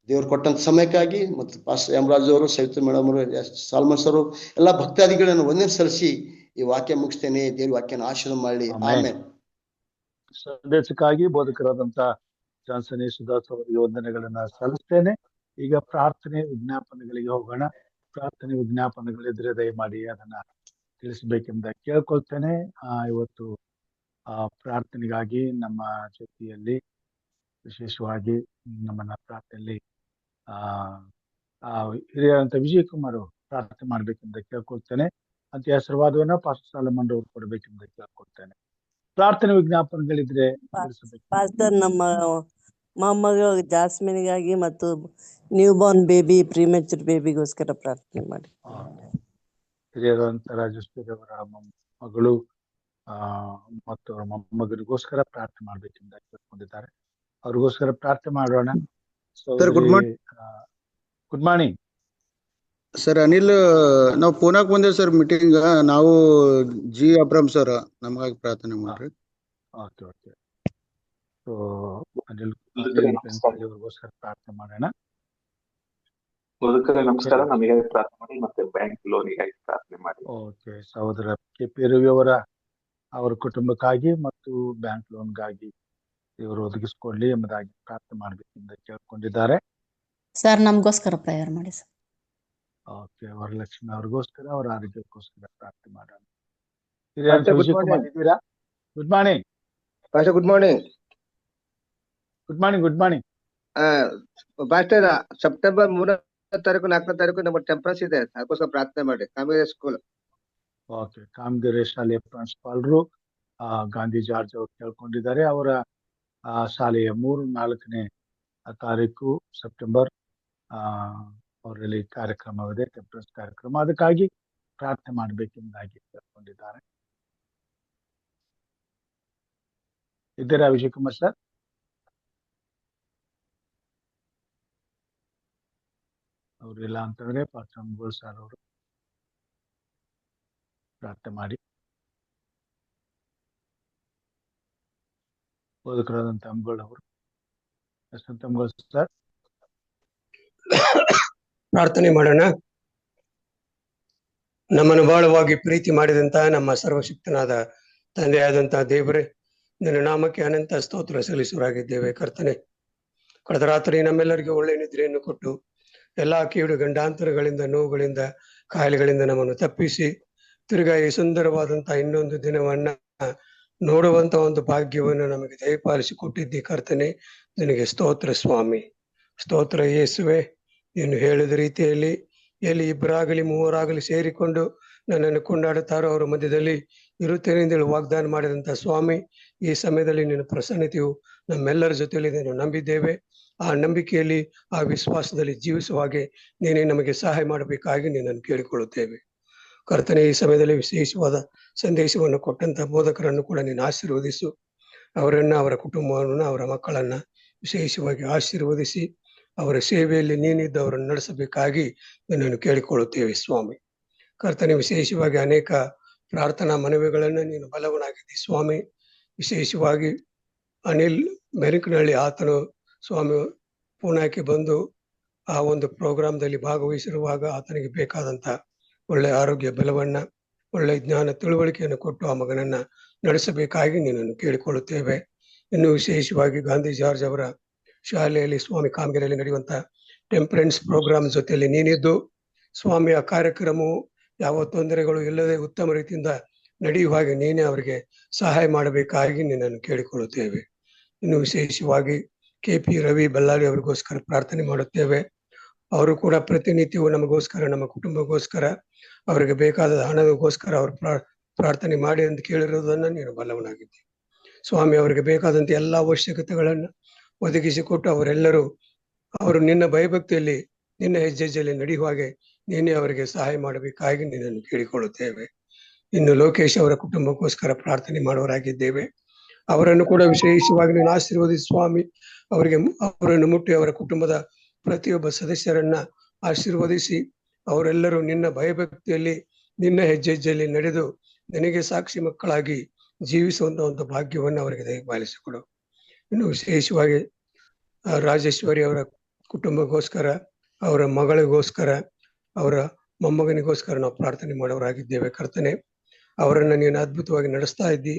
ದೇವ್ರು ಕೊಟ್ಟಂತ ಸಮಯಕ್ಕಾಗಿ ಮತ್ತು ಪಾಸ್ಟರ್ ಯಮರಾಜ್ ಅವರು, ಸವಿತಾ ಮೇಡಮ್ ಅವರು, ಸಾಲ್ಮನ್ ಸರ್, ಎಲ್ಲ ಭಕ್ತಾದಿಗಳನ್ನು ಒಂದೇ ಸಲ್ಲಿಸಿ ಈ ವಾಕ್ಯ ಮುಗಿಸ್ತೇನೆ. ದೇವ್ರ ವಾಕ್ಯನ ಆಶೀರ್ವಾದ ಮಾಡಲಿ. ಆಮೇಲೆ ಸಂದೇಶಕ್ಕಾಗಿ ಬೋಧಕರಾದಂತ ಜಾನ್ಸನ್ ಸುಧಾಸ್ ಅವರಿಗೆ ವಂದನೆಗಳನ್ನ ಸಲ್ಲಿಸ್ತೇನೆ. ಈಗ ಪ್ರಾರ್ಥನೆ ವಿಜ್ಞಾಪನೆಗಳಿಗೆ ಹೋಗೋಣ. ಪ್ರಾರ್ಥನೆ ವಿಜ್ಞಾಪನೆಗಳಿದ್ರೆ ದಯಮಾಡಿ ಅದನ್ನ ತಿಳಿಸಬೇಕೆಂದ ಕೇಳ್ಕೊಳ್ತೇನೆ. ಇವತ್ತು ಪ್ರಾರ್ಥನೆಗಾಗಿ ನಮ್ಮ ಜೊತೆಯಲ್ಲಿ ವಿಶೇಷವಾಗಿ ನಮ್ಮನ್ನ ಪ್ರಾರ್ಥನೆಯಲ್ಲಿ ಹಿರಿಯರಂತ ವಿಜಯ್ ಕುಮಾರ್ ಪ್ರಾರ್ಥನೆ ಮಾಡ್ಬೇಕೆಂದ ಕೇಳ್ಕೊಳ್ತೇನೆ. ಅಂತ ಹೆಸರುವಾದವನ್ನ ಪಾಸ್ಟರ್ ಸಾಲಮನ್ ಅವರು ಕೊಡ್ಬೇಕೆಂದ ಕೇಳ್ಕೊಳ್ತೇನೆ. ಪ್ರಾರ್ಥನೆ ವಿಜ್ಞಾಪನೆಗಳಿದ್ರೆ ಪಾಸ್ಟರ್, ನಮ್ಮ ಮೊಮ್ಮಗ ಜಾಸ್ಮಿನ್ಗಾಗಿ ಮತ್ತು ನ್ಯೂ ಬಾರ್ನ್ ಬೇಬಿ, ಪ್ರಿಮೆಚೂರ್ ಬೇಬಿಗೋಸ್ಕರ ಪ್ರಾರ್ಥನೆ ಮಾಡಿ. ಹಿರಿಯರಂತ ರಾಜೇಶ್ವರಿ ಅವರ ಮಗಳು ಮತ್ತು ಅವರ ಮೊಮ್ಮಗನಿಗೋಸ್ಕರ ಪ್ರಾರ್ಥನೆ ಮಾಡ್ಬೇಕೆಂದ ಕೇಳ್ಕೊಂಡಿದ್ದಾರೆ. ಅವ್ರಿಗೋಸ್ಕರ ಪ್ರಾರ್ಥನೆ ಮಾಡೋಣ. Good morning sir. ಅನಿಲ್, ನಾವು ಪೂನಾಕ್ ಬಂದೇವ್ ಸರ್ ಮೀಟಿಂಗ್. ನಾವು ಜಿ ಅಬ್ರಾಮ್ ಸರ್ ನಮಗಾಗಿ ಪ್ರಾರ್ಥನೆ ಮಾಡ್ರಿ. Okay okay. ಸೊ ಅನಿಲ್ ಅವ್ರಿಗೋಸ್ಕರ ಪ್ರಾರ್ಥನೆ ಮಾಡೋಣ. ನಮಸ್ಕಾರ. ನಮಗೆ ಪ್ರಾರ್ಥನೆ ಮಾಡಿ, ಮತ್ತೆ ಬ್ಯಾಂಕ್ ಲೋನಿಗಾಗಿ ಪ್ರಾರ್ಥನೆ ಮಾಡಿ. ಓಕೆ. ಸಹೋದರ ಕೆ.ಪಿ. ರವಿ ಅವರ ಕುಟುಂಬಕ್ಕಾಗಿ ಮತ್ತು ಬ್ಯಾಂಕ್ ಲೋನ್ಗಾಗಿ ಇವರು ಒದಗಿಸ್ಕೊಳ್ಳಿ ಎಂಬುದಾಗಿ ಪ್ರಾರ್ಥನೆ ಮಾಡ್ಬೇಕೆಂದ ಕೇಳ್ಕೊಂಡಿದ್ದಾರೆ. ಸರ್, ನಮಗೋಸ್ಕರ ಪ್ರೇಯರ್ ಮಾಡಿ ಸರ್. ಓಕೆ. ವರಲಕ್ಷ್ಮಿ ಅವ್ರಿಗೋಸ್ಕರ, ಅವರ ಆರೋಗ್ಯಕ್ಕೋಸ್ಕರ ಪ್ರಾರ್ಥನೆ ಮಾಡೋಣ. ಇದ್ದೀರಾ? Good morning pastor. Good morning. Good morning. Good morning pastor. September 3ನೇ ತಾರೀಕು 4ನೇ ತಾರೀಕು ನಮ್ಮ ಟೆಂಪರೆನ್ಸ್ ಇದೆ, ಅದಕ್ಕೋಸ್ಕರ ಪ್ರಾರ್ಥನೆ ಮಾಡಿ. ಕಾವೇರಿ ಸ್ಕೂಲ್. ಓಕೆ. ಕಾಮಗೆರೆ ಶಾಲೆಯ ಪ್ರಾಂಶುಪಾಲರು ಗಾಂಧಿ ಜಾರ್ಜ್ ಅವರು ಕೇಳ್ಕೊಂಡಿದ್ದಾರೆ. ಅವರ ಶಾಲೆಯ 3-4ನೇ ತಾರೀಕು ಸೆಪ್ಟೆಂಬರ್ ಅವರಲ್ಲಿ ಕಾರ್ಯಕ್ರಮವಿದೆ, ಟೆಂಪರೆನ್ಸ್ ಕಾರ್ಯಕ್ರಮ. ಅದಕ್ಕಾಗಿ ಪ್ರಾರ್ಥನೆ ಮಾಡಬೇಕೆಂದಾಗಿ ಕೇಳ್ಕೊಂಡಿದ್ದಾರೆ. ಇದ್ದೀರಾ ವಿಜಯ್ ಕುಮಾರ್ ಸರ್? ಅವ್ರಿಲ್ಲ ಅಂತಂದ್ರೆ ಪಾಸ್ಟರ್ ಅಂಗೋಳ್ ಸರ್ ಅವರು ಪ್ರಾರ್ಥನೆ ಮಾಡಿ. ಬೋಧಕರಾದಂತ ಅಂಗೋಳ್ ಅವರು. ಅಂಗೋಳ್ ಸರ್ ಪ್ರಾರ್ಥನೆ ಮಾಡೋಣ. ನಮ್ಮನ್ನು ಬಹಳವಾಗಿ ಪ್ರೀತಿ ಮಾಡಿದಂತ ನಮ್ಮ ಸರ್ವಶಕ್ತನಾದ ತಂದೆಯಾದಂತಹ ದೇವರೇ, ನಿನ್ನ ನಾಮಕ್ಕೆ ಅನಂತ ಸ್ತೋತ್ರ ಸಲ್ಲಿಸುವರಾಗಿದ್ದೇವೆ ಕರ್ತನೆ. ಕಳೆದ ರಾತ್ರಿ ನಮ್ಮೆಲ್ಲರಿಗೆ ಒಳ್ಳೆ ನಿದ್ರೆಯನ್ನು ಕೊಟ್ಟು ಎಲ್ಲಾ ಕೀಡು ಗಂಡಾಂತರಗಳಿಂದ, ನೋವುಗಳಿಂದ, ಕಾಯಿಲೆಗಳಿಂದ ನಮ್ಮನ್ನು ತಪ್ಪಿಸಿ ತಿರುಗಾ ಈ ಸುಂದರವಾದಂತಹ ಇನ್ನೊಂದು ದಿನವನ್ನ ನೋಡುವಂತ ಒಂದು ಭಾಗ್ಯವನ್ನು ನಮಗೆ ದಯಪಾಲಿಸಿ ಕೊಟ್ಟಿದ್ದಿ ಕರ್ತನೆ. ನಿನಗೆ ಸ್ತೋತ್ರ ಸ್ವಾಮಿ. ಸ್ತೋತ್ರ ಯೇಸುವೆ. ನೀನು ಹೇಳಿದ ರೀತಿಯಲ್ಲಿ ಎಲ್ಲಿ ಇಬ್ಬರಾಗಲಿ ಮೂವರಾಗಲಿ ಸೇರಿಕೊಂಡು ನನ್ನನ್ನು ಕೊಂಡಾಡುತ್ತಾರೋ ಅವರ ಮಧ್ಯದಲ್ಲಿ ಇರುತ್ತೇನೆಂದೇಳಿ ವಾಗ್ದಾನ ಮಾಡಿದಂತ ಸ್ವಾಮಿ, ಈ ಸಮಯದಲ್ಲಿ ನಿನ್ನ ಪ್ರಸನ್ನತೆಯು ನಮ್ಮೆಲ್ಲರ ಜೊತೆಯಲ್ಲಿ ಇದನ್ನು ನಂಬಿದ್ದೇವೆ. ಆ ನಂಬಿಕೆಯಲ್ಲಿ, ಆ ವಿಶ್ವಾಸದಲ್ಲಿ ಜೀವಿಸುವ ಹಾಗೆ ನೀನೇ ನಮಗೆ ಸಹಾಯ ಮಾಡಬೇಕಾಗಿ ನಿನ್ನನ್ನು ಕೇಳಿಕೊಳ್ಳುತ್ತೇವೆ ಕರ್ತನೆ. ಈ ಸಮಯದಲ್ಲಿ ವಿಶೇಷವಾದ ಸಂದೇಶವನ್ನು ಕೊಟ್ಟಂತ ಬೋಧಕರನ್ನು ಕೂಡ ನೀನು ಆಶೀರ್ವದಿಸು. ಅವರನ್ನ, ಅವರ ಕುಟುಂಬವನ್ನು, ಅವರ ಮಕ್ಕಳನ್ನ ವಿಶೇಷವಾಗಿ ಆಶೀರ್ವದಿಸಿ ಅವರ ಸೇವೆಯಲ್ಲಿ ನೀನಿದ್ದು ಅವರನ್ನು ನಡೆಸಬೇಕಾಗಿ ನಿನ್ನನ್ನು ಕೇಳಿಕೊಳ್ಳುತ್ತೇವೆ ಸ್ವಾಮಿ. ಕರ್ತನೆ, ವಿಶೇಷವಾಗಿ ಅನೇಕ ಪ್ರಾರ್ಥನಾ ಮನವಿಗಳನ್ನು ನೀನು ಬಲವನಾಗಿದ್ದಿ ಸ್ವಾಮಿ. ವಿಶೇಷವಾಗಿ ಅನಿಲ್ ಮೆರಿಕನಹಳ್ಳಿ, ಆತನು ಸ್ವಾಮಿ ಪೂನಾಕ್ಕೆ ಬಂದು ಆ ಒಂದು ಪ್ರೋಗ್ರಾಮ್ದಲ್ಲಿ ಭಾಗವಹಿಸಿರುವಾಗ ಆತನಿಗೆ ಬೇಕಾದಂತ ಒಳ್ಳೆ ಆರೋಗ್ಯ ಬಲವನ್ನ, ಒಳ್ಳೆ ಜ್ಞಾನ ತಿಳುವಳಿಕೆಯನ್ನು ಕೊಟ್ಟು ಆ ಮಗನನ್ನ ನಡೆಸಬೇಕಾಗಿ ನಿನ್ನನ್ನು ಕೇಳಿಕೊಳ್ಳುತ್ತೇವೆ. ಇನ್ನು ವಿಶೇಷವಾಗಿ ಗಾಂಧಿ ಜಾರ್ಜ್ ಅವರ ಶಾಲೆಯಲ್ಲಿ ಸ್ವಾಮಿ ಕಾಮಗಿರಿಯಲ್ಲಿ ನಡೆಯುವಂತ ಟೆಂಪರೆನ್ಸ್ ಪ್ರೋಗ್ರಾಮ್ ಜೊತೆಯಲ್ಲಿ ನೀನಿದ್ದು ಸ್ವಾಮಿ, ಆ ಕಾರ್ಯಕ್ರಮವು ಯಾವ ತೊಂದರೆಗಳು ಇಲ್ಲದೆ ಉತ್ತಮ ರೀತಿಯಿಂದ ನಡೆಯುವ ಹಾಗೆ ನೀನೇ ಅವರಿಗೆ ಸಹಾಯ ಮಾಡಬೇಕಾಗಿ ನಿನ್ನನ್ನು ಕೇಳಿಕೊಳ್ಳುತ್ತೇವೆ. ಇನ್ನು ವಿಶೇಷವಾಗಿ KP ರವಿ ಬಳ್ಳಾರಿ ಅವರಿಗೋಸ್ಕರ ಪ್ರಾರ್ಥನೆ ಮಾಡುತ್ತೇವೆ. ಅವರು ಕೂಡ ಪ್ರತಿನಿತ್ಯವೂ ನಮಗೋಸ್ಕರ, ನಮ್ಮ ಕುಟುಂಬಕ್ಕೋಸ್ಕರ, ಅವರಿಗೆ ಬೇಕಾದ ಹಣದಗೋಸ್ಕರ ಅವರು ಪ್ರಾರ್ಥನೆ ಮಾಡಿ ಅಂತ ಕೇಳಿರೋದನ್ನ ನೀನು ಬಲ್ಲವನಾಗಿದ್ದಿ ಸ್ವಾಮಿ. ಅವರಿಗೆ ಬೇಕಾದಂತ ಎಲ್ಲಾ ಅವಶ್ಯಕತೆಗಳನ್ನ ಒದಗಿಸಿಕೊಟ್ಟು ಅವರು ನಿನ್ನ ಭಯಭಕ್ತಿಯಲ್ಲಿ, ನಿನ್ನ ಹೆಜ್ಜೆಯಲ್ಲಿ ನಡೆಯುವ ಹಾಗೆ ನೀನೇ ಅವರಿಗೆ ಸಹಾಯ ಮಾಡಬೇಕಾಗಿ ನಿನ್ನನ್ನು ಕೇಳಿಕೊಳ್ಳುತ್ತೇವೆ. ಇನ್ನು ಲೋಕೇಶ್ ಅವರ ಕುಟುಂಬಕ್ಕೋಸ್ಕರ ಪ್ರಾರ್ಥನೆ ಮಾಡುವರಾಗಿದ್ದೇವೆ. ಅವರನ್ನು ಕೂಡ ವಿಶೇಷವಾಗಿ ನೀನು ಆಶೀರ್ವದಿಸಿ ಸ್ವಾಮಿ. ಅವರನ್ನು ಮುಟ್ಟಿ ಅವರ ಕುಟುಂಬದ ಪ್ರತಿಯೊಬ್ಬ ಸದಸ್ಯರನ್ನ ಆಶೀರ್ವದಿಸಿ ಅವರೆಲ್ಲರೂ ನಿನ್ನ ಭಯಭಕ್ತಿಯಲ್ಲಿ, ನಿನ್ನ ಹೆಜ್ಜೆಯಲ್ಲಿ ನಡೆದು ನಿನಗೆ ಸಾಕ್ಷಿ ಮಕ್ಕಳಾಗಿ ಜೀವಿಸುವಂತ ಒಂದು ಭಾಗ್ಯವನ್ನು ಅವರಿಗೆ ದಯಪಾಲಿಸಿಕೊಡು. ಇನ್ನು ವಿಶೇಷವಾಗಿ ರಾಜೇಶ್ವರಿ ಅವರ ಕುಟುಂಬಕ್ಕೋಸ್ಕರ, ಅವರ ಮಗಳಿಗೋಸ್ಕರ, ಅವರ ಮೊಮ್ಮಗನಿಗೋಸ್ಕರ ನಾವು ಪ್ರಾರ್ಥನೆ ಮಾಡೋರಾಗಿದ್ದೇವೆ ಕರ್ತನೆ. ಅವರನ್ನ ನೀನು ಅದ್ಭುತವಾಗಿ ನಡೆಸ್ತಾ ಇದ್ದಿ.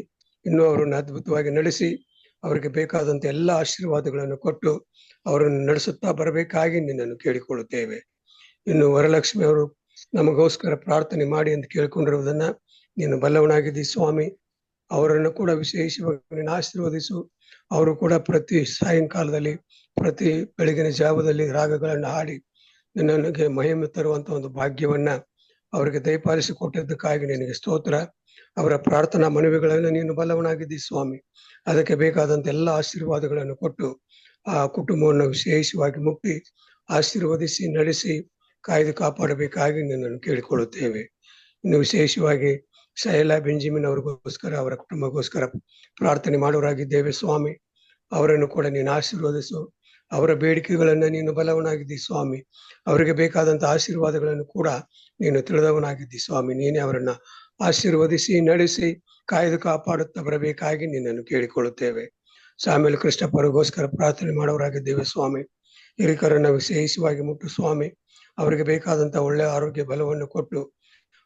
ಇನ್ನು ಅವರನ್ನು ಅದ್ಭುತವಾಗಿ ನಡೆಸಿ ಅವರಿಗೆ ಬೇಕಾದಂತ ಎಲ್ಲ ಆಶೀರ್ವಾದಗಳನ್ನು ಕೊಟ್ಟು ಅವರನ್ನು ನಡೆಸುತ್ತಾ ಬರಬೇಕಾಗಿ ನಿನ್ನನ್ನು ಕೇಳಿಕೊಳ್ಳುತ್ತೇವೆ. ಇನ್ನು ವರಲಕ್ಷ್ಮಿ ಅವರು ನಮಗೋಸ್ಕರ ಪ್ರಾರ್ಥನೆ ಮಾಡಿ ಅಂತ ಕೇಳ್ಕೊಂಡಿರುವುದನ್ನ ನೀನು ಬಲ್ಲವನಾಗಿದ್ದಿ ಸ್ವಾಮಿ. ಅವರನ್ನು ಕೂಡ ವಿಶೇಷವಾಗಿ ನೀನು ಆಶೀರ್ವದಿಸು. ಅವರು ಕೂಡ ಪ್ರತಿ ಸಾಯಂಕಾಲದಲ್ಲಿ, ಪ್ರತಿ ಬೆಳಗಿನ ಜಾವದಲ್ಲಿ ರಾಗಗಳನ್ನು ಹಾಡಿ ನನಗೆ ಮಹಿಮೆ ತರುವಂತ ಒಂದು ಭಾಗ್ಯವನ್ನ ಅವರಿಗೆ ದಯಪಾಲಿಸಿ ಕೊಟ್ಟಿದ್ದಕ್ಕಾಗಿ ನಿನಗೆ ಸ್ತೋತ್ರ. ಅವರ ಪ್ರಾರ್ಥನಾ ಮನವಿಗಳನ್ನು ನೀನು ಬಲ್ಲವನಾಗಿದ್ದಿ ಸ್ವಾಮಿ. ಅದಕ್ಕೆ ಬೇಕಾದಂತ ಎಲ್ಲ ಆಶೀರ್ವಾದಗಳನ್ನು ಕೊಟ್ಟು ಆ ಕುಟುಂಬವನ್ನು ವಿಶೇಷವಾಗಿ ಮುಟ್ಟಿ ಆಶೀರ್ವದಿಸಿ ನಡೆಸಿ ಕಾಯ್ದು ಕಾಪಾಡಬೇಕಾಗಿ ನಿನ್ನನ್ನು ಕೇಳಿಕೊಳ್ಳುತ್ತೇವೆ. ಇನ್ನು ವಿಶೇಷವಾಗಿ ಶೈಲಾ ಬೆಂಜಿಮಿನ್ ಅವ್ರಿಗೋಸ್ಕರ, ಅವರ ಕುಟುಂಬಕ್ಕೋಸ್ಕರ ಪ್ರಾರ್ಥನೆ ಮಾಡೋರಾಗಿದ್ದೇವೆ ಸ್ವಾಮಿ. ಅವರನ್ನು ಕೂಡ ನೀನು ಆಶೀರ್ವದಿಸು. ಅವರ ಬೇಡಿಕೆಗಳನ್ನ ನೀನು ಬಲವನಾಗಿದ್ದಿ ಸ್ವಾಮಿ. ಅವರಿಗೆ ಬೇಕಾದಂತ ಆಶೀರ್ವಾದಗಳನ್ನು ಕೂಡ ನೀನು ತಿಳಿದವನಾಗಿದ್ದಿ ಸ್ವಾಮಿ. ನೀನೇ ಅವರನ್ನ ಆಶೀರ್ವದಿಸಿ ನಡೆಸಿ ಕಾಯ್ದು ಕಾಪಾಡುತ್ತಾ ಬರಬೇಕಾಗಿ ನಿನ್ನನ್ನು ಕೇಳಿಕೊಳ್ಳುತ್ತೇವೆ. ಸಾಮೇಲ್ ಕೃಷ್ಣಪ್ಪರಿಗೋಸ್ಕರ ಪ್ರಾರ್ಥನೆ ಮಾಡೋರಾಗಿದ್ದೇವೆ ಸ್ವಾಮಿ. ಹಿರಿಕರನ್ನ ವಿಶೇಷವಾಗಿ ಮುಟ್ಟು ಸ್ವಾಮಿ. ಅವರಿಗೆ ಬೇಕಾದಂತ ಒಳ್ಳೆ ಆರೋಗ್ಯ ಬಲವನ್ನು ಕೊಟ್ಟು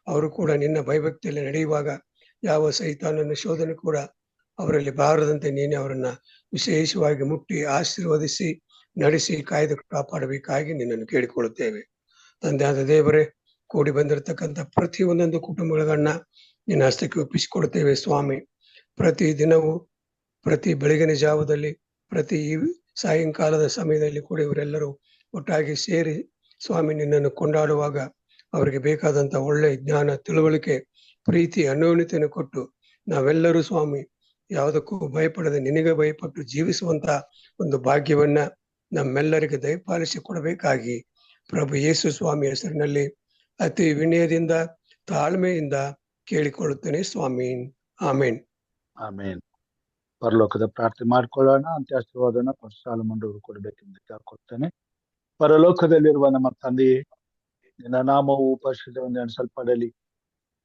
ಅವರು ಕೂಡ ನಿನ್ನ ಭಯಭಕ್ತಿಯಲ್ಲಿ ನಡೆಯುವಾಗ ಯಾವ ಸೈತಾನನ ಶೋಧನೆ ಕೂಡ ಅವರಲ್ಲಿ ಬಾರದಂತೆ ನೀನೇ ಅವರನ್ನ ವಿಶೇಷವಾಗಿ ಮುಟ್ಟಿ ಆಶೀರ್ವದಿಸಿ ನಡೆಸಿ ಕಾಯ್ದು ಕಾಪಾಡಬೇಕಾಗಿ ನಿನ್ನನ್ನು ಕೇಳಿಕೊಳ್ಳುತ್ತೇವೆ. ತಂದೆಯಾದ ದೇವರೇ, ಕೂಡಿ ಬಂದಿರತಕ್ಕಂಥ ಪ್ರತಿ ಒಂದೊಂದು ಕುಟುಂಬಗಳನ್ನ ನಿನ್ನ ಹಸ್ತಕ್ಕೆ ಒಪ್ಪಿಸಿಕೊಡ್ತೇವೆ ಸ್ವಾಮಿ. ಪ್ರತಿ ದಿನವೂ, ಪ್ರತಿ ಬೆಳಗಿನ ಜಾವದಲ್ಲಿ, ಪ್ರತಿ ಸಾಯಂಕಾಲದ ಸಮಯದಲ್ಲಿ ಕೂಡ ಇವರೆಲ್ಲರೂ ಒಟ್ಟಾಗಿ ಸೇರಿ ಸ್ವಾಮಿ ನಿನ್ನನ್ನು ಕೊಂಡಾಡುವಾಗ ಅವರಿಗೆ ಬೇಕಾದಂತ ಒಳ್ಳೆ ಜ್ಞಾನ, ತಿಳುವಳಿಕೆ, ಪ್ರೀತಿ, ಅನ್ಯೋನ್ಯತೆಯನ್ನು ಕೊಟ್ಟು ನಾವೆಲ್ಲರೂ ಸ್ವಾಮಿ ಯಾವುದಕ್ಕೂ ಭಯಪಡದೆ ನಿನಗೆ ಭಯಪಟ್ಟು ಜೀವಿಸುವಂತ ಒಂದು ಭಾಗ್ಯವನ್ನ ನಮ್ಮೆಲ್ಲರಿಗೆ ದಯಪಾಲಿಸಿ ಕೊಡಬೇಕಾಗಿ ಪ್ರಭು ಯೇಸು ಸ್ವಾಮಿ ಹೆಸರಿನಲ್ಲಿ ಅತಿ ವಿನಯದಿಂದ, ತಾಳ್ಮೆಯಿಂದ ಕೇಳಿಕೊಳ್ಳುತ್ತೇನೆ ಸ್ವಾಮಿ. ಆಮೇನ್. ಆಮೇನ್. ಪರಲೋಕದ ಪ್ರಾರ್ಥನೆ ಮಾಡ್ಕೊಳ್ಳೋಣ. ಅಂತ್ಯಾಶೀರ್ವಾದನ ಸಾಲು ಮಂಡವರು ಕೊಡಬೇಕೆಂದು ಕೇಳ್ಕೊಳ್ತೇನೆ. ಪರಲೋಕದಲ್ಲಿರುವ ನಮ್ಮ ತಂದೆಯೇ, ನಿನ್ನ ನಾಮವು ಪರಿಶುದ್ಧವೆಂದು ಎಣಿಸಲ್ಪಡಲಿ.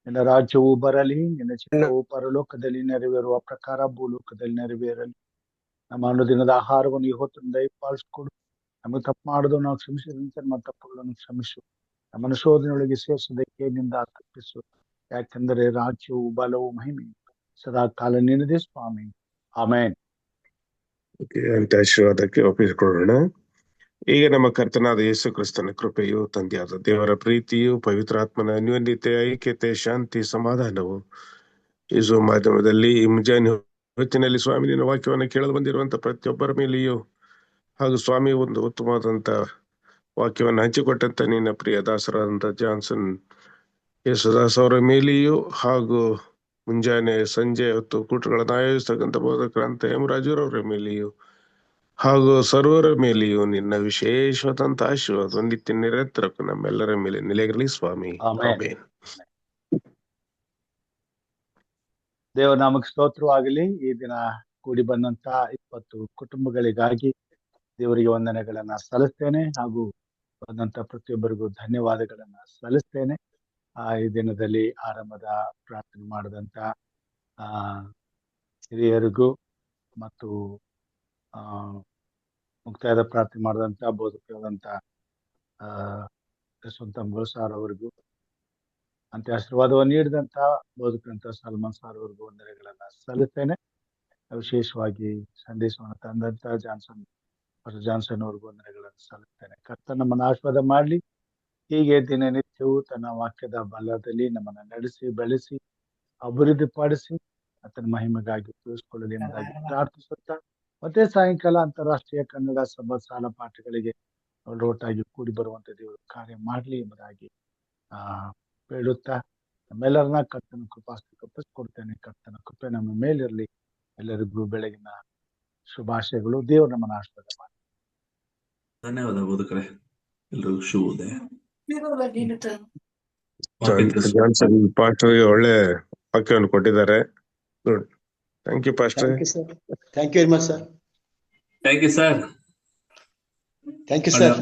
ನಿನ್ನ ರಾಜ್ಯವು ಬರಲಿ. ನಿನ್ನ ಚಿತ್ತವು ಪರಲೋಕದಲ್ಲಿ ನೆರವೇರುವ ಪ್ರಕಾರ ಭೂಲೋಕದಲ್ಲಿ ನೆರವೇರಲಿ. ನಮ್ಮ ಅನುದಿನದ ಆಹಾರವನ್ನು ಇವತ್ತು ದಯಪಾಲಿಸಿಕೊಡು. ನಮಗೆ ತಪ್ಪು ಮಾಡುದು ನಾವು ಕ್ಷಮಿಸಿದಂತೆ ನಮ್ಮ ತಪ್ಪುಗಳನ್ನು ಕ್ಷಮಿಸು. ನಮ್ಮನ್ನು ಶೋಧನೆಯೊಳಗೆ ಸೇರಿಸೋದಕ್ಕೆ ನಿಂದ ತಪ್ಪಿಸು. ಯಾಕೆಂದರೆ ರಾಜ್ಯವು, ಬಲವು, ಮಹಿಮೆ ಸದಾ ಕಾಲ ನಿನ್ನದೇ ಸ್ವಾಮಿ. ಆಮೇನ್. ಅಂತ ಆಶೀರ್ವಾದಕ್ಕೆ ಒಪ್ಪಿಸಿಕೊಳ್ಳೋಣ. ಈಗ ನಮ್ಮ ಕರ್ತನಾದ ಯೇಸು ಕ್ರಿಸ್ತನ ಕೃಪೆಯು, ತಂದೆಯಾದ ದೇವರ ಪ್ರೀತಿಯು, ಪವಿತ್ರಾತ್ಮನ ಅನ್ಯೋನ್ಯತೆ, ಐಕ್ಯತೆ, ಶಾಂತಿ, ಸಮಾಧಾನವು ಯೇಸು ಮಾಧ್ಯಮದಲ್ಲಿ ಈ ಮುಂಜಾನೆ ಹೊತ್ತಿನಲ್ಲಿ ಸ್ವಾಮಿ ನಿನ್ನ ವಾಕ್ಯವನ್ನು ಕೇಳಲು ಬಂದಿರುವಂತ ಪ್ರತಿಯೊಬ್ಬರ ಮೇಲೆಯೂ, ಹಾಗೂ ಸ್ವಾಮಿ ಒಂದು ಉತ್ತಮವಾದಂತ ವಾಕ್ಯವನ್ನು ಹಂಚಿಕೊಟ್ಟಂತ ನಿನ್ನ ಪ್ರಿಯ ದಾಸರಾದಂತ ಜಾನ್ಸನ್ ಯೇಸುದಾಸ್ ಅವರ ಮೇಲೆಯೂ, ಹಾಗೂ ಮುಂಜಾನೆ ಸಂಜೆ ಹೊತ್ತು ಕೂಟಗಳನ್ನು ಆಯೋಜಿಸ್ತಕ್ಕಂಥ ಬೋಧಕರಂತ ಹೇಮರಾಜರವರ ಮೇಲೆಯೂ, ಹಾಗೂ ಸರ್ವರ ಮೇಲೆಯೂ ನಿನ್ನ ವಿಶೇಷವಾದಂತ ಆಶೀರ್ವಾದ ನಿತ್ಯ ನಿರಂತರಕ್ಕೂ ನಮ್ಮೆಲ್ಲರ ಮೇಲೆ ನೆಲೆಗಿರಲಿ ಸ್ವಾಮಿ. ಆಮೆನ್. ಆಮೆನ್. ದೇವನಾಮಕ್ಕೆ ಸ್ತೋತ್ರವಾಗಲಿ. ಈ ದಿನ ಕೂಡಿ ಬಂದಂತ 20 ಕುಟುಂಬಗಳಿಗಾಗಿ ದೇವರಿಗೆ ವಂದನೆಗಳನ್ನ ಸಲ್ಲಿಸ್ತೇನೆ, ಹಾಗೂ ಬಂದಂತ ಪ್ರತಿಯೊಬ್ಬರಿಗೂ ಧನ್ಯವಾದಗಳನ್ನ ಸಲ್ಲಿಸ್ತೇನೆ. ಈ ದಿನದಲ್ಲಿ ಆರಂಭದ ಪ್ರಾರ್ಥನೆ ಮಾಡಿದಂತ ಹಿರಿಯರಿಗೂ ಮತ್ತು ಮುಕ್ತಾಯದ ಪ್ರಾರ್ಥನೆ ಮಾಡಿದಂತ ಬೋಧಕರಾದಂತ ಯಶವಂತ ಸಾರ್ ಅವರಿಗೂ, ಅಂತ್ಯ ಆಶೀರ್ವಾದವನ್ನು ನೀಡಿದಂತ ಬೋಧಕರಂತ ಸಲ್ಮಾನ್ ಸಾರ್ ಅವರಿಗೂ ವಂದನೆಗಳನ್ನ ಸಲ್ಲಿಸ್ತೇನೆ. ವಿಶೇಷವಾಗಿ ಸಂದೇಶವನ್ನು ತಂದಂತ ಜಾನ್ಸನ್ ಅವ್ರಿಗೂ ವಂದನೆಗಳನ್ನು ಸಲ್ಲಿಸ್ತೇನೆ. ಕರ್ತನ ನಮ್ಮನ್ನು ಆಶೀರ್ವಾದ ಮಾಡ್ಲಿ. ಹೀಗೆ ದಿನನಿತ್ಯವೂ ತನ್ನ ವಾಕ್ಯದ ಬಲದಲ್ಲಿ ನಮ್ಮನ್ನ ನಡೆಸಿ ಬೆಳೆಸಿ ಅಭಿವೃದ್ಧಿಪಡಿಸಿ ಆತನ ಮಹಿಮೆಗಾಗಿ ಉಪಯೋಗಿಸಿಕೊಳ್ಳಲಿ ಎಂಬುದಾಗಿ ಪ್ರಾರ್ಥಿಸುತ್ತಾ, ಮತ್ತೆ ಸಾಯಂಕಾಲ ಅಂತಾರಾಷ್ಟ್ರೀಯ ಕನ್ನಡ ಸಭಾ ಸಾಲ ಪಾಠಗಳಿಗೆ ಒಟ್ಟಾಗಿ ಕೂಡಿ ಬರುವಂತ ದೇವರು ಕಾರ್ಯ ಮಾಡಲಿ ಎಂಬುದಾಗಿ ಹೇಳುತ್ತಾ, ನಮ್ಮೆಲ್ಲರನ್ನ ಕರ್ತನ ಕೃಪಾಸ್ತಿಗೆ ಒಪ್ಪಿಸ್ಕೊಡ್ತೇನೆ. ಕರ್ತನ ಕೃಪೆ ನಮ್ಮ ಮೇಲಿರಲಿ. ಎಲ್ಲರಿಗೂ ಬೆಳಗಿನ ಶುಭಾಶಯಗಳು. ದೇವರು ನಮ್ಮನ್ನ ಆಶೀರ್ವಾದ ಮಾಡಿ. ಧನ್ಯವಾದ ಬೋಧಕರೇ. ಎಲ್ರಿಗೂ ಶುಭೋದಯ. ಜಾನ್ಸನ್ ಪಾಸ್ಟರ್ಗೆ ಒಳ್ಳೆ ವಾಕ್ಯವನ್ನು ಕೊಟ್ಟಿದ್ದಾರೆ. Good. Thank you pastor. Thank you very much sir. Thank you sir. Thank you sir.